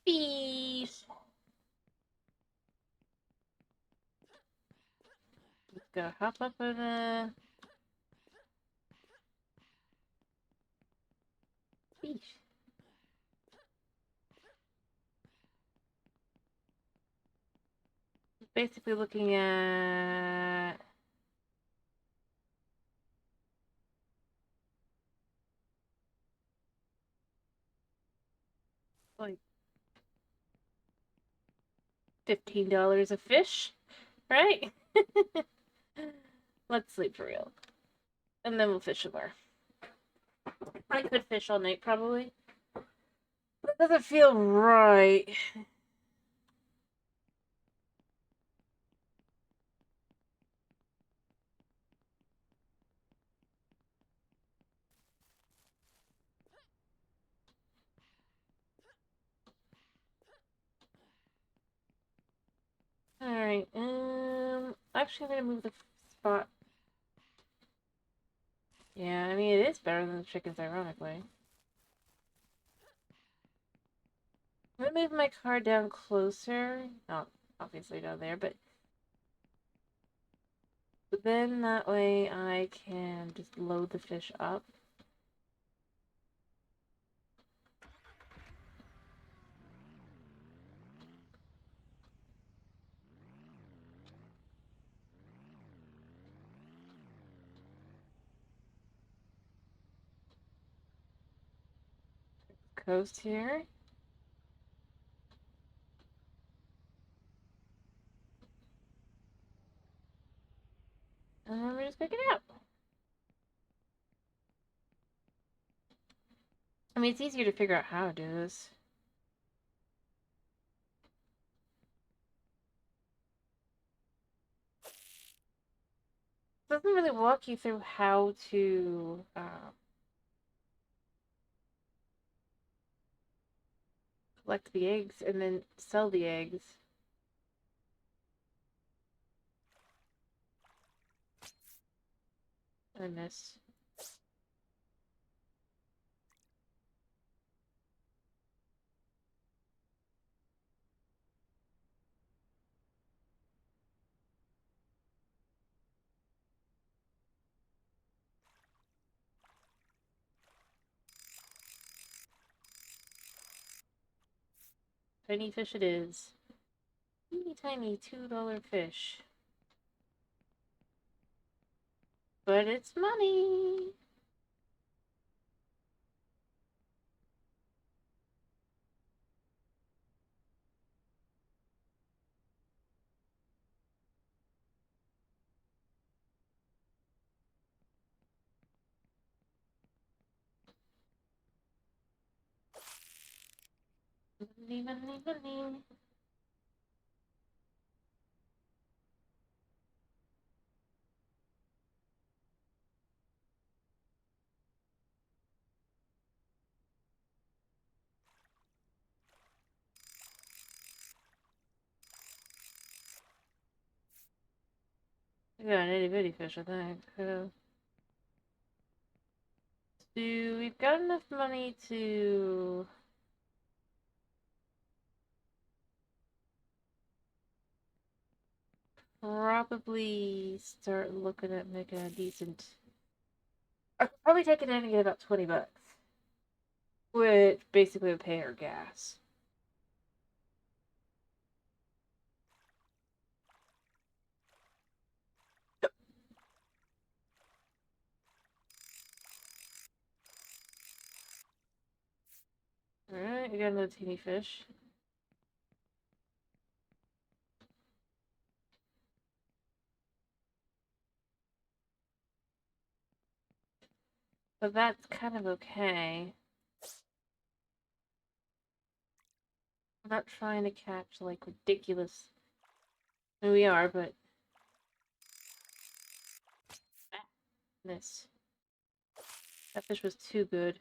S1: Fish! Let's go hop up in a fish. Basically looking at like $15 a fish, right? Let's sleep for real. And then we'll fish some more. I could fish all night probably. That doesn't feel right. Alright, actually I'm gonna move the spot. Yeah, I mean, it is better than the chickens, ironically. I'm gonna move my car down closer. Not obviously down there, but then that way I can just load the fish up. Coast here. And then we're just picking it up. I mean, it's easier to figure out how to do this. It doesn't really walk you through how to collect the eggs and then sell the eggs. I missed. Tiny fish it is. Teeny tiny $2 fish. But it's money! Money, money, money. We got an itty bitty fish, I think. So we've got enough money to probably start looking at making a decent. I could probably take it in and get about $20, which basically would pay our gas. Alright, we got another teeny fish. But that's kind of okay. I'm not trying to catch, like, ridiculous. I mean, we are, but... Miss. That fish was too good.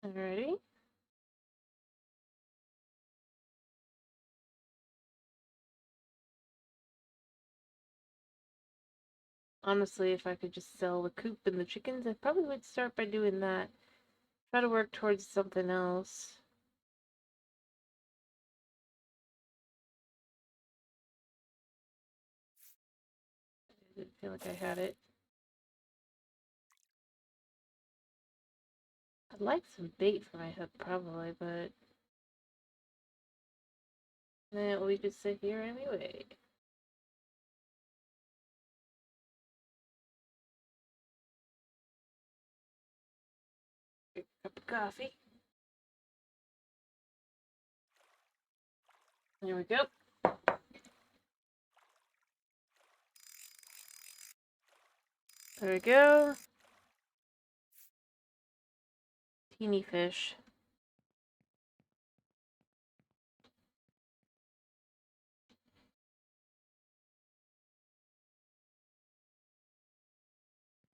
S1: Alrighty. Honestly, if I could just sell the coop and the chickens, I probably would start by doing that. Try to work towards something else. I didn't feel like I had it. I'd like some bait for my hook, probably, but... we could sit here anyway. Cup of coffee. There we go. There we go. Teeny fish.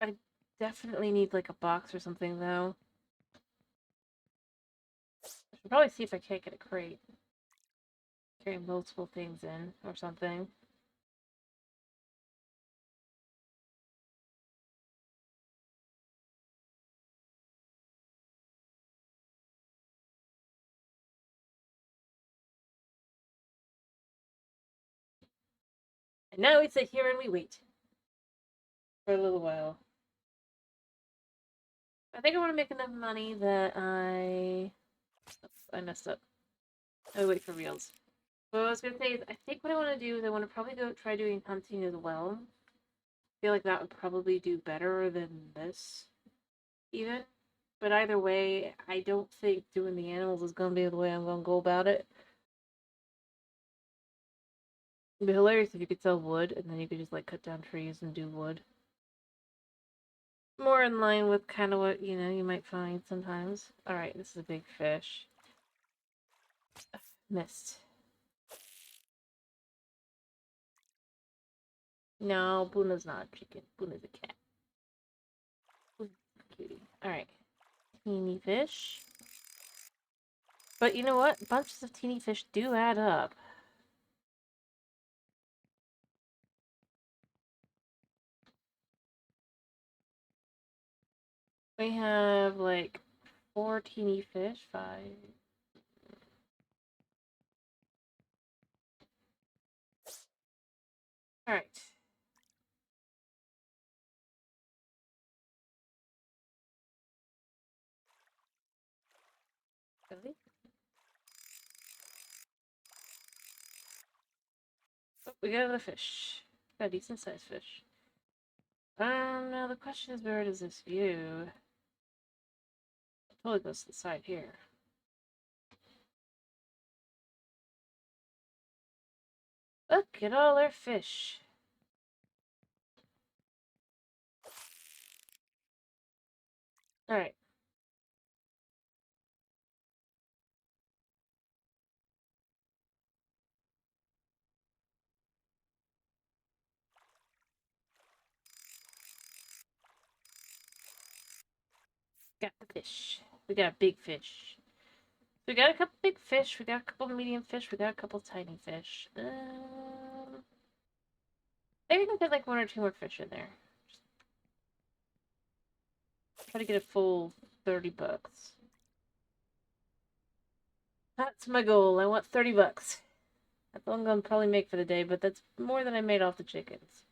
S1: I definitely need like a box or something though. I'll probably see if I can't get a crate. Carry multiple things in or something. And now we sit here and we wait. For a little while. I think I want to make enough money that I messed up. Oh, wait for reals. What I was gonna say is, I think what I want to do is I want to probably go try doing hunting as well. I feel like that would probably do better than this, even. But either way, I don't think doing the animals is gonna be the way I'm gonna go about it. It'd be hilarious if you could sell wood and then you could just like cut down trees and do wood. More in line with kind of what, you might find sometimes. Alright, this is a big fish. Missed. No, Buna's not a chicken. Buna's a cat. Buna's a cutie. Alright. Teeny fish. But you know what? Bunches of teeny fish do add up. We have like 4 teeny fish, 5. Alright. Really? Oh, we got another fish. Got a decent sized fish. Now the question is, where does this view? It totally goes to the side here. Look at all our fish. Alright. Got the fish. We got a big fish. We got a couple big fish. We got a couple medium fish. We got a couple tiny fish. Maybe we can get like 1 or 2 more fish in there. Just try to get a full 30 bucks. That's my goal. I want 30 bucks. That's all I'm gonna probably make for the day, but that's more than I made off the chickens.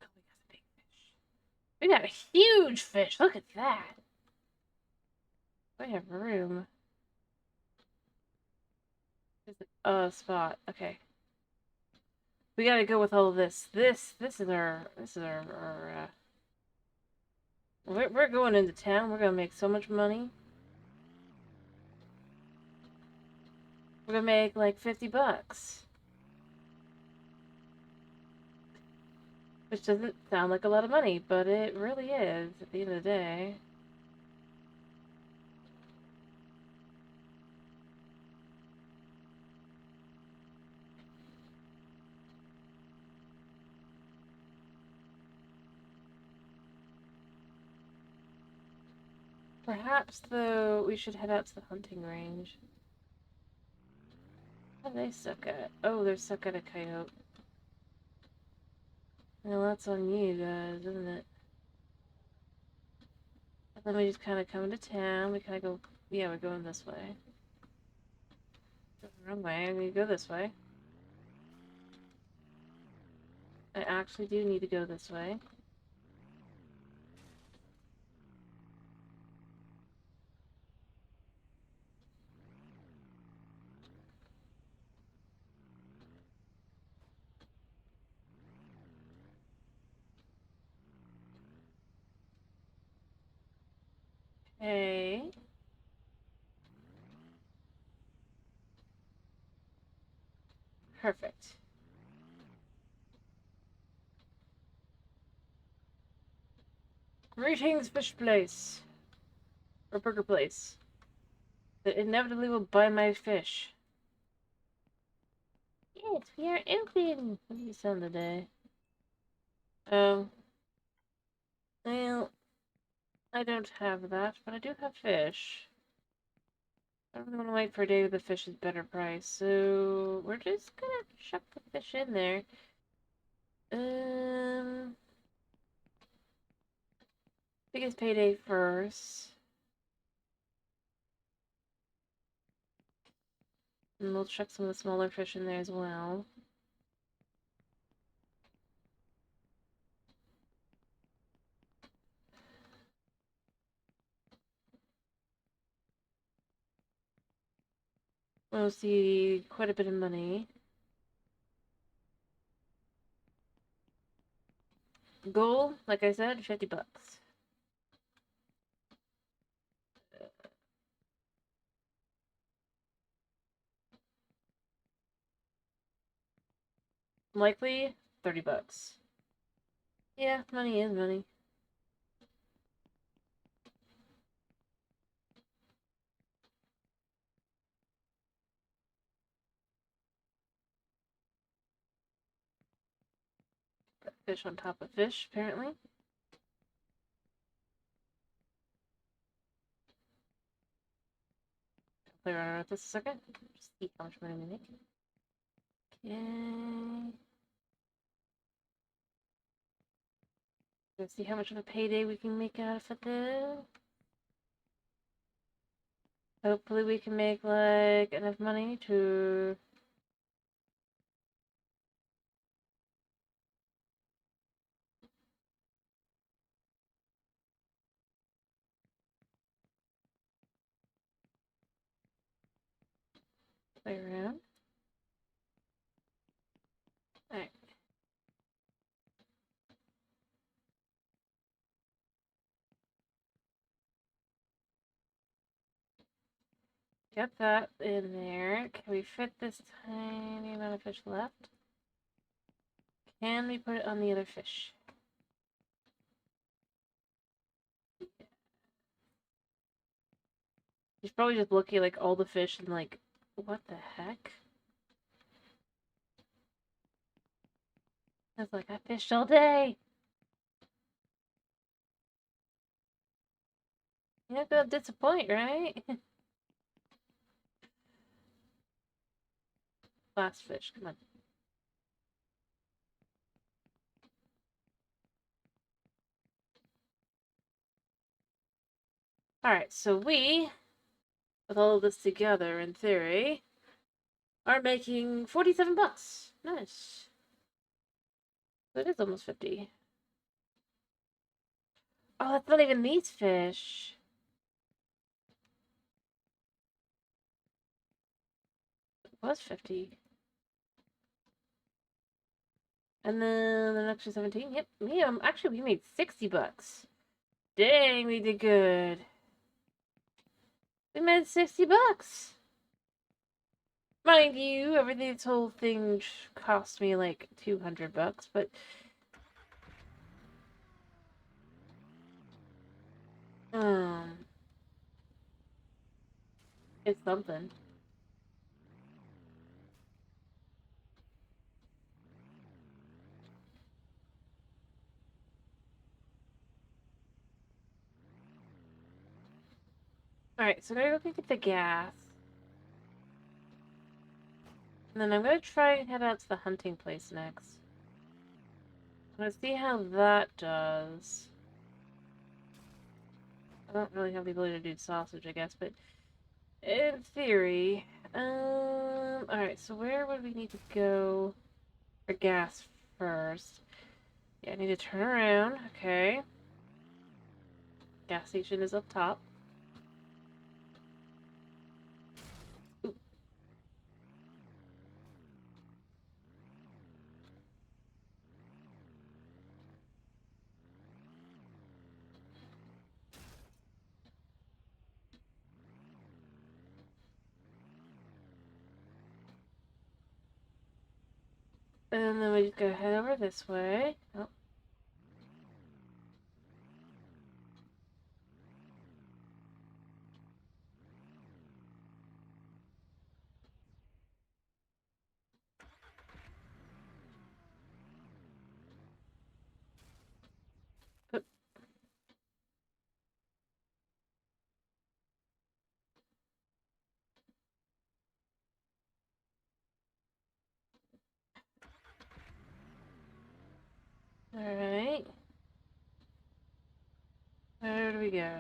S1: Oh, we got a big fish. We got a huge fish. Look at that. We have room. Spot. Okay. We gotta go with all of this. This is our we're going into town. We're gonna make so much money. We're gonna make like 50 bucks. Which doesn't sound like a lot of money, but it really is at the end of the day. Perhaps, though, we should head out to the hunting range. What do they suck at? Oh, they're stuck at a coyote. Well, that's on you guys, isn't it? And then we just kind of come into town. We kind of go... Yeah, we're going this way. Go the wrong way. We go this way. I actually do need to go this way. Okay. Perfect. Greetings, fish place. Or burger place. That inevitably will buy my fish. Yes, we are open. What do you sell today? Oh, well, I don't have that, but I do have fish. I don't really want to wait for a day where the fish is better price, so we're just gonna chuck the fish in there. Biggest payday first. And we'll chuck some of the smaller fish in there as well. We'll see quite a bit of money. Goal, like I said, $50. Likely, $30. Yeah, money is money. Fish on top of fish, apparently. Play around with this a second. Just see how much money we make. Okay. Let's see how much of a payday we can make out of it though. Hopefully we can make like enough money to play around. Alright. Get that in there. Can we fit this tiny amount of fish left? Can we put it on the other fish? He's probably just looking at like all the fish and like, what the heck? I was like, I fished all day. You're not gonna disappoint, right? Last fish, come on. Alright, so we, with all of this together, in theory, are making $47. Nice. So it is almost 50. Oh, that's not even these fish. It was 50. And then the extra 17. Yep, actually we made $60. Dang, we did good. We made $60. Mind you, this whole thing cost me like $200, but it's something. Alright, so I'm gonna go get the gas. And then I'm gonna try and head out to the hunting place next. I'm gonna see how that does. I don't really have the ability to do sausage, I guess, but in theory. Alright, so where would we need to go for gas first? Yeah, I need to turn around. Okay. Gas station is up top. Ooh. And then we just go head over this way. Oh. we go.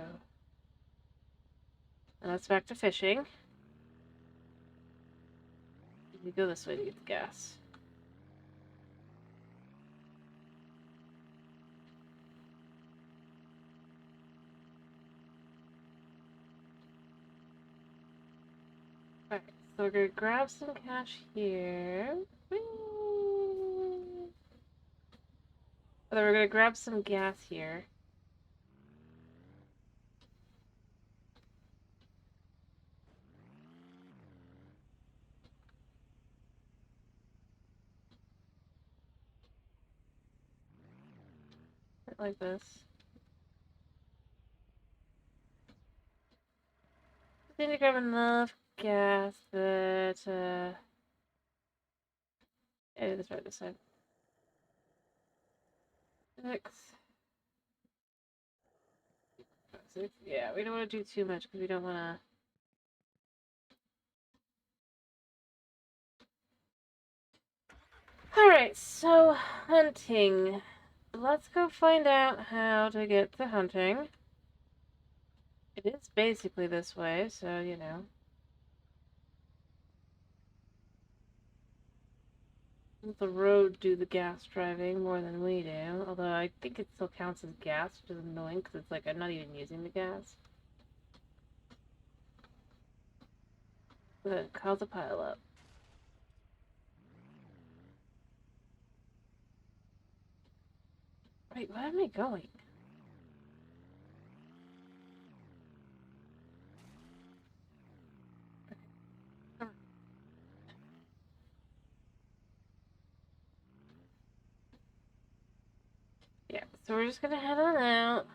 S1: And that's back to fishing. We go this way to get the gas. Alright, so we're gonna grab some cash here. Whee! And then we're gonna grab some gas here. Like this. I need to grab enough gas that, yeah, let's try this side. 6. 6. Yeah, we don't want to do too much because we don't want to. Alright, so hunting. Let's go find out how to get to hunting. It is basically this way, so you know. Let the road do the gas driving more than we do. Although I think it still counts as gas, which is annoying because it's like I'm not even using the gas. But cause a pile up. Wait, where am I going? Yeah, so we're just gonna head on out.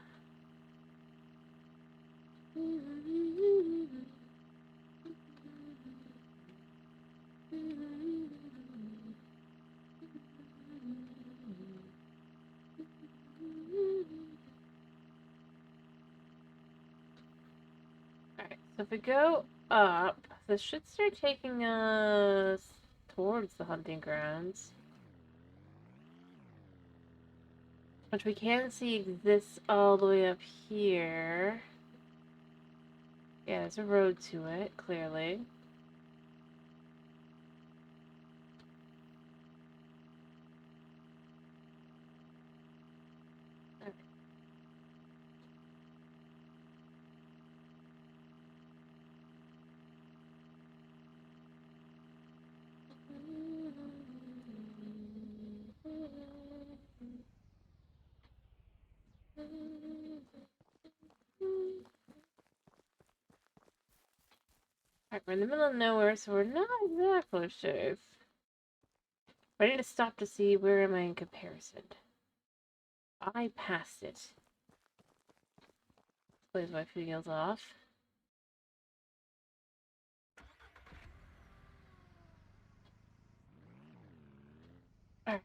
S1: Alright, so if we go up, this should start taking us towards the hunting grounds. Which we can see exists all the way up here. Yeah, there's a road to it, clearly. Alright, we're in the middle of nowhere, so we're not exactly safe. But I need to stop to see where am I in comparison. I passed it. Plays my feels off. Alright.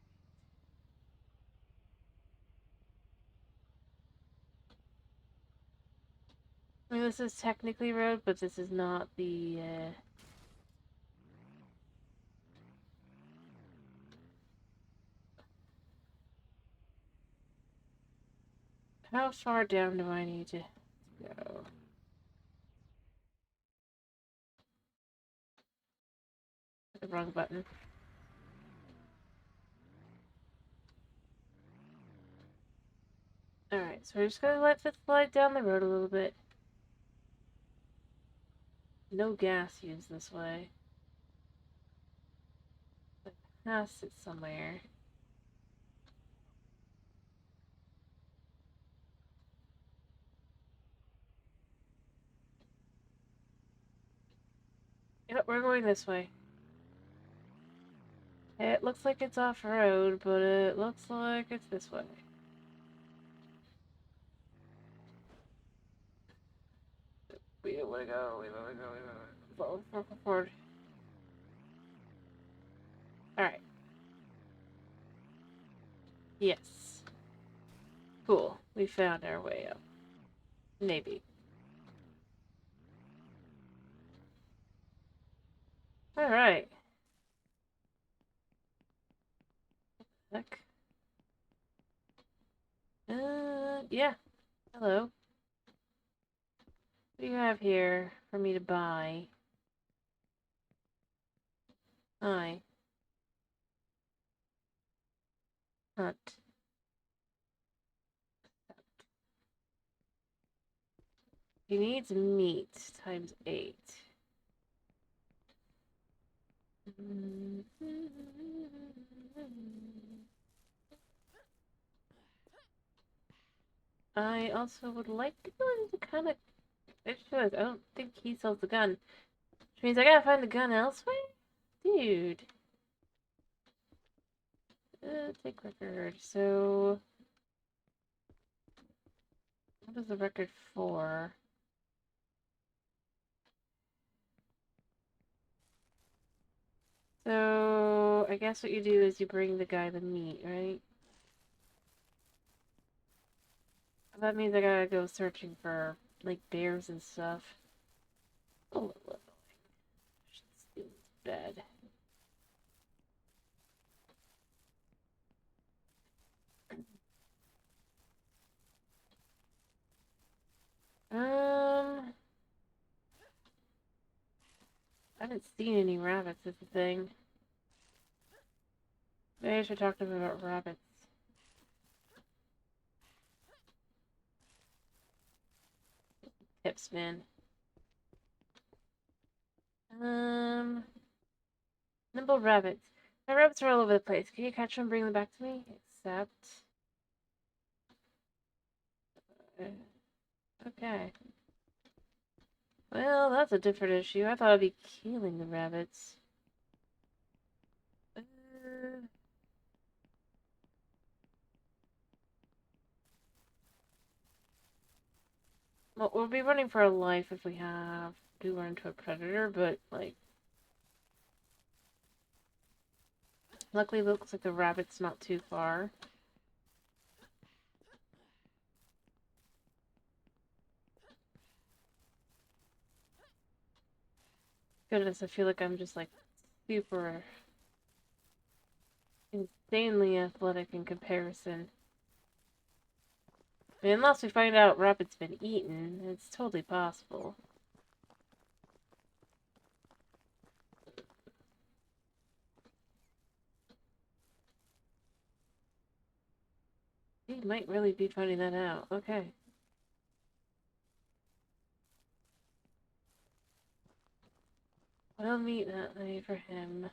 S1: I mean, this is technically road, but this is not the, How far down do I need to go? The wrong button. Alright, so we're just gonna let this slide down the road a little bit. No gas used this way. But past it somewhere. Yep, we're going this way. It looks like it's off-road, but it looks like it's this way. We don't want to go, we don't want to go, we don't want to go. Forward. Alright. Yes. Cool. We found our way up. Maybe. Alright. Heck. Yeah. Hello. What do you have here for me to buy? Hi. Hunt. He needs meat times 8. I also would like to go into kind of. I just realized I don't think he sells the gun. Which means I gotta find the gun elsewhere? Dude. Take record. So. What is the record for? So. I guess what you do is you bring the guy the meat, right? That means I gotta go searching for, like, bears and stuff. A little annoying. Should in bed. I haven't seen any rabbits is the thing. Maybe I should talk to them about rabbits. Tips, man. Nimble rabbits. My rabbits are all over the place. Can you catch them and bring them back to me? Except... Okay. Well, that's a different issue. I thought I'd be killing the rabbits. Well, we'll be running for our life if we do run into a predator, but, like... Luckily, it looks like the rabbit's not too far. Goodness, I feel like I'm just, like, super... insanely athletic in comparison. I mean, unless we find out Rabbit's been eaten, it's totally possible. He might really be finding that out. Okay. We'll meet that way for him.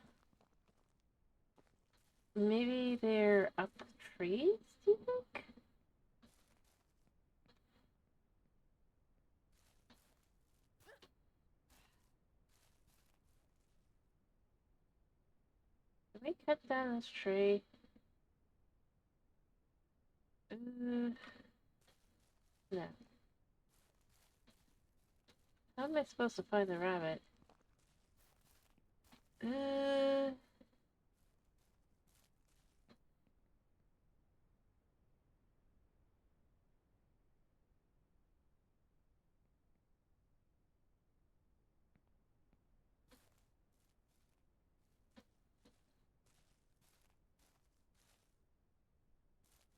S1: Maybe they're up the trees, do you think? Can we cut down this tree? No. How am I supposed to find the rabbit?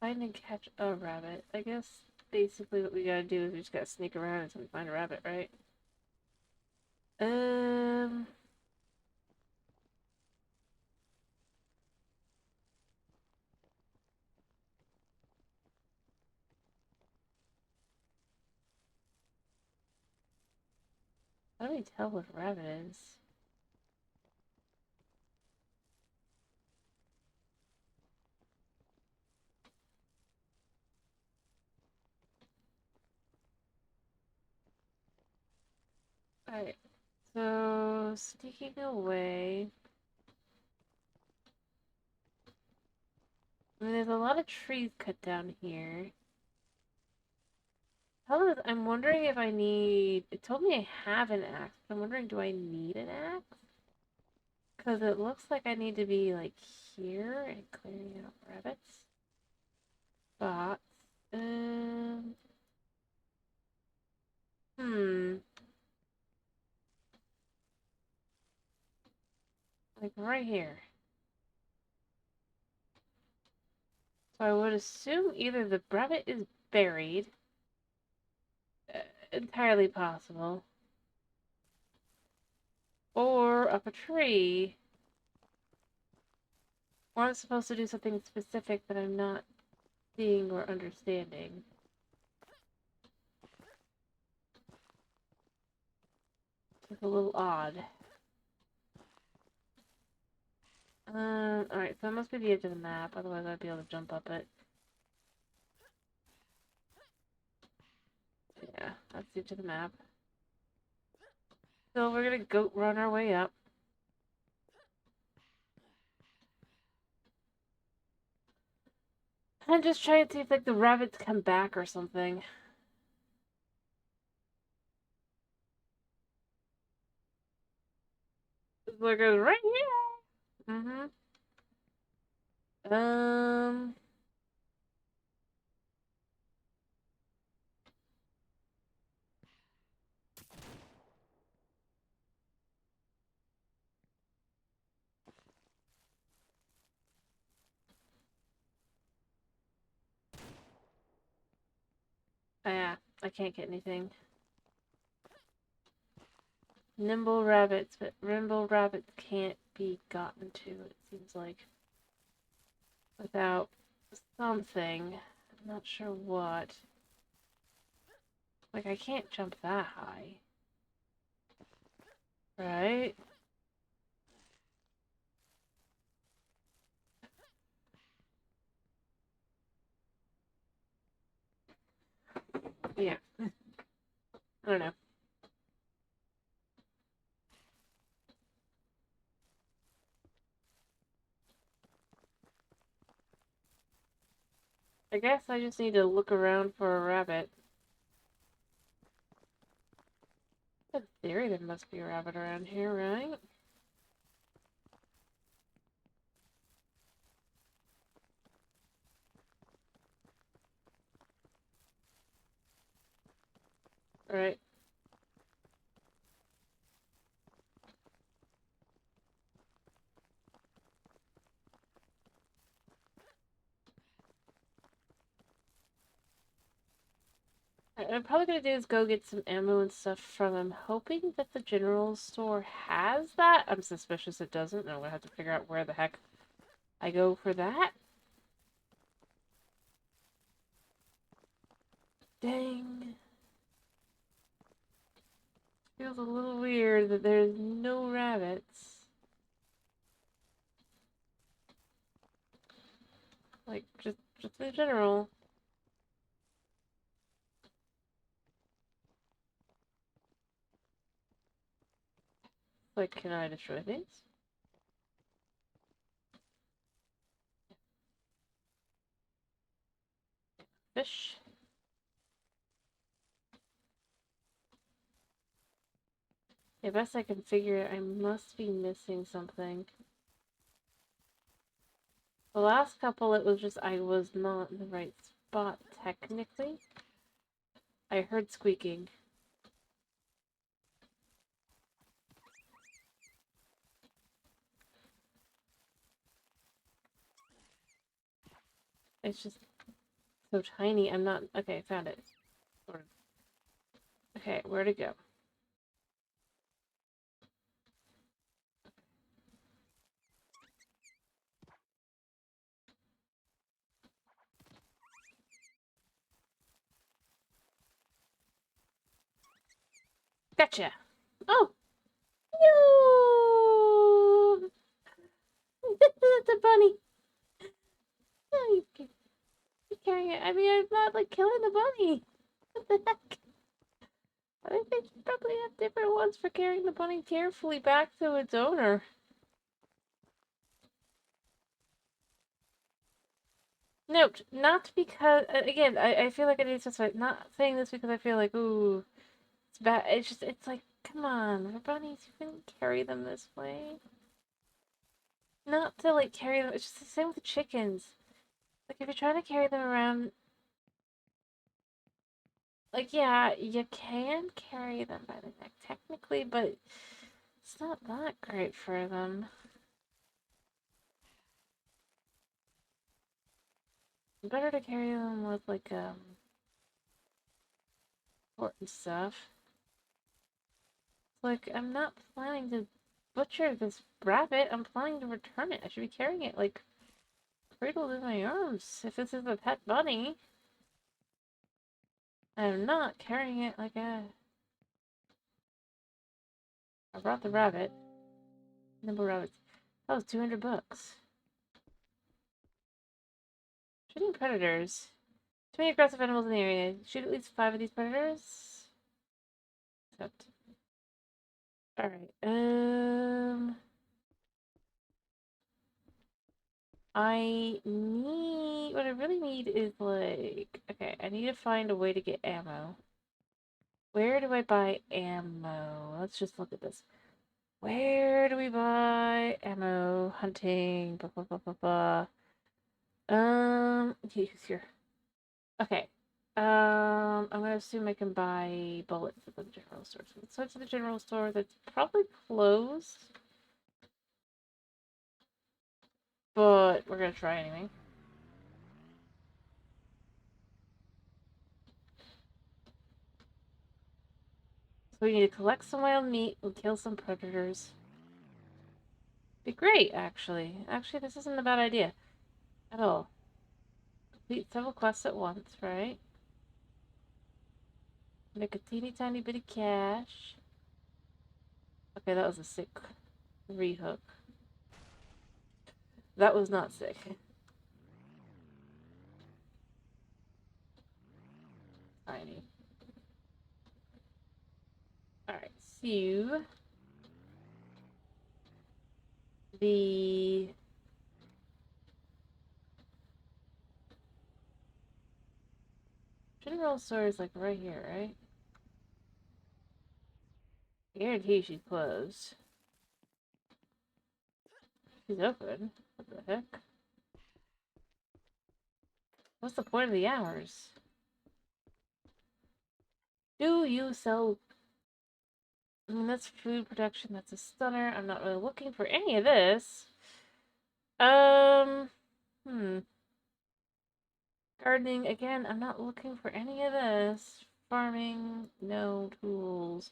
S1: Find and catch a rabbit. I guess basically what we gotta do is we just gotta sneak around until we find a rabbit, right? How do we tell what rabbit is? Alright, so sneaking away. I mean, there's a lot of trees cut down here. I'm wondering if I need... It told me I have an axe, but I'm wondering, do I need an axe? Because it looks like I need to be, like, here and clearing out rabbits. Spots. Like, right here. So I would assume either the rabbit is buried, entirely possible. Or up a tree. Or I'm supposed to do something specific that I'm not seeing or understanding. It's a little odd. Alright, so that must be the edge of the map, otherwise I'd be able to jump up it. Yeah, that's the edge of the map. So we're gonna goat run our way up. I'm just trying to see if, like, the rabbits come back or something. Look, it's right here! Mm-hmm. Oh, yeah, I can't get anything. Nimble rabbits, but nimble rabbits can't be gotten to, it seems like. Without something. I'm not sure what. Like, I can't jump that high. Right? Yeah. I don't know. I guess I just need to look around for a rabbit. In theory, there must be a rabbit around here, right? Right. What I'm probably gonna do is go get some ammo and stuff from him, hoping that the general store has that. I'm suspicious it doesn't, and I'm gonna have to figure out where the heck I go for that. Dang. Feels a little weird that there's no rabbits. Like, just in general. Like, can I destroy things? Fish. Yeah, best I can figure, I must be missing something. The last couple, it was just I was not in the right spot, technically. I heard squeaking. It's just so tiny. I'm not... Okay, found it. Okay, where to go? Gotcha! Oh! You! That's a bunny! Oh, you're carrying it. I mean, I'm not, like, killing the bunny! What the heck? I think you probably have different ones for carrying the bunny carefully back to its owner. Note, not because, again, I feel like I need to specify, not saying this because I feel like, ooh, it's bad. It's just, it's like, come on, the bunnies, you can carry them this way. Not to, like, carry them, it's just the same with the chickens. Like, if you're trying to carry them around, like, yeah, you can carry them by the neck, technically, but it's not that great for them. Better to carry them with, like, important stuff. Like, I'm not planning to butcher this rabbit. I'm planning to return it. I should be carrying it, like, cradled in my arms. If this is a pet bunny, I'm not carrying it like a... I brought the rabbit. Nimble rabbits. That was 200 bucks. Shooting predators. Too many aggressive animals in the area. Shoot at least 5 of these predators. Except. Alright, what I really need is like, okay, I need to find a way to get ammo. Where do I buy ammo? Let's just look at this. Where do we buy ammo? Hunting, blah, blah, blah, blah, blah. Here. Okay. I'm gonna assume I can buy bullets at the general store. So let's head to the general store that's probably closed. But we're gonna try anyway. So we need to collect some wild meat and kill some predators. Be great, actually. Actually, this isn't a bad idea. At all. Complete several quests at once, right? Make a teeny tiny bit of cash. Okay, that was a sick rehook. That was not sick. Tiny. Alright, so... The... General store is like right here, right? I guarantee she's closed. She's open. What the heck? What's the point of the hours? Do you sell... I mean, that's food production. That's a stunner. I'm not really looking for any of this. Gardening, again, I'm not looking for any of this. Farming, no tools.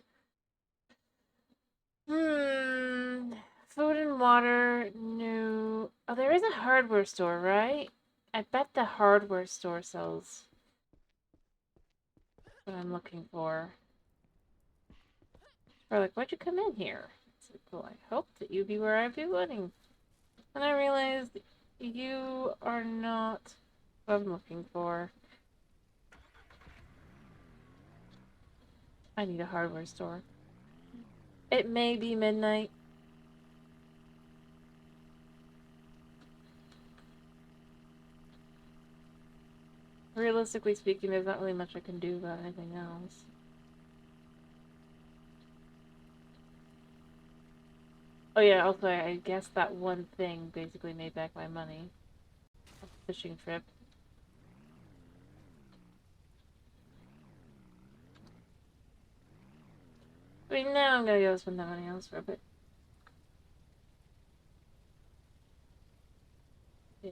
S1: Food and water, no. Oh, there is a hardware store, right? I bet the hardware store sells what I'm looking for. Or like, why'd you come in here? It's like, well, I hoped that you'd be where I'd be living. And I realized you are not what I'm looking for. I need a hardware store. It may be midnight. Realistically speaking, there's not really much I can do about anything else. Oh yeah, also I guess that one thing basically made back my money. A fishing trip. I mean, now I'm gonna go spend that money elsewhere, but... Yeah.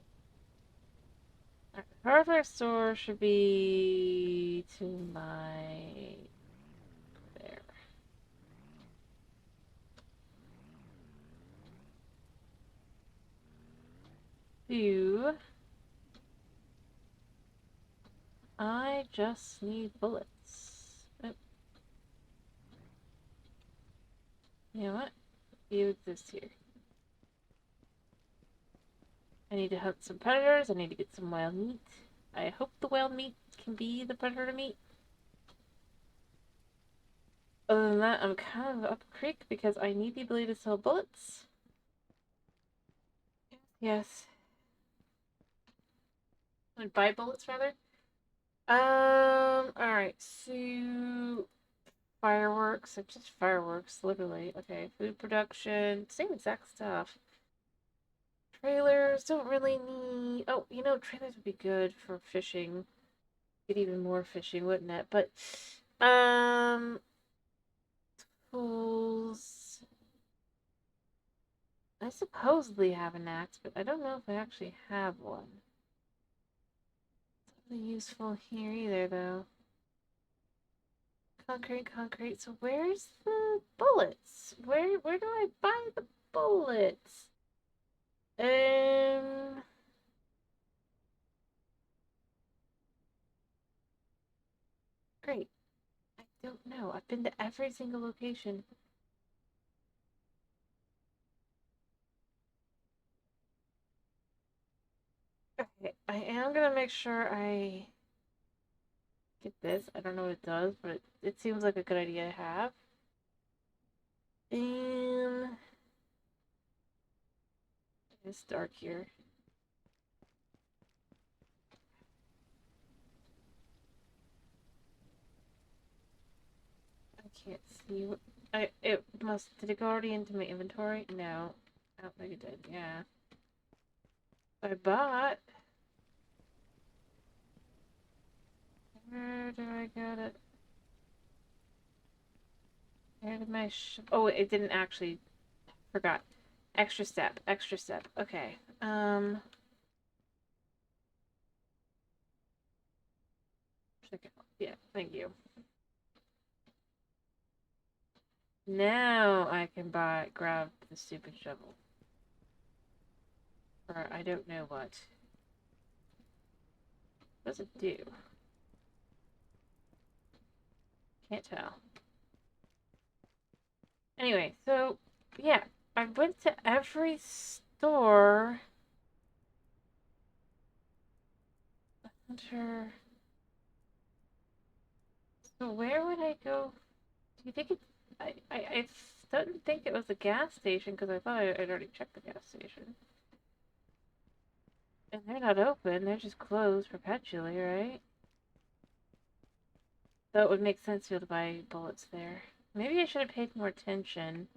S1: Hardware store should be to my... there. I just need bullets. Oh. You know what? You exist here. I need to hunt some predators. I need to get some wild meat. I hope the wild meat can be the predator meat. Other than that, I'm kind of up a creek because I need the ability to sell bullets. Yes. I buy bullets, rather. Alright, so... Fireworks, it's just fireworks, literally. Okay, food production, same exact stuff. Trailers, don't really need... Oh, you know, trailers would be good for fishing. Get even more fishing, wouldn't it? But, tools... I supposedly have an axe, but I don't know if I actually have one. It's not really useful here either, though. Concrete. So where's the bullets? Where do I buy the bullets? Great. I don't know. I've been to every single location. Okay, I am gonna make sure I get this. I don't know what it does, but it seems like a good idea to have. And it's dark here. I can't see what did it go already into my inventory? No. I don't think it did, yeah. I bought. Where do I get it? Where did my oh, it didn't actually. Forgot. Extra step. Okay. Yeah, thank you. Now I can grab the stupid shovel. Or I don't know what. What does it do? Can't tell. Anyway, so yeah, I went to every store. Hunter. So where would I go? Do you think it's? I don't think it was a gas station because I thought I'd already checked the gas station. And they're not open. They're just closed perpetually, right? So it would make sense to be able to buy bullets there. Maybe I should have paid more attention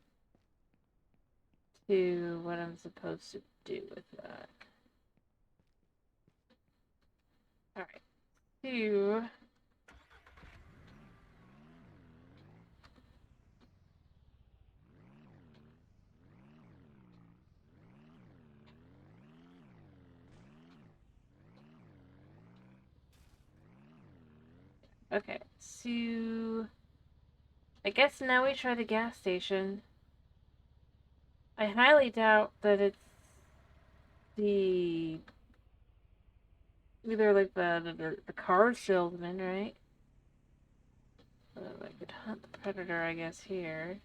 S1: to what I'm supposed to do with that. Alright. Two. Okay, so I guess now we try the gas station. I highly doubt that it's the either like the car salesman, right? I could hunt the predator, I guess, here.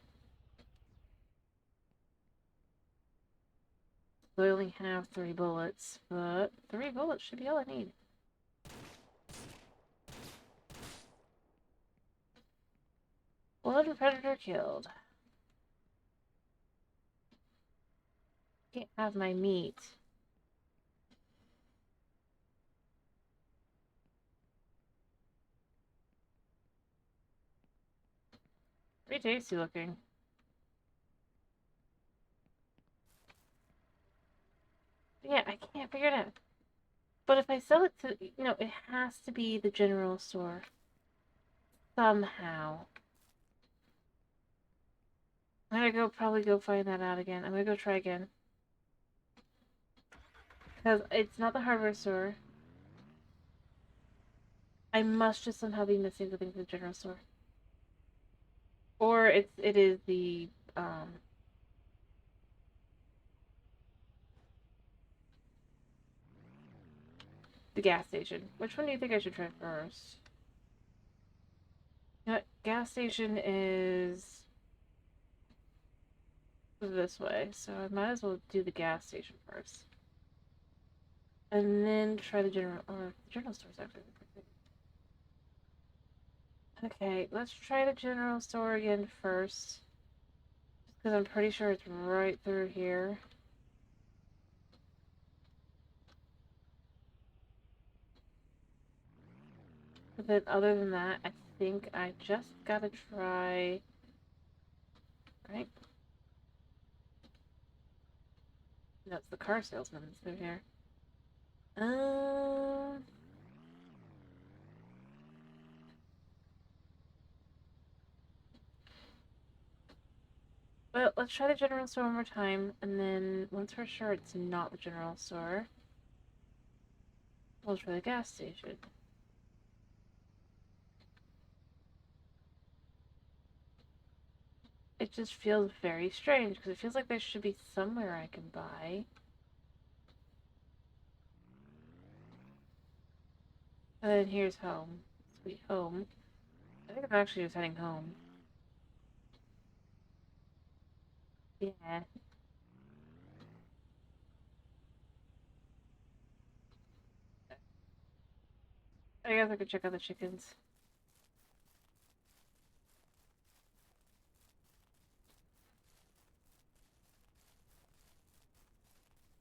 S1: So I only have 3 bullets, but 3 bullets should be all I need. Blood predator killed. Can't have my meat. Pretty tasty looking. Yeah, I can't figure it out. But if I sell it to, it has to be the general store. Somehow. I'm gonna probably go find that out again. I'm gonna go try again. Because it's not the hardware store. I must just somehow be missing something from the general store. Or it is the gas station. Which one do you think I should try first? You know what? Gas station is this way, so I might as well do the gas station first. And then try the general store's actually. Okay, let's try the general store again first. Just because I'm pretty sure it's right through here. But then other than that, I think I just gotta try... Right? No, it's the car salesman that's through here. Well, let's try the general store one more time, and then once we're sure it's not the general store, we'll try the gas station. It just feels very strange because it feels like there should be somewhere I can buy. And then here's home. Sweet home. I think I'm actually just heading home. Yeah. I guess I could check out the chickens.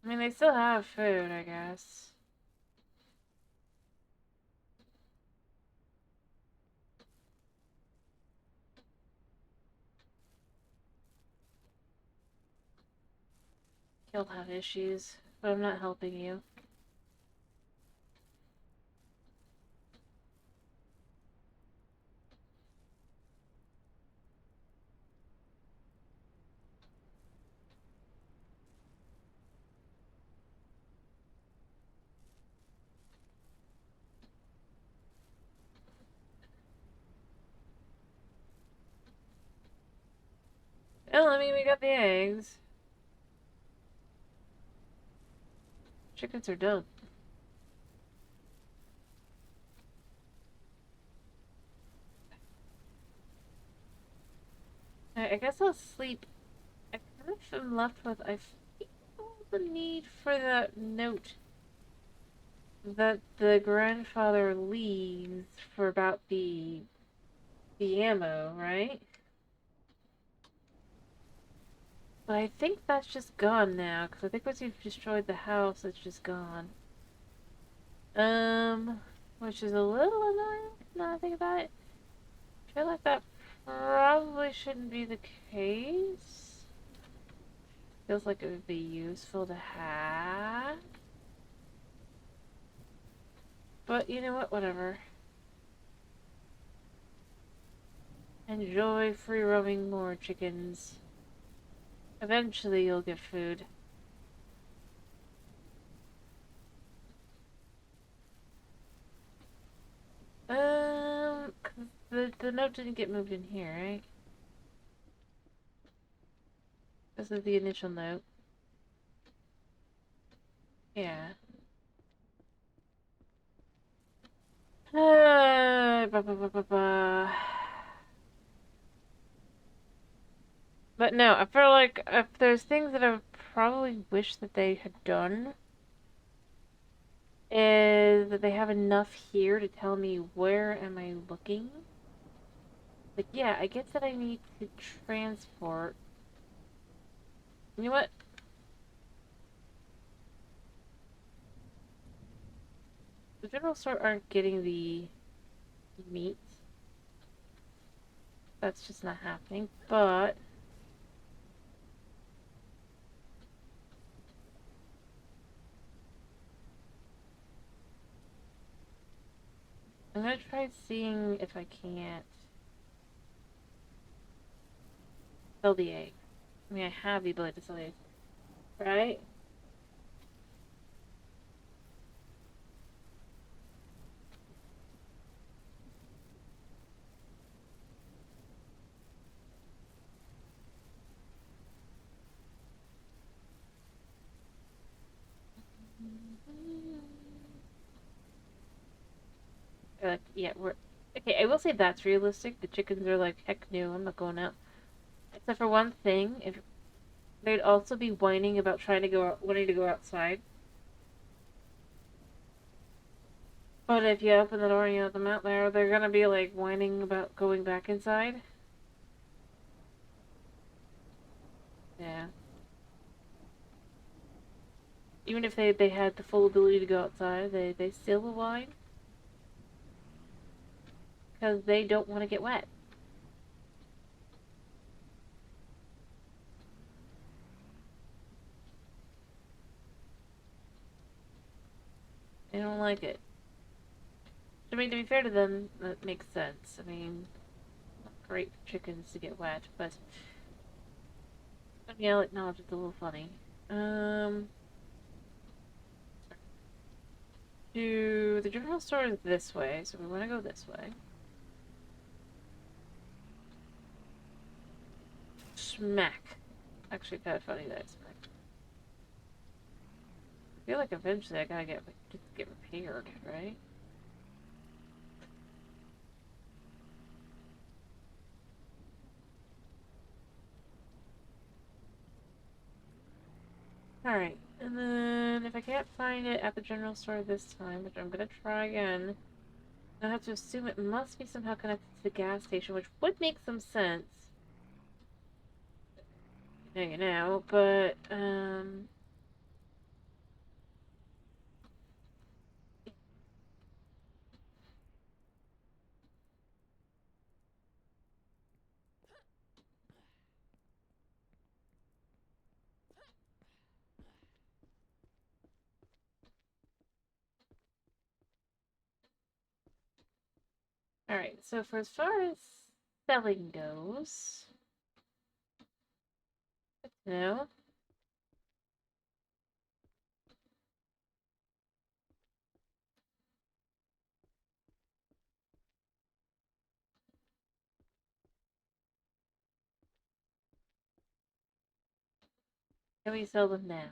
S1: I mean, they still have food, I guess. You'll have issues, but I'm not helping you. Well, I mean, we got the eggs. Chickens are done. I guess I'll sleep. I kind of am left with, I feel the need for that note that the grandfather leaves for about the ammo, right? But I think that's just gone now, because I think once you've destroyed the house, it's just gone. Which is a little annoying, now that I think about it. I feel like that probably shouldn't be the case. Feels like it would be useful to have. But you know what, whatever. Enjoy free roaming more chickens. Eventually you'll get food. Cause the note didn't get moved in here, right? This is the initial note. Yeah. Ba, ba, ba, ba, ba. But no, I feel like if there's things that I probably wish that they had done, is that they have enough here to tell me where am I looking. Like, yeah, I get that I need to transport. You know what? The general store aren't getting the meat. That's just not happening. But I'm gonna try seeing if I can't sell the egg. I mean, I have the ability to sell the egg, right? Like, yeah, we're okay. I will say that's realistic. The chickens are like, heck no, I'm not going out. Except for one thing, if they'd also be whining about trying to go out, wanting to go outside. But if you open the door and you let them out there, they're gonna be like whining about going back inside. Yeah. Even if they had the full ability to go outside, they still will whine because they don't want to get wet. They don't like it. I mean, to be fair to them, that makes sense. I mean, not great for chickens to get wet, but yeah, I'll acknowledge it's a little funny. To the general store is this way, so we want to go this way. Smack. Actually, kind of funny that it's smack. I feel like eventually I gotta get repaired, right? Alright, and then if I can't find it at the general store this time, which I'm gonna try again, I have to assume it must be somehow connected to the gas station, which would make some sense. You know, but, alright, so for as far as selling goes, you know, can we sell them now?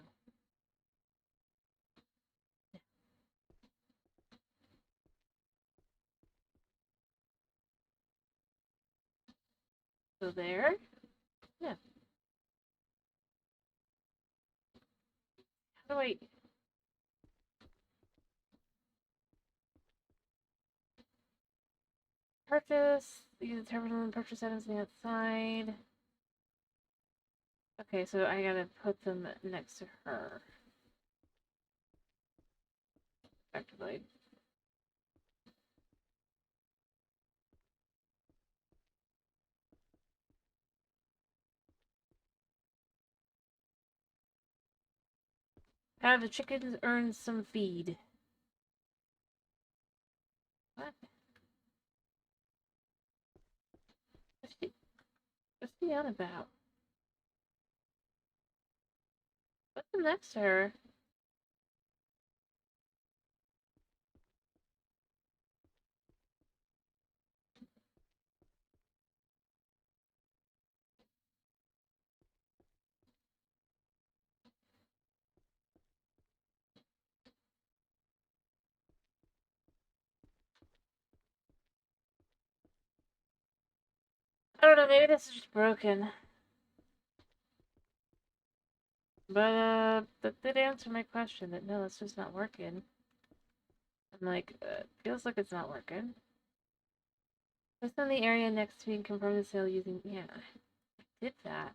S1: So there? Yeah. How do I... Purchase, use the terminal and purchase items on the outside. Okay, so I gotta put them next to her. Effectively. Have the chickens earn some feed? What? What's she on about? What's the next to her? I don't know, maybe this is just broken. But, that did answer my question that no, it's just not working. I'm like, feels like it's not working. Just on the area next to me and confirm the sale using, yeah, I did that.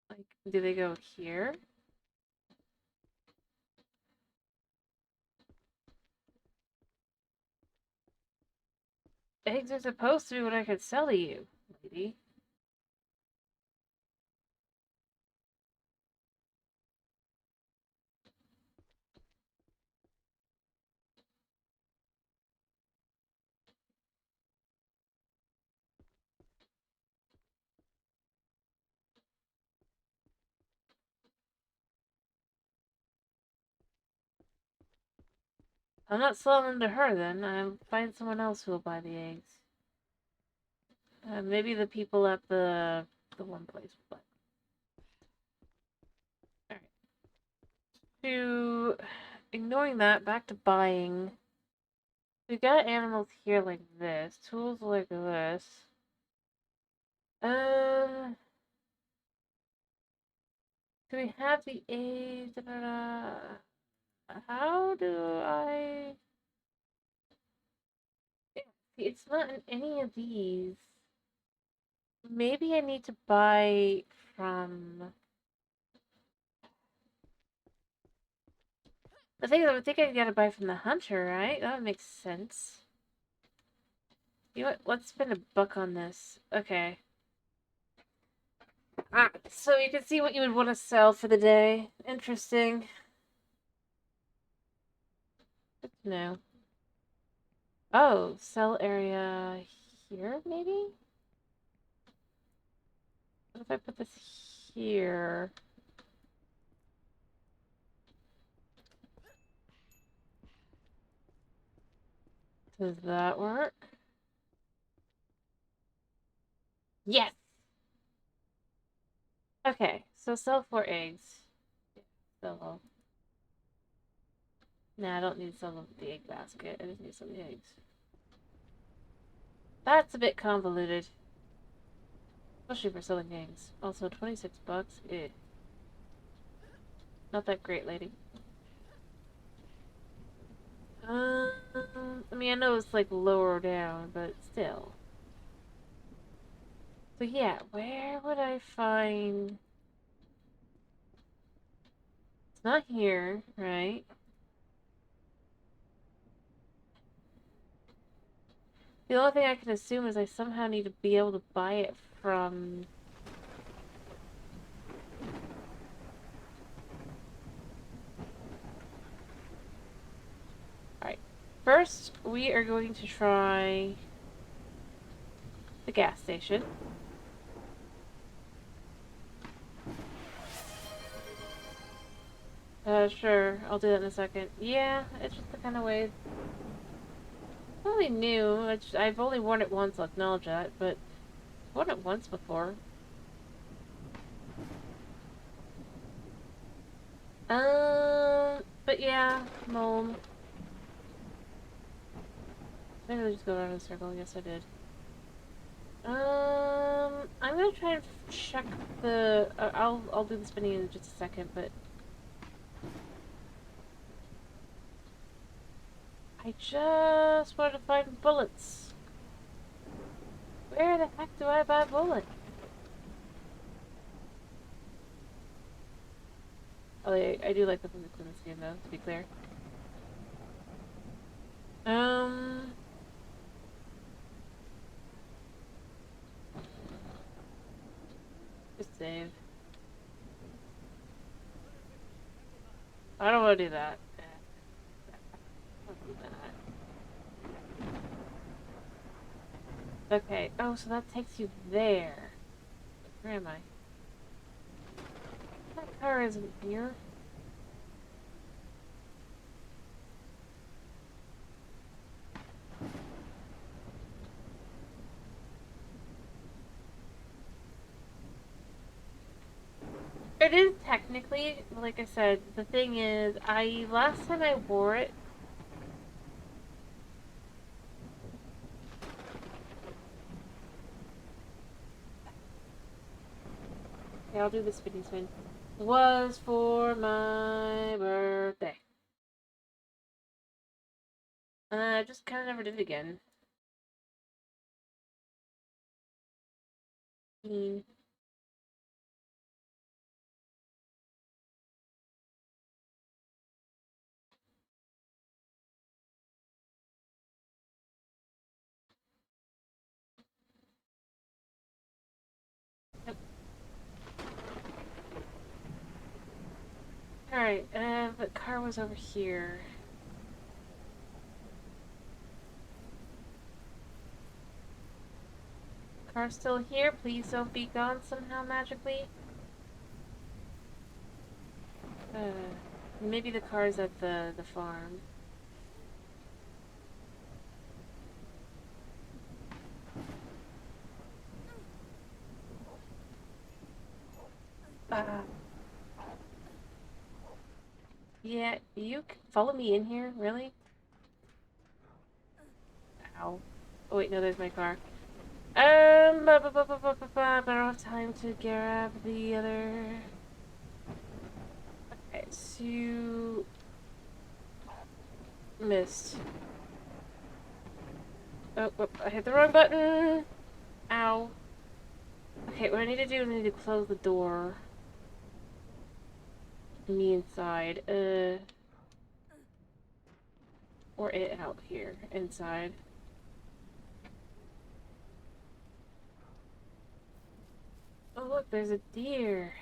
S1: Like, do they go here? Eggs are supposed to be what I could sell to you, lady. I'm not selling them to her then. I'll find someone else who will buy the eggs. Maybe the people at the one place will buy. Alright. To ignoring that, back to buying. We got animals here like this, tools like this. Do we have the eggs? How do I? It's not in any of these. Maybe I need to buy from... I think I gotta buy from the hunter, right? That would make sense. You know what? Let's spend $1 on this. Okay. Ah, so you can see what you would want to sell for the day. Interesting. Good to know. Oh, sell area here, maybe? What if I put this here? Does that work? Yes! Okay, so sell 4 eggs. Sell. Nah, I don't need to sell the egg basket. I just need some eggs. That's a bit convoluted. Especially for selling eggs. Also, 26 bucks. Eh. Not that great, lady. I mean, I know it's like lower down, but still. So yeah, where would I find... It's not here, right? The only thing I can assume is I somehow need to be able to buy it from... Alright. First, we are going to try the gas station. Sure. I'll do that in a second. Yeah, it's just the kind of way... It's only new. I've only worn it once, I'll acknowledge that, but I've worn it once before. But yeah, Mulm. Maybe I'll just go around in a circle. Yes, I did. I'm gonna try and check the... I'll do the spinning in just a second, but... I just wanted to find bullets. Where the heck do I buy bullets? Oh, I do like the clean skin, though, to be clear. Just save. I don't want to do that. I don't do that. Okay. Oh, so that takes you there. Where am I? That car isn't here. It is technically, like I said, the thing is, last time I wore it, okay, I'll do the spinny spin, was for my birthday. And I just kind of never did it again. Mm. Yep. Alright, the car was over here. Car's still here, please don't be gone somehow magically. Maybe the car's at the farm. Uh, yeah, you follow me in here? Really? Ow. Oh wait, no, there's my car. I don't have time to grab the other... Okay, so... Missed. Oh, I hit the wrong button! Ow. Okay, what I need to do is I need to close the door. Me inside. Or it out here, inside. Oh look, there's a deer.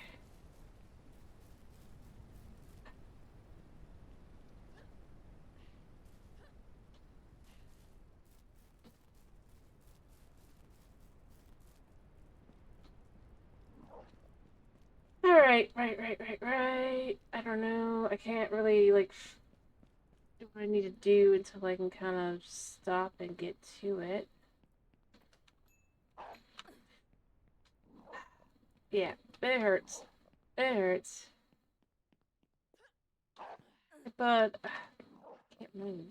S1: Alright, right. I don't know. I can't really, like, do what I need to do until I can kind of stop and get to it. Yeah, it hurts. It hurts. But I can't move.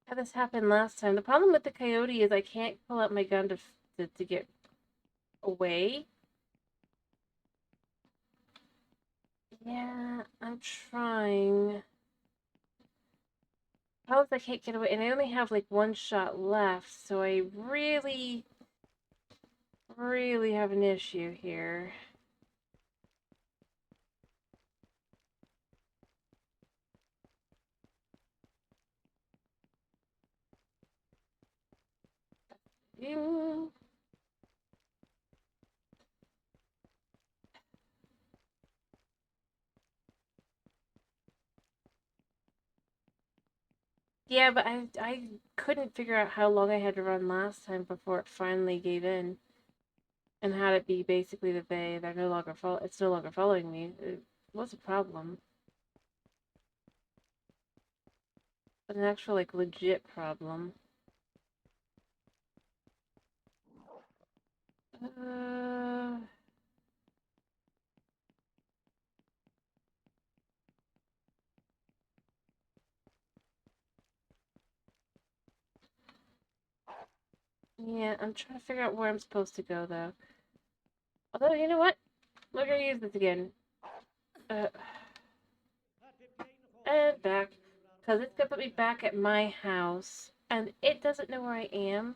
S1: Had this happen last time. The problem with the coyote is I can't pull out my gun to get away. Yeah, I'm trying. Problem is I can't get away, and I only have like one shot left, so I really, really have an issue here. You. Yeah, but I couldn't figure out how long I had to run last time before it finally gave in, and had it be basically that they're no longer it's no longer following me. It was a problem, but an actual like legit problem. Uh, yeah, I'm trying to figure out where I'm supposed to go though. Although you know what, we're gonna use this again. Uh, and back, because it's gonna put me back at my house, and it doesn't know where I am.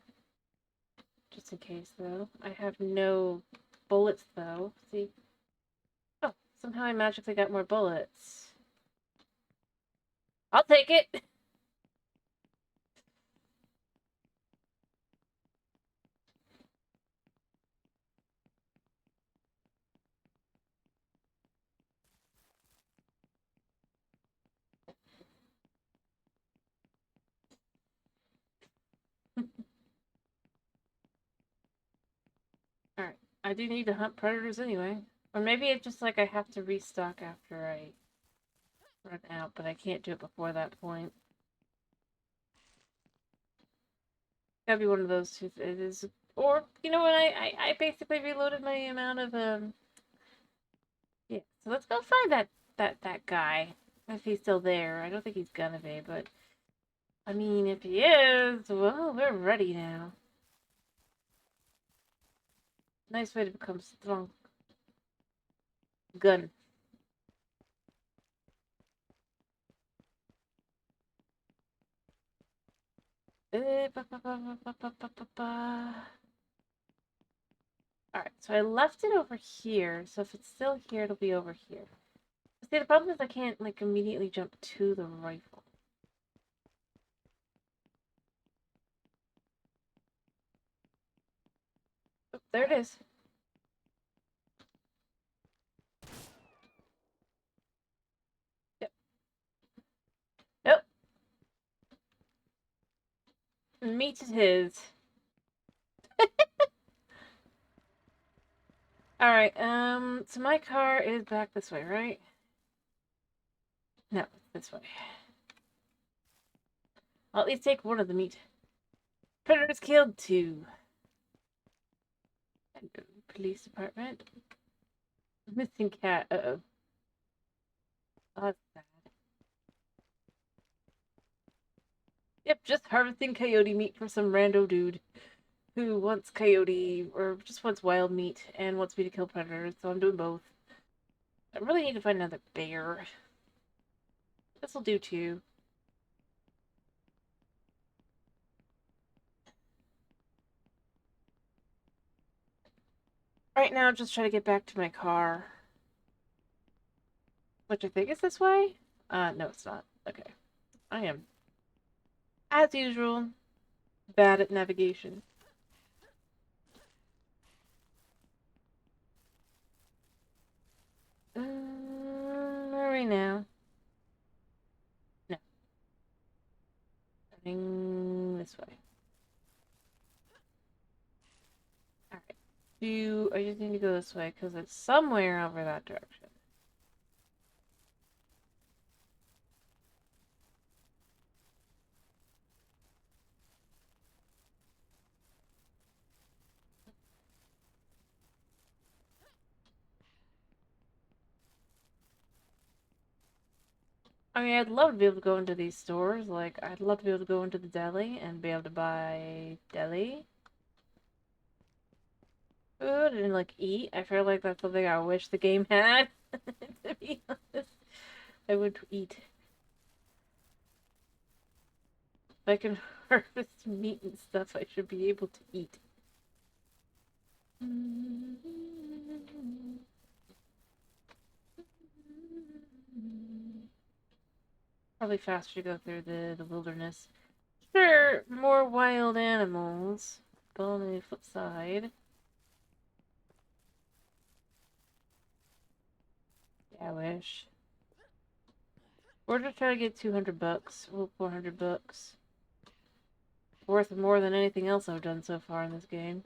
S1: Just in case, though. I have no bullets, though. See? Oh, somehow I magically got more bullets. I'll take it! Alright. I do need to hunt predators anyway. Or maybe it's just like I have to restock after I run out, but I can't do it before that point. Gotta be one of those two. It is. Or, you know what? I basically reloaded my amount of, Yeah, so let's go find that guy. If he's still there. I don't think he's gonna be, but I mean, if he is, well, we're ready now. Nice way to become strong. Gun. Alright, so I left it over here, so if it's still here, it'll be over here. See, the problem is I can't, like, immediately jump to the rifle. Oh, there it is. Yep. Nope. Meat it is. Alright, so my car is back this way, right? No, this way. I'll at least take one of the meat. Predators killed 2. Police department. Missing cat. Uh-oh. Oh, that's sad. Yep, just harvesting coyote meat for some rando dude who wants coyote or just wants wild meat and wants me to kill predators, so I'm doing both. I really need to find another bear. This'll do too. Right now, I'm just trying to get back to my car. Which I think is this way? No, it's not. Okay. I am, as usual, bad at navigation. Where are we now? No. Turning this way. Alright. I just need to go this way because it's somewhere over that direction. I mean, I'd love to be able to go into these stores. Like, I'd love to be able to go into the deli and be able to buy deli food and, like, eat. I feel like that's something I wish the game had, to be honest. I would eat. If I can harvest meat and stuff, I should be able to eat. Probably faster to go through the wilderness. Sure, more wild animals. But on the flip side, yeah, I wish. We're just trying to get 200 bucks. Well, 400 bucks. Worth more than anything else I've done so far in this game.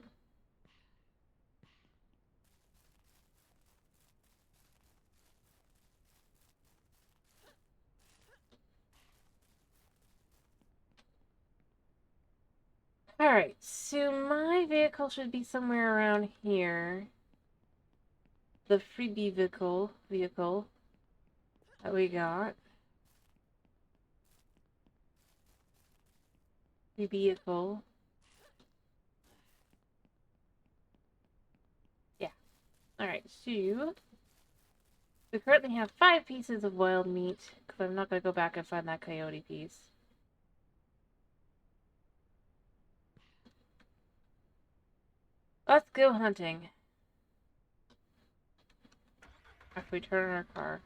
S1: Alright, so my vehicle should be somewhere around here. The freebie vehicle that we got. Free vehicle. Yeah. Alright, so we currently have 5 pieces of wild meat, because I'm not going to go back and find that coyote piece. Let's go hunting. After we turn on our car.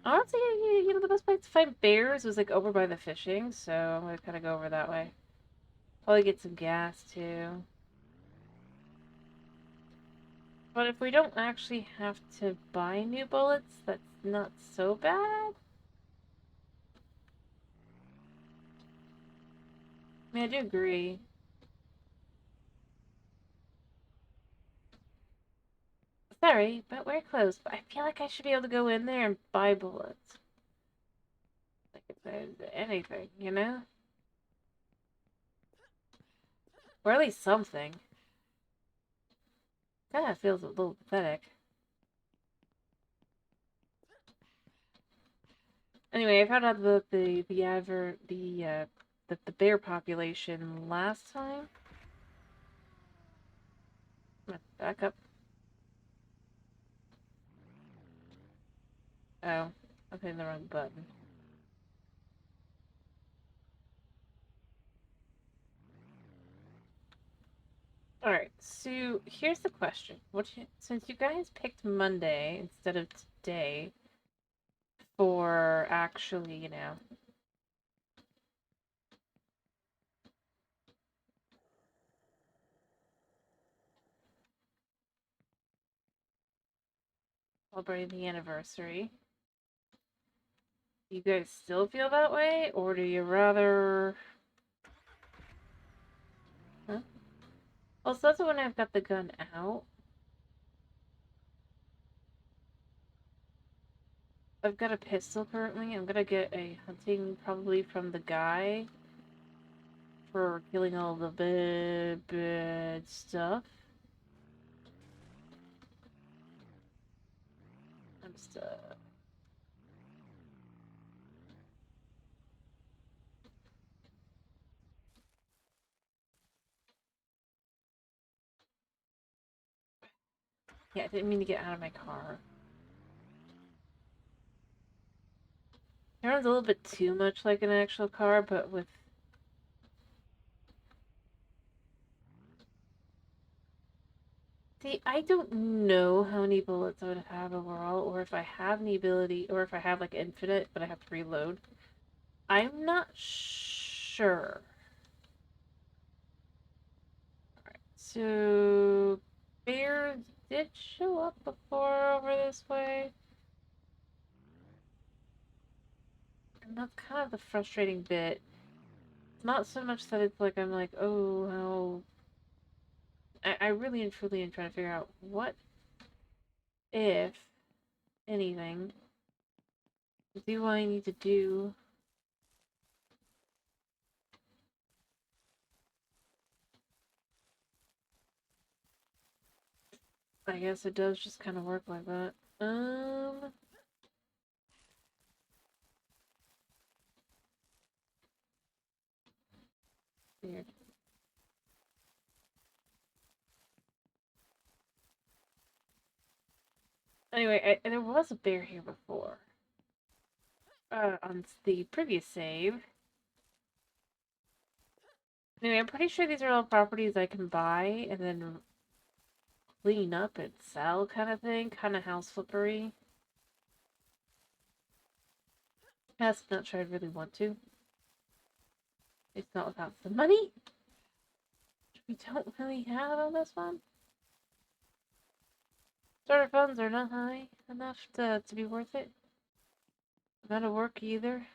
S1: Honestly, the best place to find bears was, like, over by the fishing, so I'm going to kind of go over that way. Probably get some gas, too. But if we don't actually have to buy new bullets, that's not so bad. I mean, I do agree. Sorry, but we're close. But I feel like I should be able to go in there and buy bullets. Like if there's anything, you know? Or at least something. Kinda feels a little pathetic. Anyway, I found out about the bear population last time. I'm gonna back up. Oh, I'm hitting the wrong button. Alright, so here's the question. Since you guys picked Monday instead of today for actually, celebrating the anniversary, do you guys still feel that way? Or do you rather... Huh? Also, that's when I've got the gun out. I've got a pistol currently. I'm gonna get a hunting probably from the guy for killing all the bad stuff. I'm just, yeah, I didn't mean to get out of my car. It runs a little bit too much like an actual car, but with... See, I don't know how many bullets I would have overall, or if I have any ability, or if I have, like, infinite, but I have to reload. I'm not sure. Alright, so... Bears did show up before over this way. And that's kind of the frustrating bit. It's not so much that it's like, I'm like, oh, how... I really and truly am trying to figure out what if anything do I need to do. I guess it does just kind of work like that. Anyway, there was a bear here before. On the previous save. Anyway, I'm pretty sure these are all properties I can buy and then clean up and sell kind of thing. Kind of house flippery. That's not sure I'd really want to. It's not without the money. We don't really have on this one. Starter funds are not high enough to be worth it. Not a work either.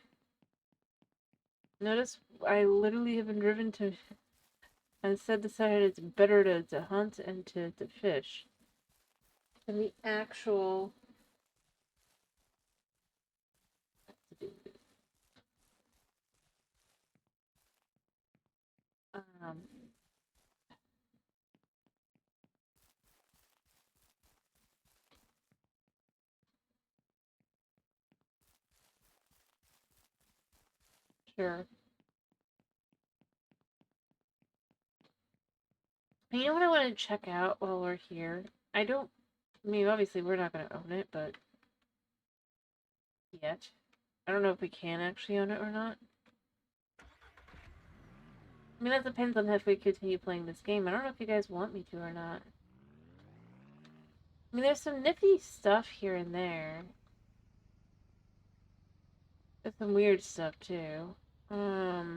S1: Notice I literally have been driven to and instead decided it's better to hunt and to fish than the actual um sure. You know what I want to check out while we're here? I mean, obviously we're not going to own it, but yet. I don't know if we can actually own it or not. I mean, that depends on if we continue playing this game. I don't know if you guys want me to or not. I mean, there's some nifty stuff here and there. There's some weird stuff, too. I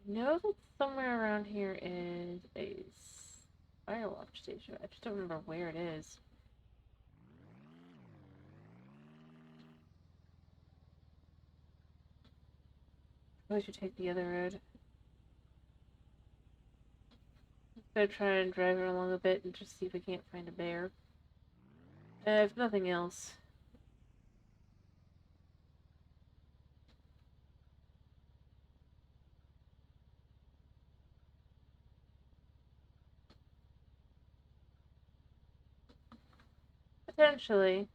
S1: know that somewhere around here is a firewatch station. I just don't remember where it is. I should take the other road. Let's go try and drive it along a bit and just see if we can't find a bear. If nothing else. Potentially.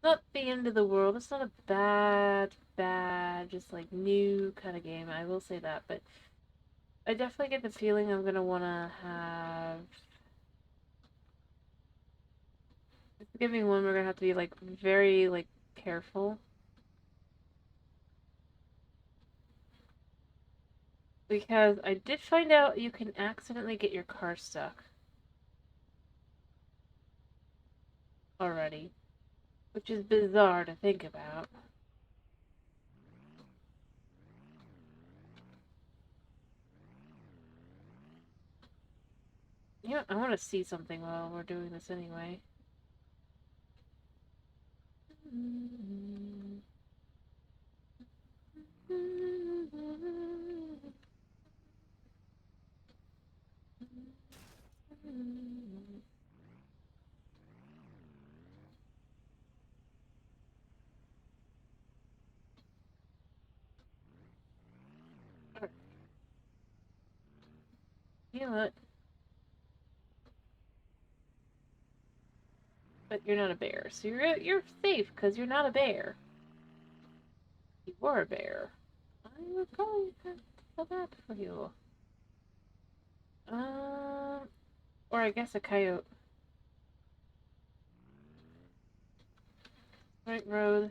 S1: Not the end of the world. It's not a bad, just like new kind of game. I will say that, but I definitely get the feeling I'm gonna wanna have. It's giving one we're gonna have to be like very like careful. Because I did find out you can accidentally get your car stuck. Already. Which is bizarre to think about. You know, I want to see something while we're doing this anyway. You know what? But you're not a bear, so you're safe because you're not a bear. If you were a bear, I would probably feel bad for you. Or I guess a coyote. Right road.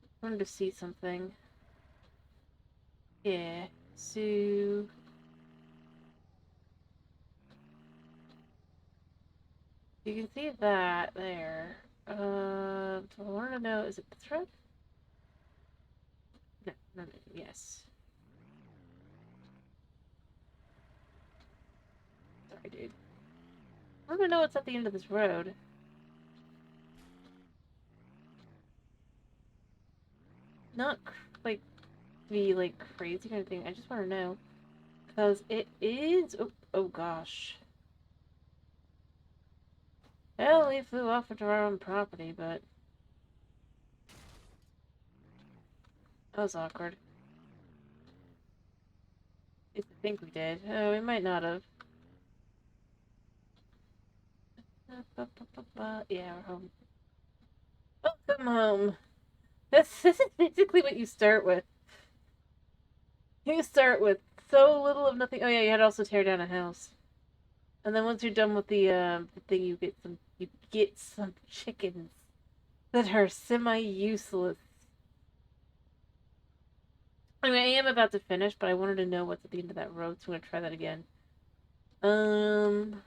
S1: I wanted to see something. Yeah. So you can see that there. I want to know, is it this road? No, yes. Sorry, dude. I want to know what's at the end of this road. Not, like, be, like, crazy kind of thing. I just want to know. Because it is... Oh gosh. Well, we flew off into our own property, but... That was awkward. At least I think we did. Oh, we might not have. Yeah, we're home. Welcome home. This is basically what you start with. You start with so little of nothing. Oh yeah, you had to also tear down a house. And then once you're done with the thing, you get some chickens that are semi-useless. I mean, I am about to finish, but I wanted to know what's at the end of that road, so I'm gonna try that again. Um,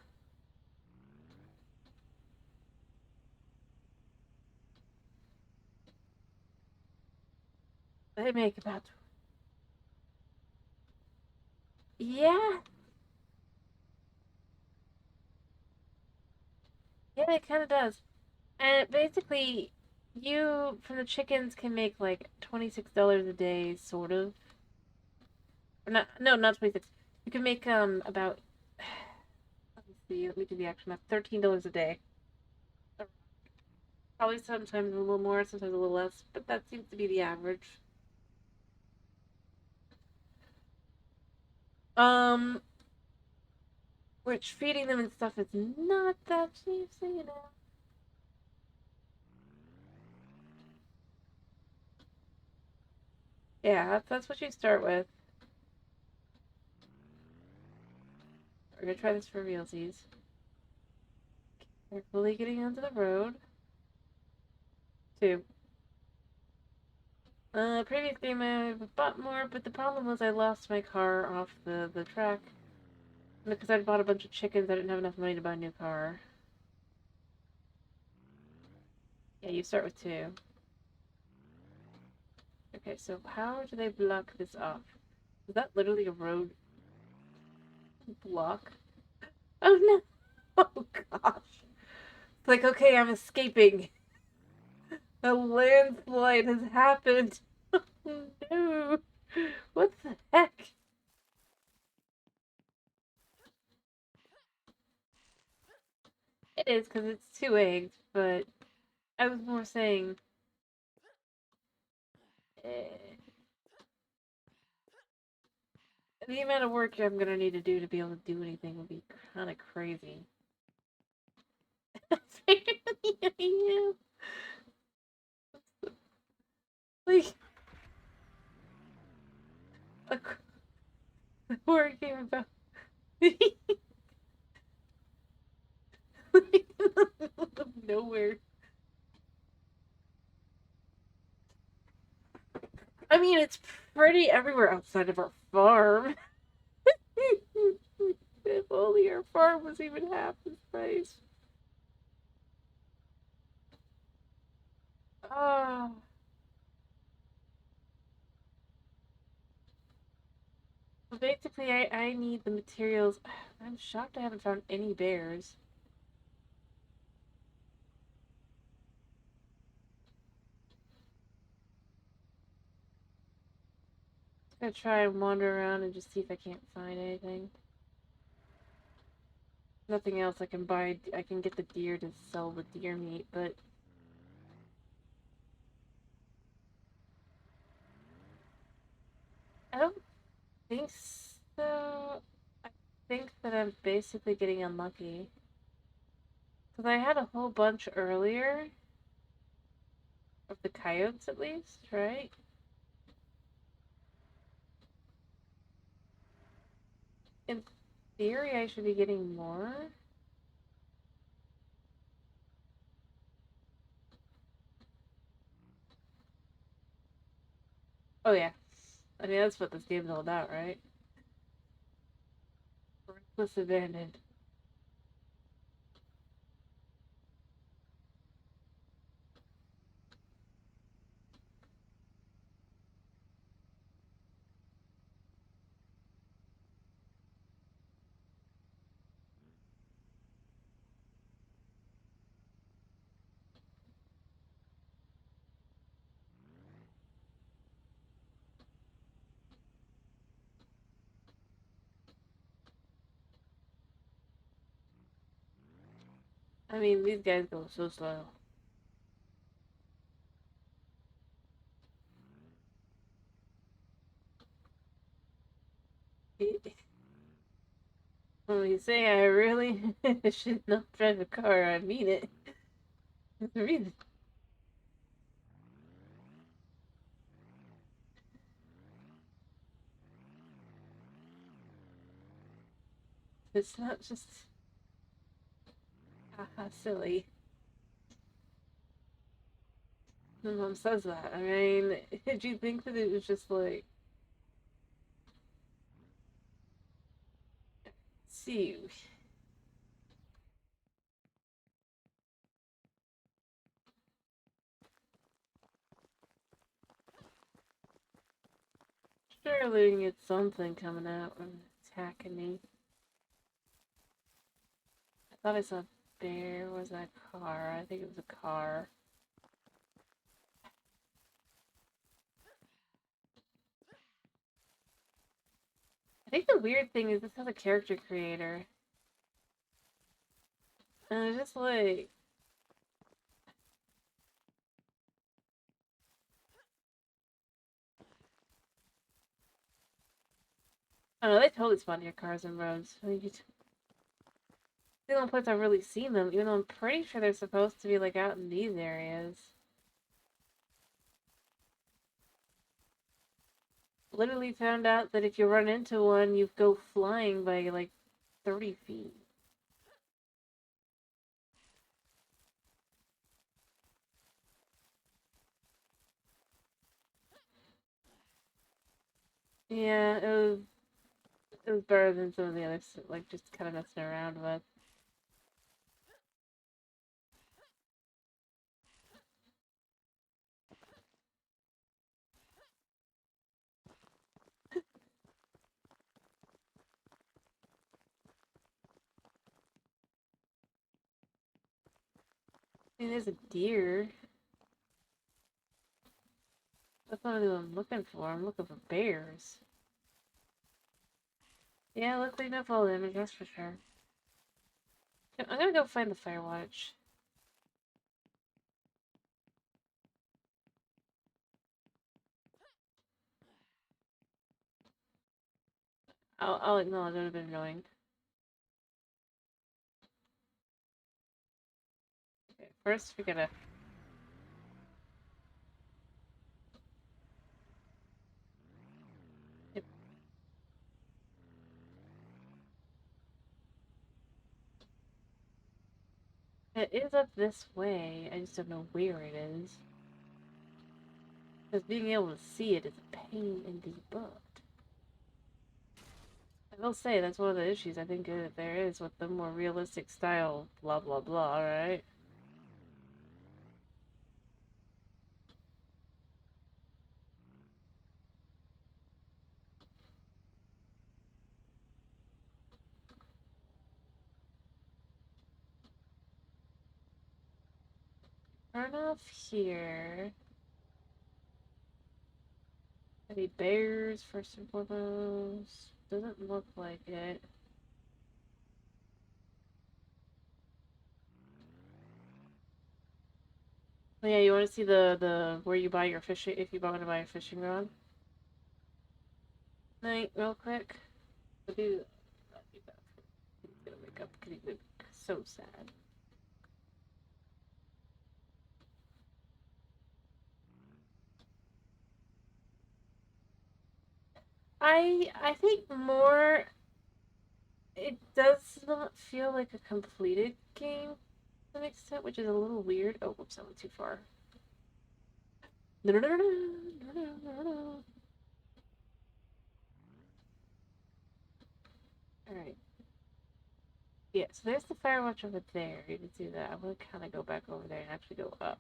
S1: they make about, yeah, yeah, it kind of does. And basically, you from the chickens can make like $26 a day, sort of. Or not, no, not 26. You can make about. Let me see. Let me do the action math. $13 a day. Probably sometimes a little more, sometimes a little less, but that seems to be the average. Um, which feeding them and stuff is not that cheap, so you know. Yeah, that's what you start with. We're gonna try this for realsies. Carefully getting onto the road. Two. Previous game I bought more, but the problem was I lost my car off the track. Because I'd bought a bunch of chickens, I didn't have enough money to buy a new car. Yeah, you start with two. Okay, so how do they block this off? Is that literally a road block? Oh no! Oh gosh. It's like, okay, I'm escaping. A landslide has happened. No. What the heck? It is because it's two eggs, but I was more saying eh, the amount of work I'm gonna need to do to be able to do anything would be kind of crazy. Yeah. Like, a horror game about nowhere. I mean, it's pretty everywhere outside of our farm. If only our farm was even half the price. Ah. Well, basically, I need the materials. I'm shocked I haven't found any bears. I'm gonna try and wander around and just see if I can't find anything. Nothing else I can buy. I can get the deer to sell the deer meat, but I don't think so. I think that I'm basically getting unlucky. Because I had a whole bunch earlier of the coyotes, at least, right? In theory, I should be getting more. Oh, yeah. I mean, that's what this game's all about, right? Reckless abandon. I mean, these guys go so slow. When you say I really should not drive a car, I mean it. I mean it. It's not just. Haha, silly. My mom says that. I mean, did you think that it was just like, see, surely we can get something coming out and attacking me. I thought I saw a bear. Was that a car? I think it was a car. I think the weird thing is this has a character creator. And it's just like, I don't know, they totally spawn near cars and roads. Like, it's the only place I've really seen them, even though I'm pretty sure they're supposed to be like out in these areas. Literally found out that if you run into one, you go flying by like 30 feet. Yeah, it was better than some of the others, like just kind of messing around with. I mean, there's a deer. That's not really what I'm looking for. I'm looking for bears. Yeah, look like enough all image, that's for sure. I'm gonna go find the Firewatch. I'll acknowledge it would have been annoying. Okay, first we gotta. Yep. It is up this way. I just don't know where it is. Because being able to see it is a pain in the butt. I will say that's one of the issues I think there is with the more realistic style, blah blah blah, right? Turn off here. Any bears first and foremost? Doesn't look like it. Oh yeah, you want to see the where you buy your fishing if you want to buy a fishing rod? Night, real quick. I'll do that. He's gonna wake up because he's so sad. I think more it does not feel like a completed game to an extent, which is a little weird. Oh, whoops, I went too far. No, no, no, no, no, no, no, no. All right. Yeah, so there's the Firewatch over there. You can see that. I'm gonna kind of go back over there and actually go up.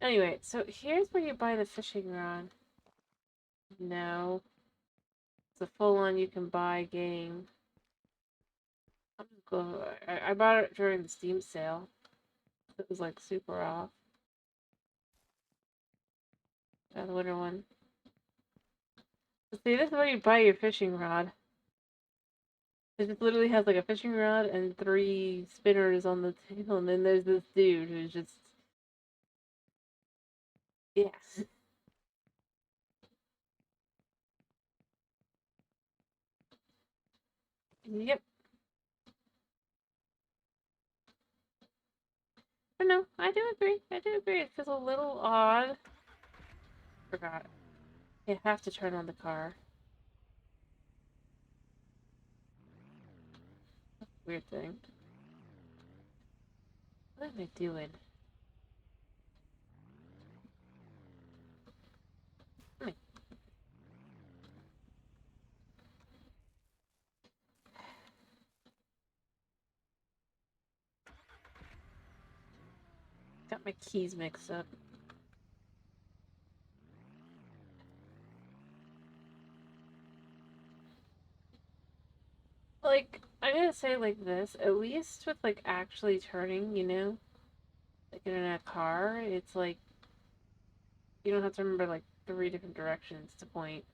S1: Anyway, so here's where you buy the fishing rod. No, it's a full-on you can buy game. I'm just go. I bought it during the Steam sale. It was like super off. The winter one. See, this is where you buy your fishing rod. It just literally has like a fishing rod and 3 spinners on the table, and then there's this dude who's just yes. Yep. But no, I do agree. I do agree. It feels a little odd. Forgot. You have to turn on the car. weird thing. What am I doing? Got my keys mixed up. Like, I gotta say like this, at least with like actually turning, you know? Like in a car, it's like you don't have to remember like 3 different directions to point.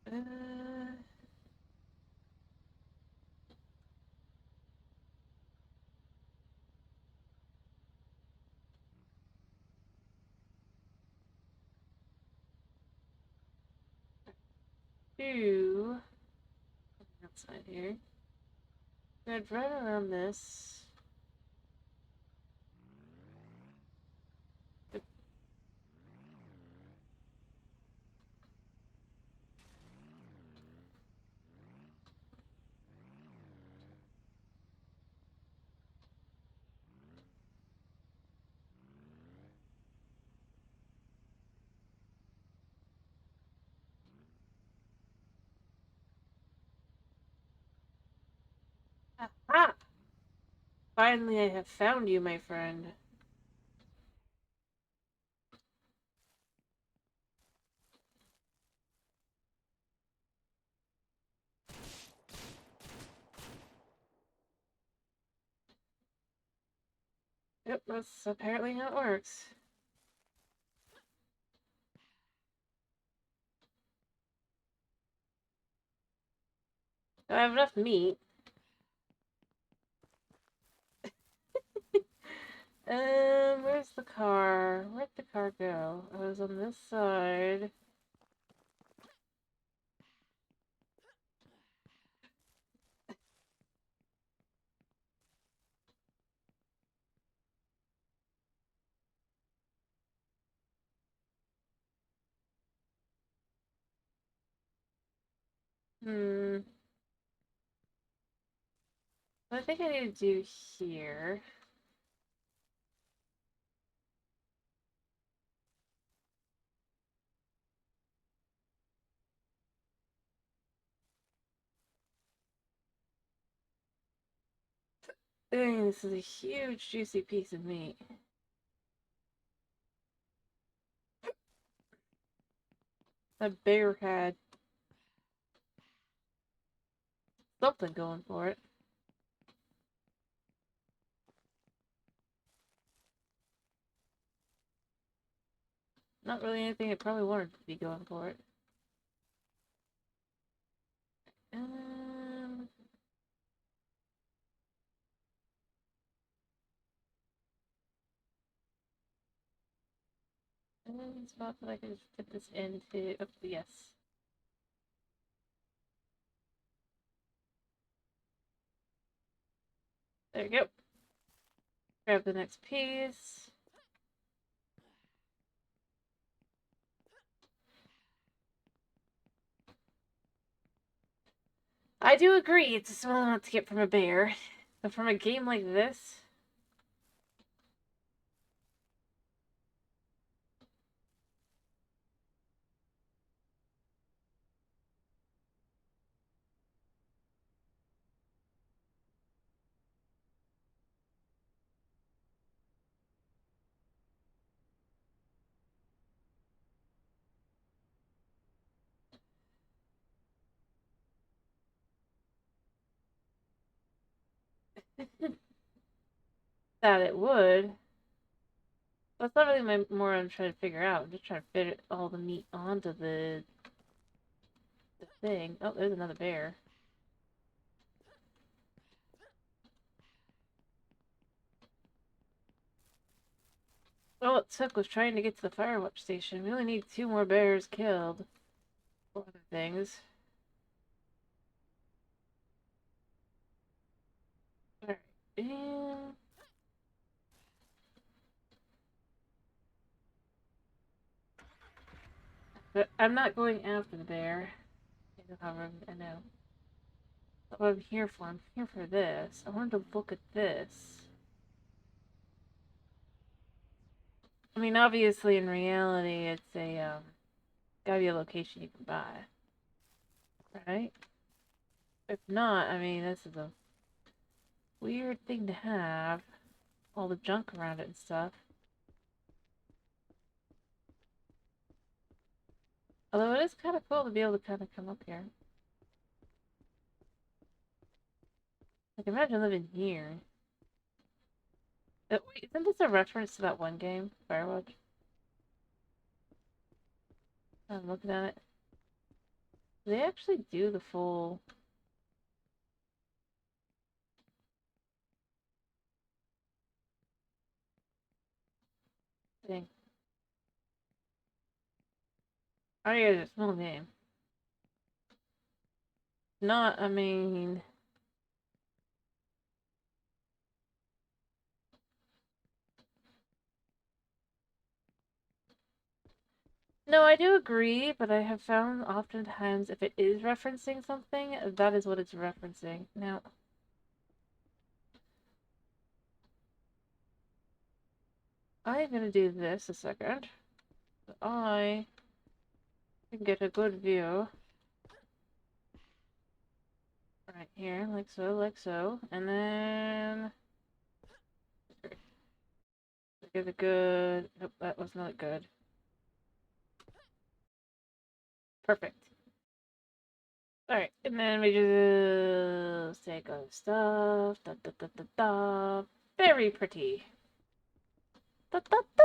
S1: Uh, two outside here. I'm gonna drive around this. Ah! Finally, I have found you, my friend. Yep, that's apparently how it works. I have enough meat. Where's the car? Where'd the car go? I was on this side. Hmm. What I think I need to do here. Dang, this is a huge, juicy piece of meat. That bear had something going for it. Not really anything it probably wanted to be going for it. Um, any spot that I can just fit this into. Oh, yes. There you go. Grab the next piece. I do agree it's a small amount to get from a bear, but from a game like this. That it would. That's not really my more I'm trying to figure out. I'm just trying to fit all the meat onto the thing. Oh, there's another bear. All it took was trying to get to the Firewatch station. We only need 2 more bears killed. For other things. Alright. And... But I'm not going after the bear. I know. That's what I'm here for. I'm here for this. I wanted to look at this. I mean, obviously, in reality, it's gotta be a location you can buy. Right? If not, I mean, this is a weird thing to have. All the junk around it and stuff. Although it is kind of cool to be able to kind of come up here. Like, imagine living here. Wait, isn't this a reference to that one game, Firewatch? I'm looking at it. Do they actually do the full thing? Oh yeah, it's a small game. Not, I mean... No, I do agree, but I have found oftentimes if it is referencing something, that is what it's referencing. Now, I'm gonna do this a second. So I can get a good view. Right here, like so. And then... Get a good... Nope, that was not good. Perfect. Alright, and then we just take our stuff. Da, da, da, da, da. Very pretty. Da, da, da.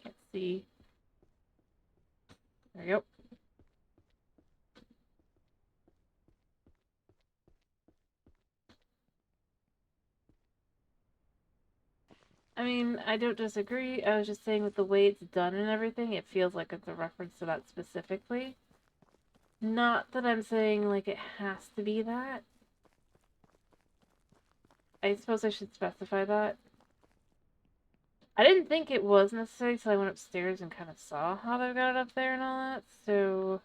S1: Can't see. There you go. I mean, I don't disagree. I was just saying with the way it's done and everything, it feels like it's a reference to that specifically. Not that I'm saying, like, it has to be that. I suppose I should specify that. I didn't think it was necessary until I went upstairs and kind of saw how they got it up there and all that, so...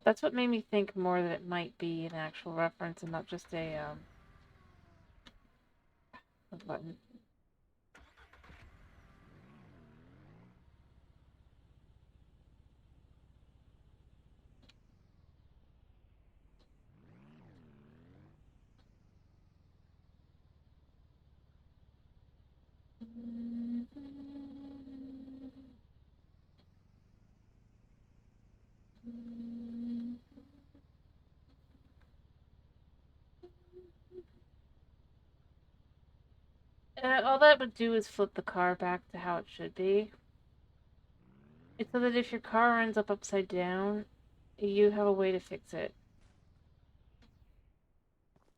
S1: That's what made me think more that it might be an actual reference and not just a button. All that would do is flip the car back to how it should be. It's so that if your car ends up upside down, you have a way to fix it.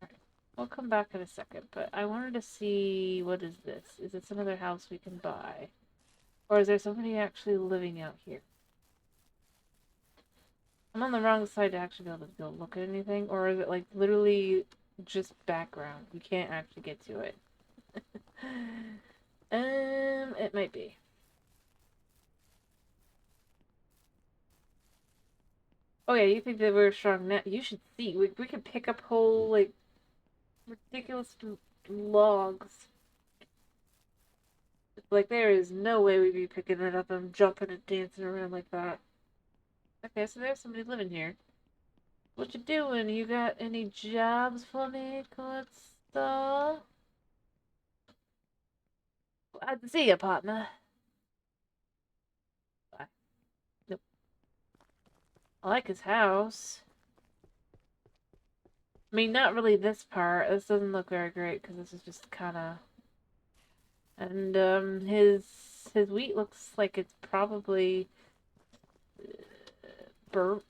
S1: Alright, we'll come back in a second, but I wanted to see, what is this? Is this another house we can buy? Or is there somebody actually living out here? I'm on the wrong side to actually be able to go look at anything, or is it like literally just background? You can't actually get to it. It might be. Oh yeah, you think that we're strong now? You should see. We can pick up whole like ridiculous logs. Like there is no way we'd be picking it up and jumping and dancing around like that. Okay, so there's somebody living here. What you doing? You got any jobs for me, Calista? Glad to see you, partner. Bye. Nope. I like his house. I mean, not really this part. This doesn't look very great because this is just kind of... And, his wheat looks like it's probably burnt.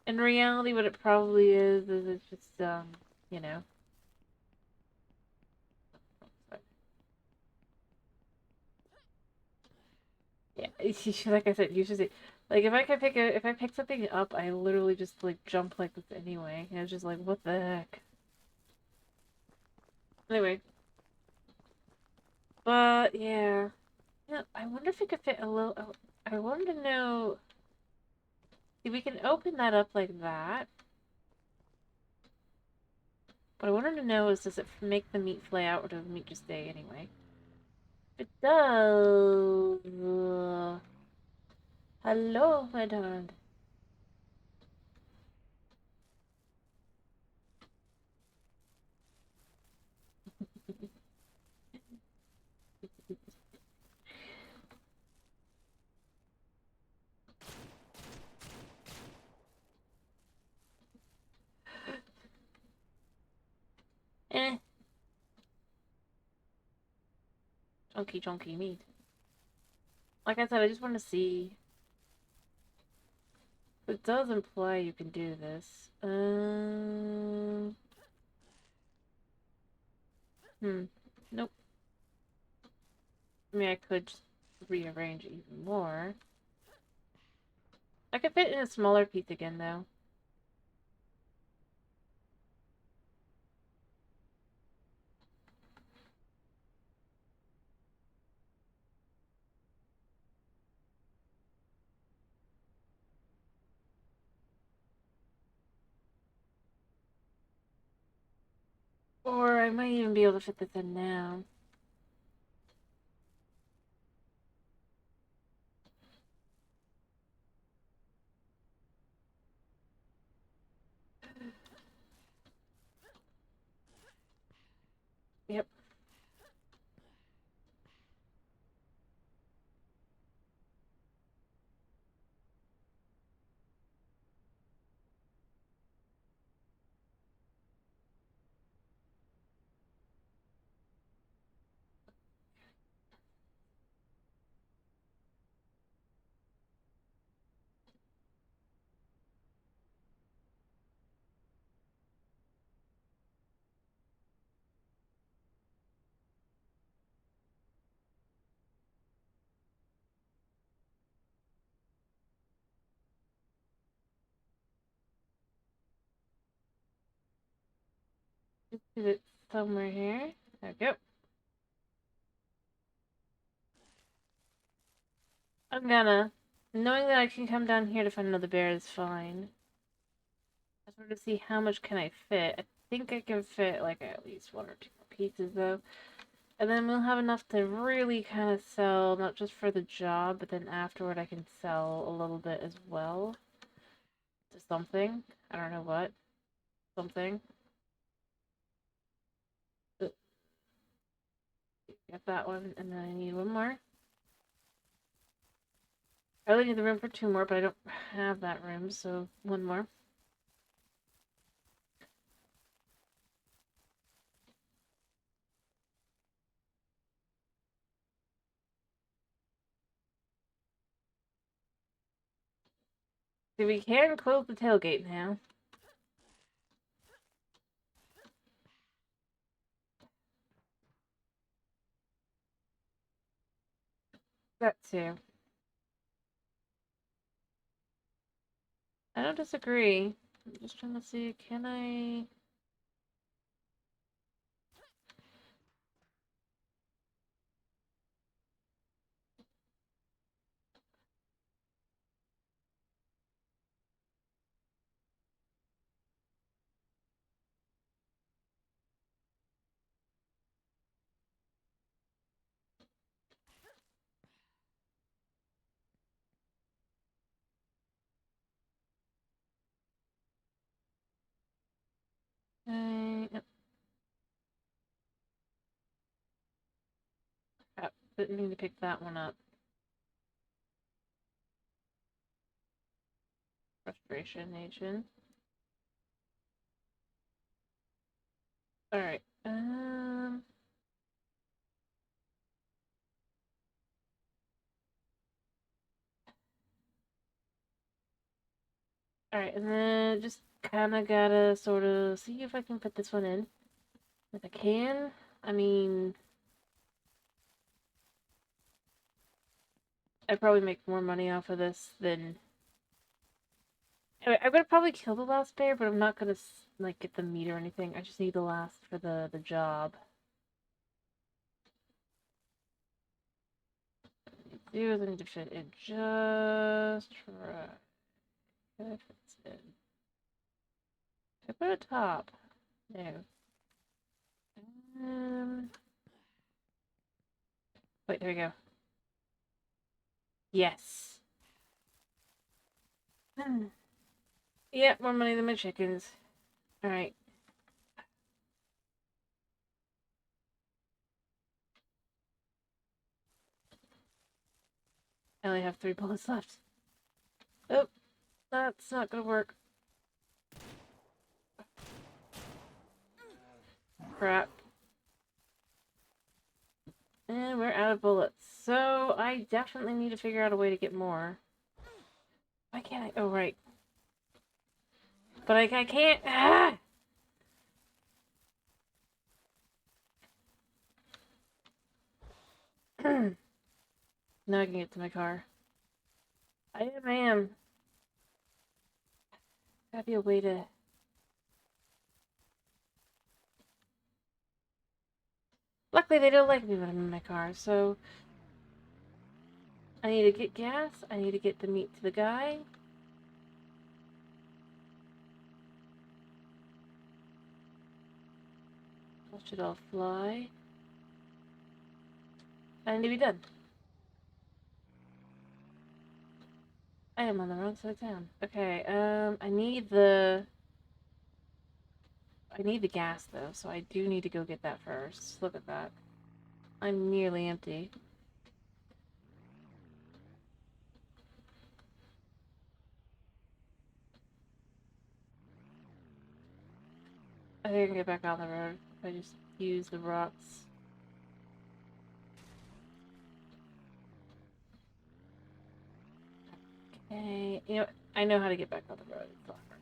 S1: In reality, what it probably is it's just, you know. Yeah, like I said, you should see. Like, if I pick something up, I literally just, like, jump like this anyway. And it's just like, what the heck? Anyway. But, yeah. I wonder if we could fit a little. I wanted to know if we can open that up like that. What I wanted to know is, does it make the meat fly out, or does the meat just stay anyway? If it does. Hello, my darling. Eh. Chunky meat. Like I said, I just want to see. It does imply you can do this. Nope. I mean, I could just rearrange it even more. I could fit in a smaller piece again, though. Or I might even be able to fit this in now. Yep. Is it somewhere here? There we go. I'm gonna. Knowing that I can come down here to find another bear is fine. I just wanted to see how much can I fit. I think I can fit like at least one or two more pieces though. And then we'll have enough to really kind of sell, not just for the job, but then afterward I can sell a little bit as well. To something. I don't know what. Something. Get that one, and then I need one more. I only need the room for two more, but I don't have that room, so one more. So we can close the tailgate now. That too. I don't disagree. I'm just trying to see, can I... Yep. Crap, didn't mean to pick that one up. Frustration Nation. Alright, Alright, and then just kinda gotta sort of see if I can put this one in. If I can, I mean... I'd probably make more money off of this than... Anyway, I'm gonna probably kill the last bear, but I'm not gonna, like, get the meat or anything. I just need the last for the job. do is I need to fit it just right. If it's in. I put a top. There. Wait, there we go. Yes. Yeah, more money than my chickens. Alright. I only have 3 bullets left. Oh, that's not gonna work. Crap. And we're out of bullets. So I definitely need to figure out a way to get more. Why can't I? Oh, right. But I can't. Ah! Now I can get to my car. I am. Gotta be a way to... Luckily, they don't like me when I'm in my car, so... I need to get gas. I need to get the meat to the guy. That should all fly. I need to be done. I am on the wrong side of town. Okay, I need the gas, though, so I do need to go get that first. Look at that. I'm nearly empty. I think I can get back on the road if I just use the rocks. Okay, you know, I know how to get back on the road. It's not hard.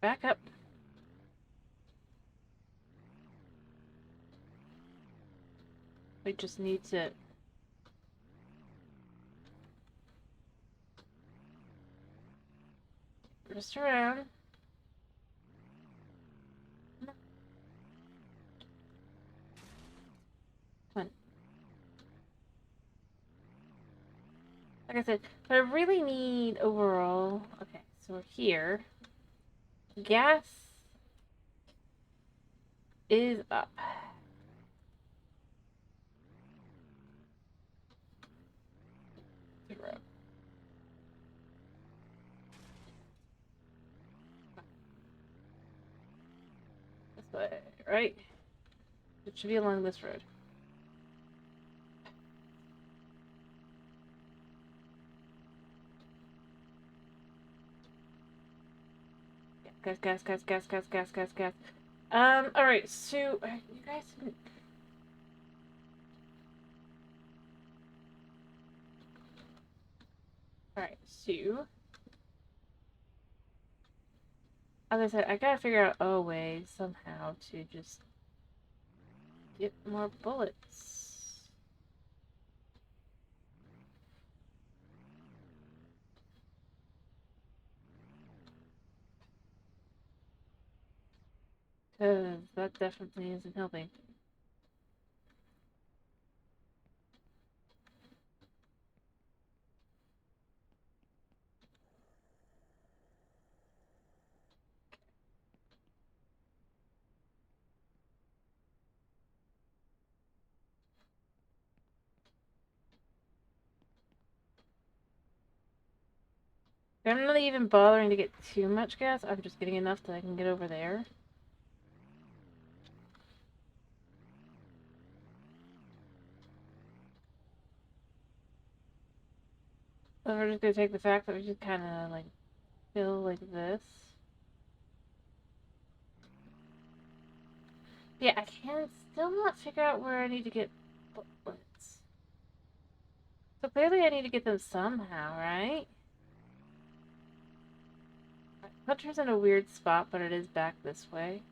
S1: Back up. We just need to... Just around. Come on. Like I said, but I really need overall... Okay, so we're here. Gas is up. The road. This way, right? It should be along this road. Gas, gas, gas, gas, gas, gas, gas, gas. Alright, so you guys didn't... Alright, so as I said, I gotta figure out a way somehow to just get more bullets. Cause that definitely isn't helping. I'm not even bothering to get too much gas. I'm just getting enough that I can get over there. So we're just gonna take the fact that we just kind of like fill like this. Yeah, I can still not figure out where I need to get bullets. So clearly I need to get them somehow, right? Hunter's in a weird spot, but it is back this way.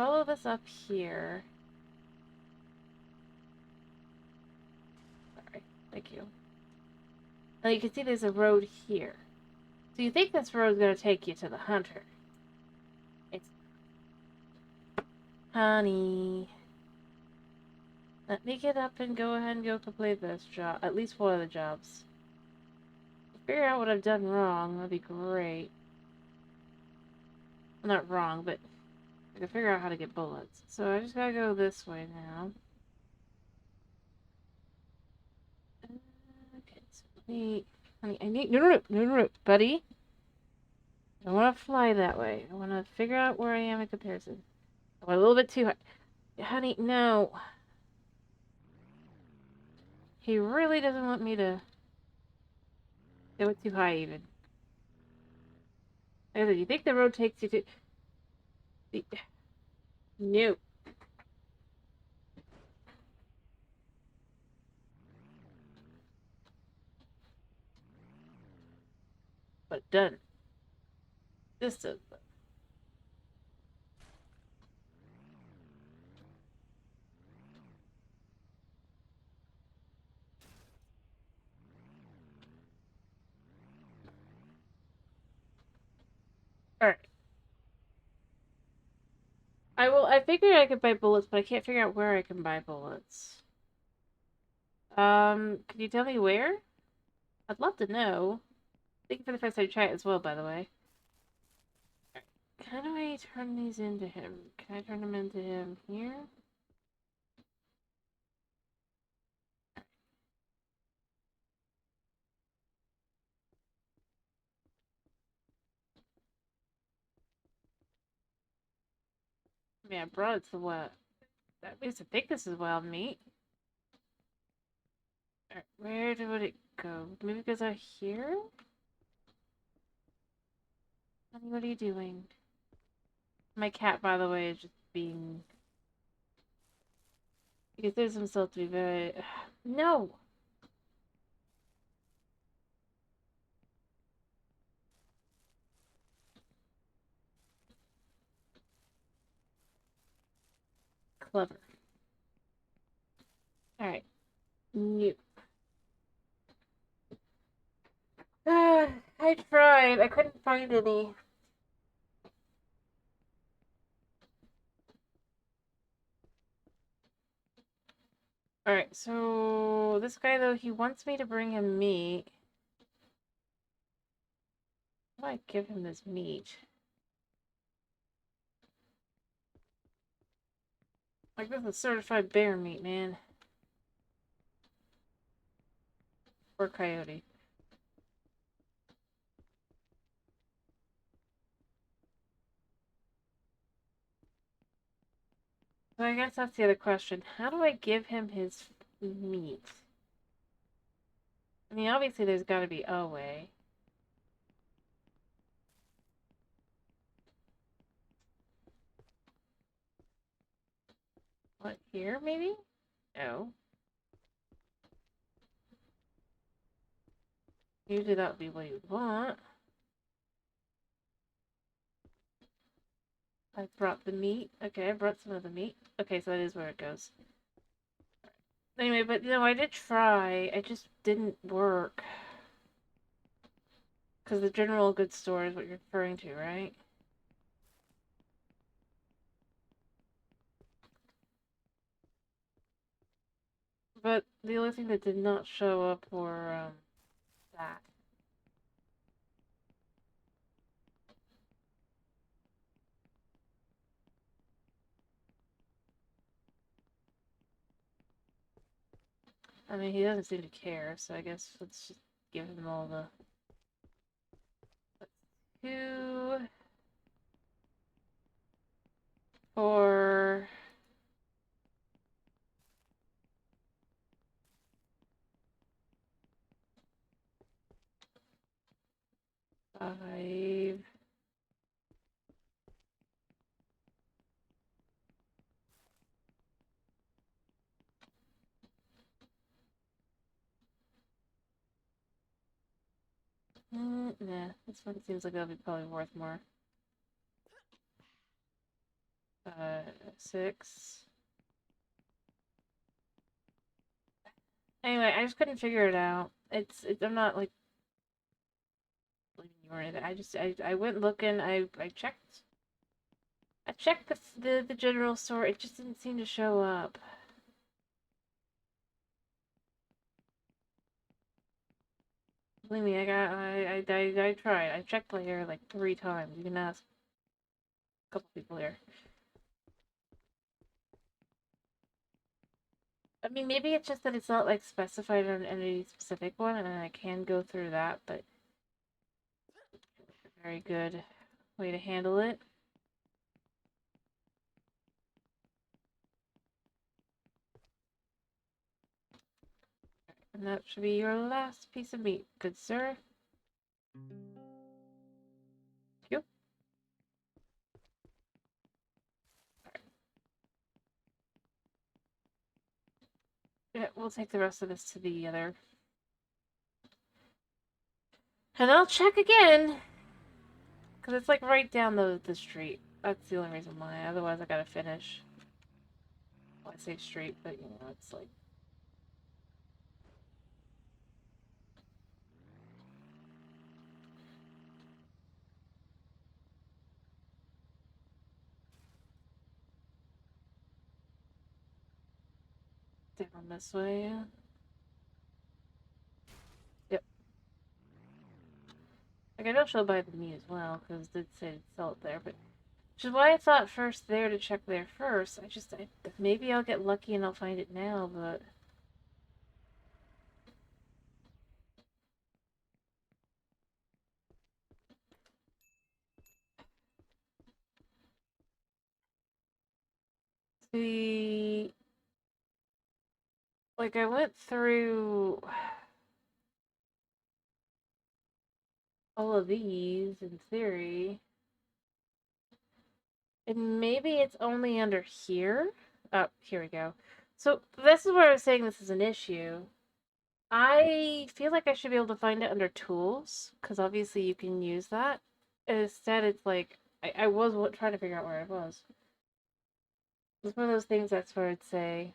S1: follow this up here. Sorry, thank you. Now you can see there's a road here. So you think this road's gonna take you to the hunter. It's... Honey. Let me get up and go ahead and go complete this job. At least one of the jobs. Figure out what I've done wrong. That'd be great. Well, not wrong, but I can figure out how to get bullets. So I just gotta go this way now. Okay, so honey, I need... No, buddy. I don't want to fly that way. I want to figure out where I am in comparison. I went a little bit too high. Honey, no. He really doesn't want me to go it too high, even. Like I said, you think the road takes you to... No. But done. This does. Alright. I figured I could buy bullets, but I can't figure out where I can buy bullets. Could you tell me where? I'd love to know. Thank you for the first time try it as well, by the way. How do I turn these into him? Can I turn them into him here? I mean, I brought it to what? That means I think this is wild meat. Alright, where would it go? Maybe it goes out here? Honey, what are you doing? My cat, by the way, is just being... He considers himself to be very... No! Clever. Alright. New. I tried. I couldn't find any. Alright, so this guy, though, he wants me to bring him meat. How do I give him this meat? Like, this is certified bear meat, man. Or coyote. So I guess that's the other question. How do I give him his meat? I mean, obviously there's gotta be a way. What, here, maybe? No. Usually that would be what you want. I brought the meat. Okay, I brought some of the meat. Okay, so that is where it goes. Anyway, but, I did try. It just didn't work. Because the general goods store is what you're referring to, right? But the only thing that did not show up were, that. I mean, he doesn't seem to care, so I guess let's just give him all the... 2... 4... 5... Nah, this one seems like it'll be probably worth more. 6. Anyway, I just couldn't figure it out. I'm not like blaming you or anything. I went looking. I checked. I checked the general store. It just didn't seem to show up. Believe me, I tried. I checked later like 3 times. You can ask a couple people here. I mean, maybe it's just that it's not like specified on any specific one, and I can go through that, but very good way to handle it. And that should be your last piece of meat, good sir. Thank you. Yeah, we'll take the rest of this to the other. And I'll check again. Because it's like right down the street. That's the only reason why. Otherwise, I gotta finish. Well, I say street, but you know, it's like. Down this way, yeah. Yep. Like, I know she'll buy the meat as well, because it did say to sell it there, but. Which is why I thought first there to check there first. Maybe I'll get lucky and I'll find it now, but. See. Like, I went through all of these in theory. And maybe it's only under here? Oh, here we go. So, this is where I was saying this is an issue. I feel like I should be able to find it under tools, because obviously you can use that. Instead, it's like, I was trying to figure out where it was. It's one of those things that's where I'd say,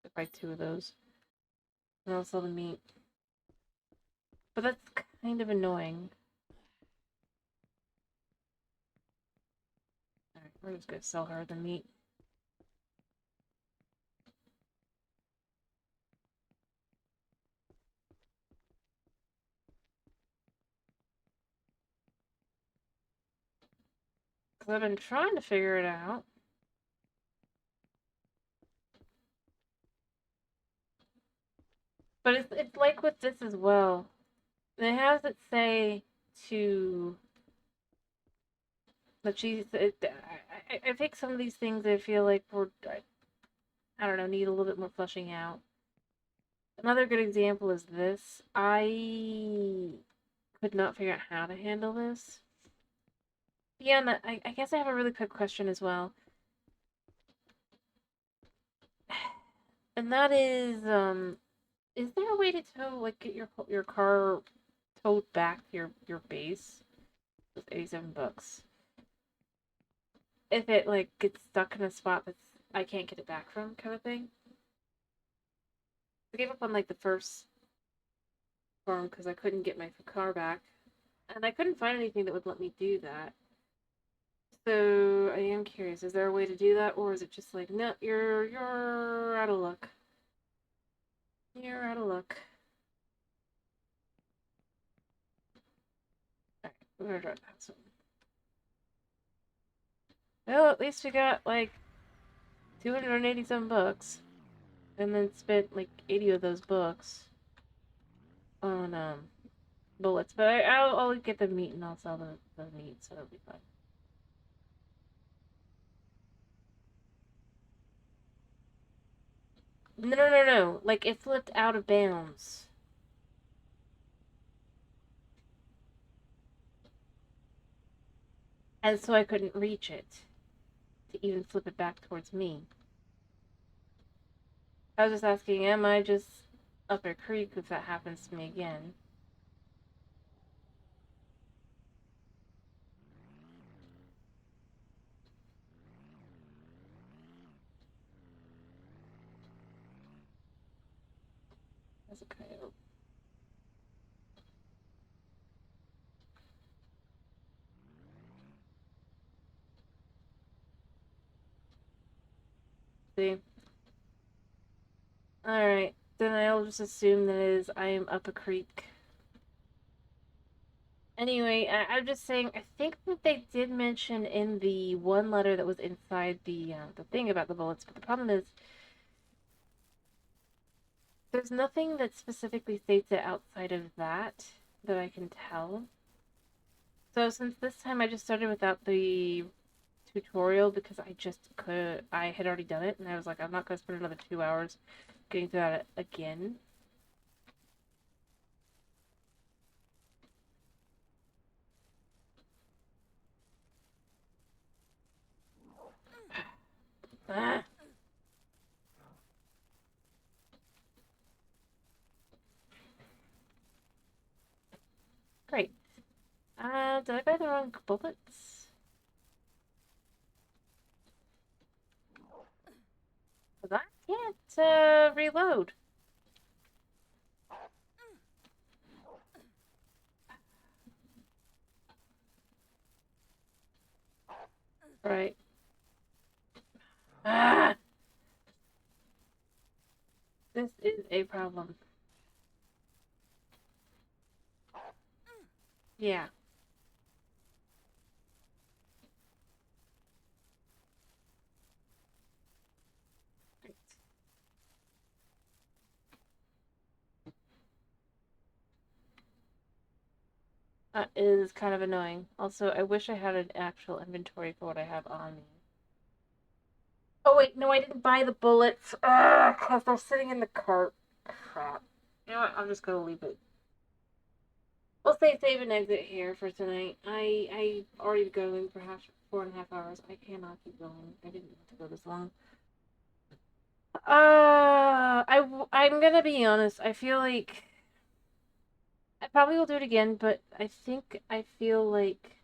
S1: if I 2 of those, and I'll sell the meat. But that's kind of annoying. Alright, we're just gonna sell her the meat. Because I've been trying to figure it out. But it's like with this as well. It has it say to that she's. I think some of these things I feel like I don't know, need a little bit more fleshing out. Another good example is this. I could not figure out how to handle this. Beyond that, I guess I have a really quick question as well. And that is there a way to tow, like, get your car towed back to your base? It's $87. If it, like, gets stuck in a spot that's I can't get it back from, kind of thing. I gave up on, like, the first farm because I couldn't get my car back. And I couldn't find anything that would let me do that. So I am curious, is there a way to do that, or is it just like, no, you're out of luck. You're out of luck. Alright, we're gonna drive past them. Well, at least we got like 287 bucks. And then spent like 80 of those bucks on bullets. But I'll get the meat and I'll sell the meat, so it'll be fine. No. Like, it flipped out of bounds. And so I couldn't reach it to even flip it back towards me. I was just asking, am I just up a creek if that happens to me again? That's a coyote. See? Alright, then I'll just assume that it is I am up a creek. Anyway, I'm just saying, I think that they did mention in the one letter that was inside the thing about the bullets, but the problem is there's nothing that specifically states it outside of that I can tell. So since this time I just started without the tutorial because I had already done it, and I was like, I'm not going to spend another 2 hours getting through that again. Ah. Great. Did I buy the wrong bullets? Because I can't reload. Right. Ah! This is a problem. Yeah. Great. That is kind of annoying. Also, I wish I had an actual inventory for what I have on me. Oh wait, no, I didn't buy the bullets. Because they're sitting in the cart. Crap. You know what? I'm just gonna leave it. We'll say save and exit here for tonight. I already going for 4.5 hours. I cannot keep going. I didn't want to go this long. I'm gonna be honest. I feel like I probably will do it again, but I feel like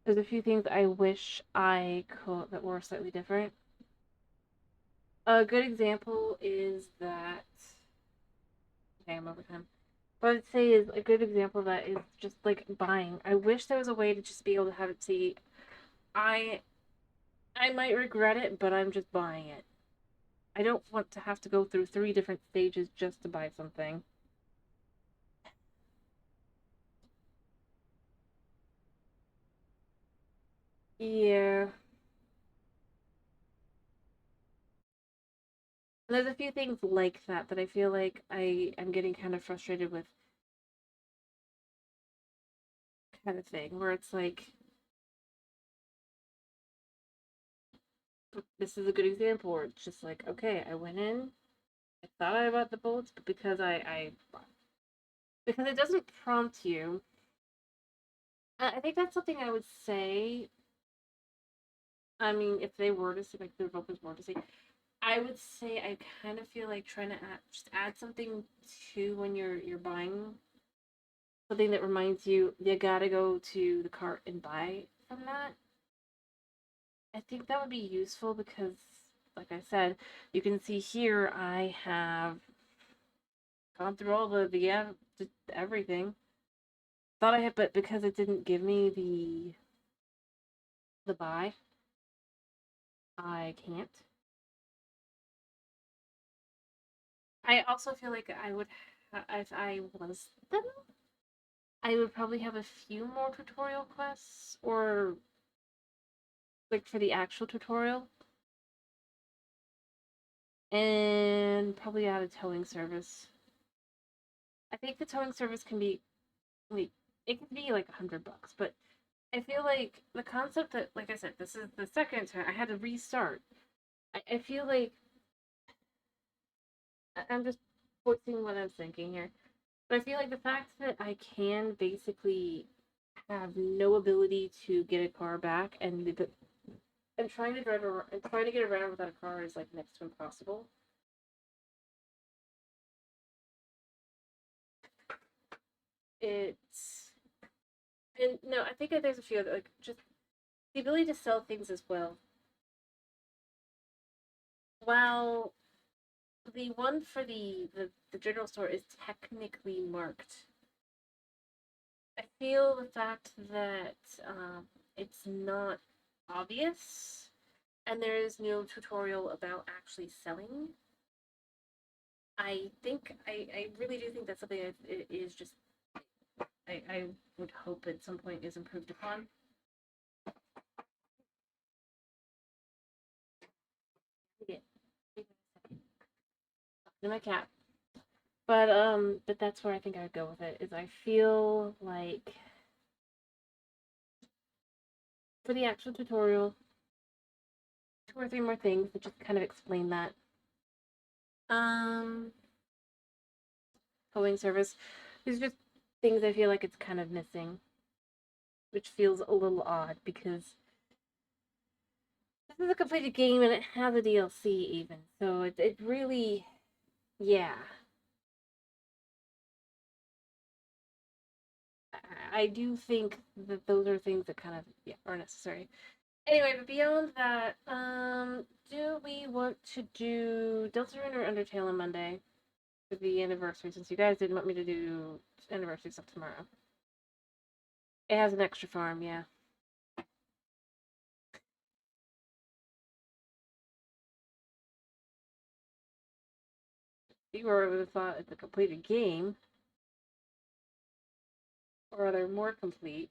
S1: there's a few things I wish I could that were slightly different. A good example is that. Okay, I'm over time. What I'd say is a good example of that is just like buying. I wish there was a way to just be able to have it see. I I might regret it, but I'm just buying it. I don't want to have to go through 3 different stages just to buy something. Yeah. And there's a few things like that that I feel like I'm getting kind of frustrated with, kind of thing, where it's like this is a good example where it's just like, okay, I went in, I thought I bought the bullets, but because it doesn't prompt you. I think that's something I would say. I mean, if they were to say, like the developers were to say, I would say I kind of feel like trying to add something to when you're buying something that reminds you gotta go to the cart and buy from that. I think that would be useful because, like I said, you can see here I have gone through all the everything. Thought I had, but because it didn't give me the buy, I can't. I also feel like if I was them, I would probably have a few more tutorial quests, or like for the actual tutorial, and probably add a towing service. I think the towing service can be like it can be like $100, but I feel like the concept that, like I said, this is the second time I had to restart. I feel like I'm just voicing what I'm thinking here, but I feel like the fact that I can basically have no ability to get a car back, and trying to drive around and trying to get around without a car is like next to impossible. It's and no, I think that there's a few other, like just the ability to sell things as well. While the one for the general store is technically marked. I feel the fact that it's not obvious and there is no tutorial about actually selling. I really do think that's something that it is just I would hope at some point is improved upon. Yeah. To my cat. But that's where I think I would go with it, is I feel like for the actual tutorial, 2 or 3 more things that just kind of explain that. Um Hoeing service. These are just things I feel like it's kind of missing. Which feels a little odd because this is a completed game and it has a DLC even. So it really, yeah. I do think that those are things that kind of, yeah, are necessary. Anyway, but beyond that, do we want to do Deltarune or Undertale on Monday for the anniversary? Since you guys didn't want me to do anniversary stuff tomorrow, it has an extra farm, yeah. You would have thought it's a completed game, or are there more complete?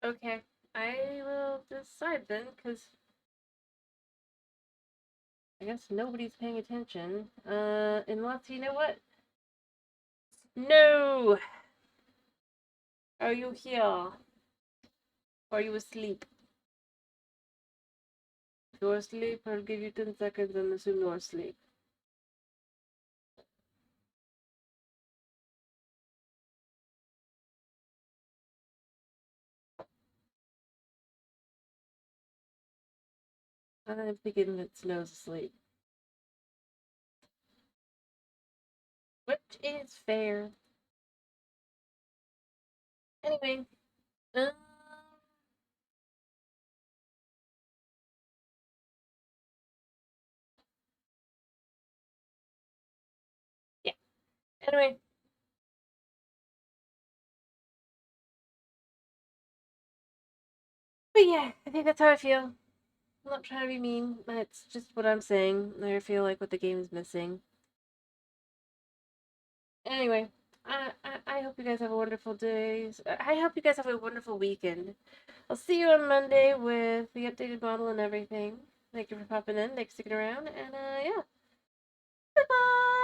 S1: Okay, I will decide then, because I guess nobody's paying attention. Unless, you know what? No! Are you here? Are you asleep? If you're asleep, I'll give you 10 seconds and assume you're asleep. I'm thinking that Snow's asleep. Which is fair. Anyway, um, yeah. Anyway, but yeah, I think that's how I feel. I'm not trying to be mean. It's just what I'm saying. I feel like what the game is missing. Anyway, I hope you guys have a wonderful day. I hope you guys have a wonderful weekend. I'll see you on Monday with the updated model and everything. Thank you for popping in. Thanks for sticking around. And yeah. Bye bye.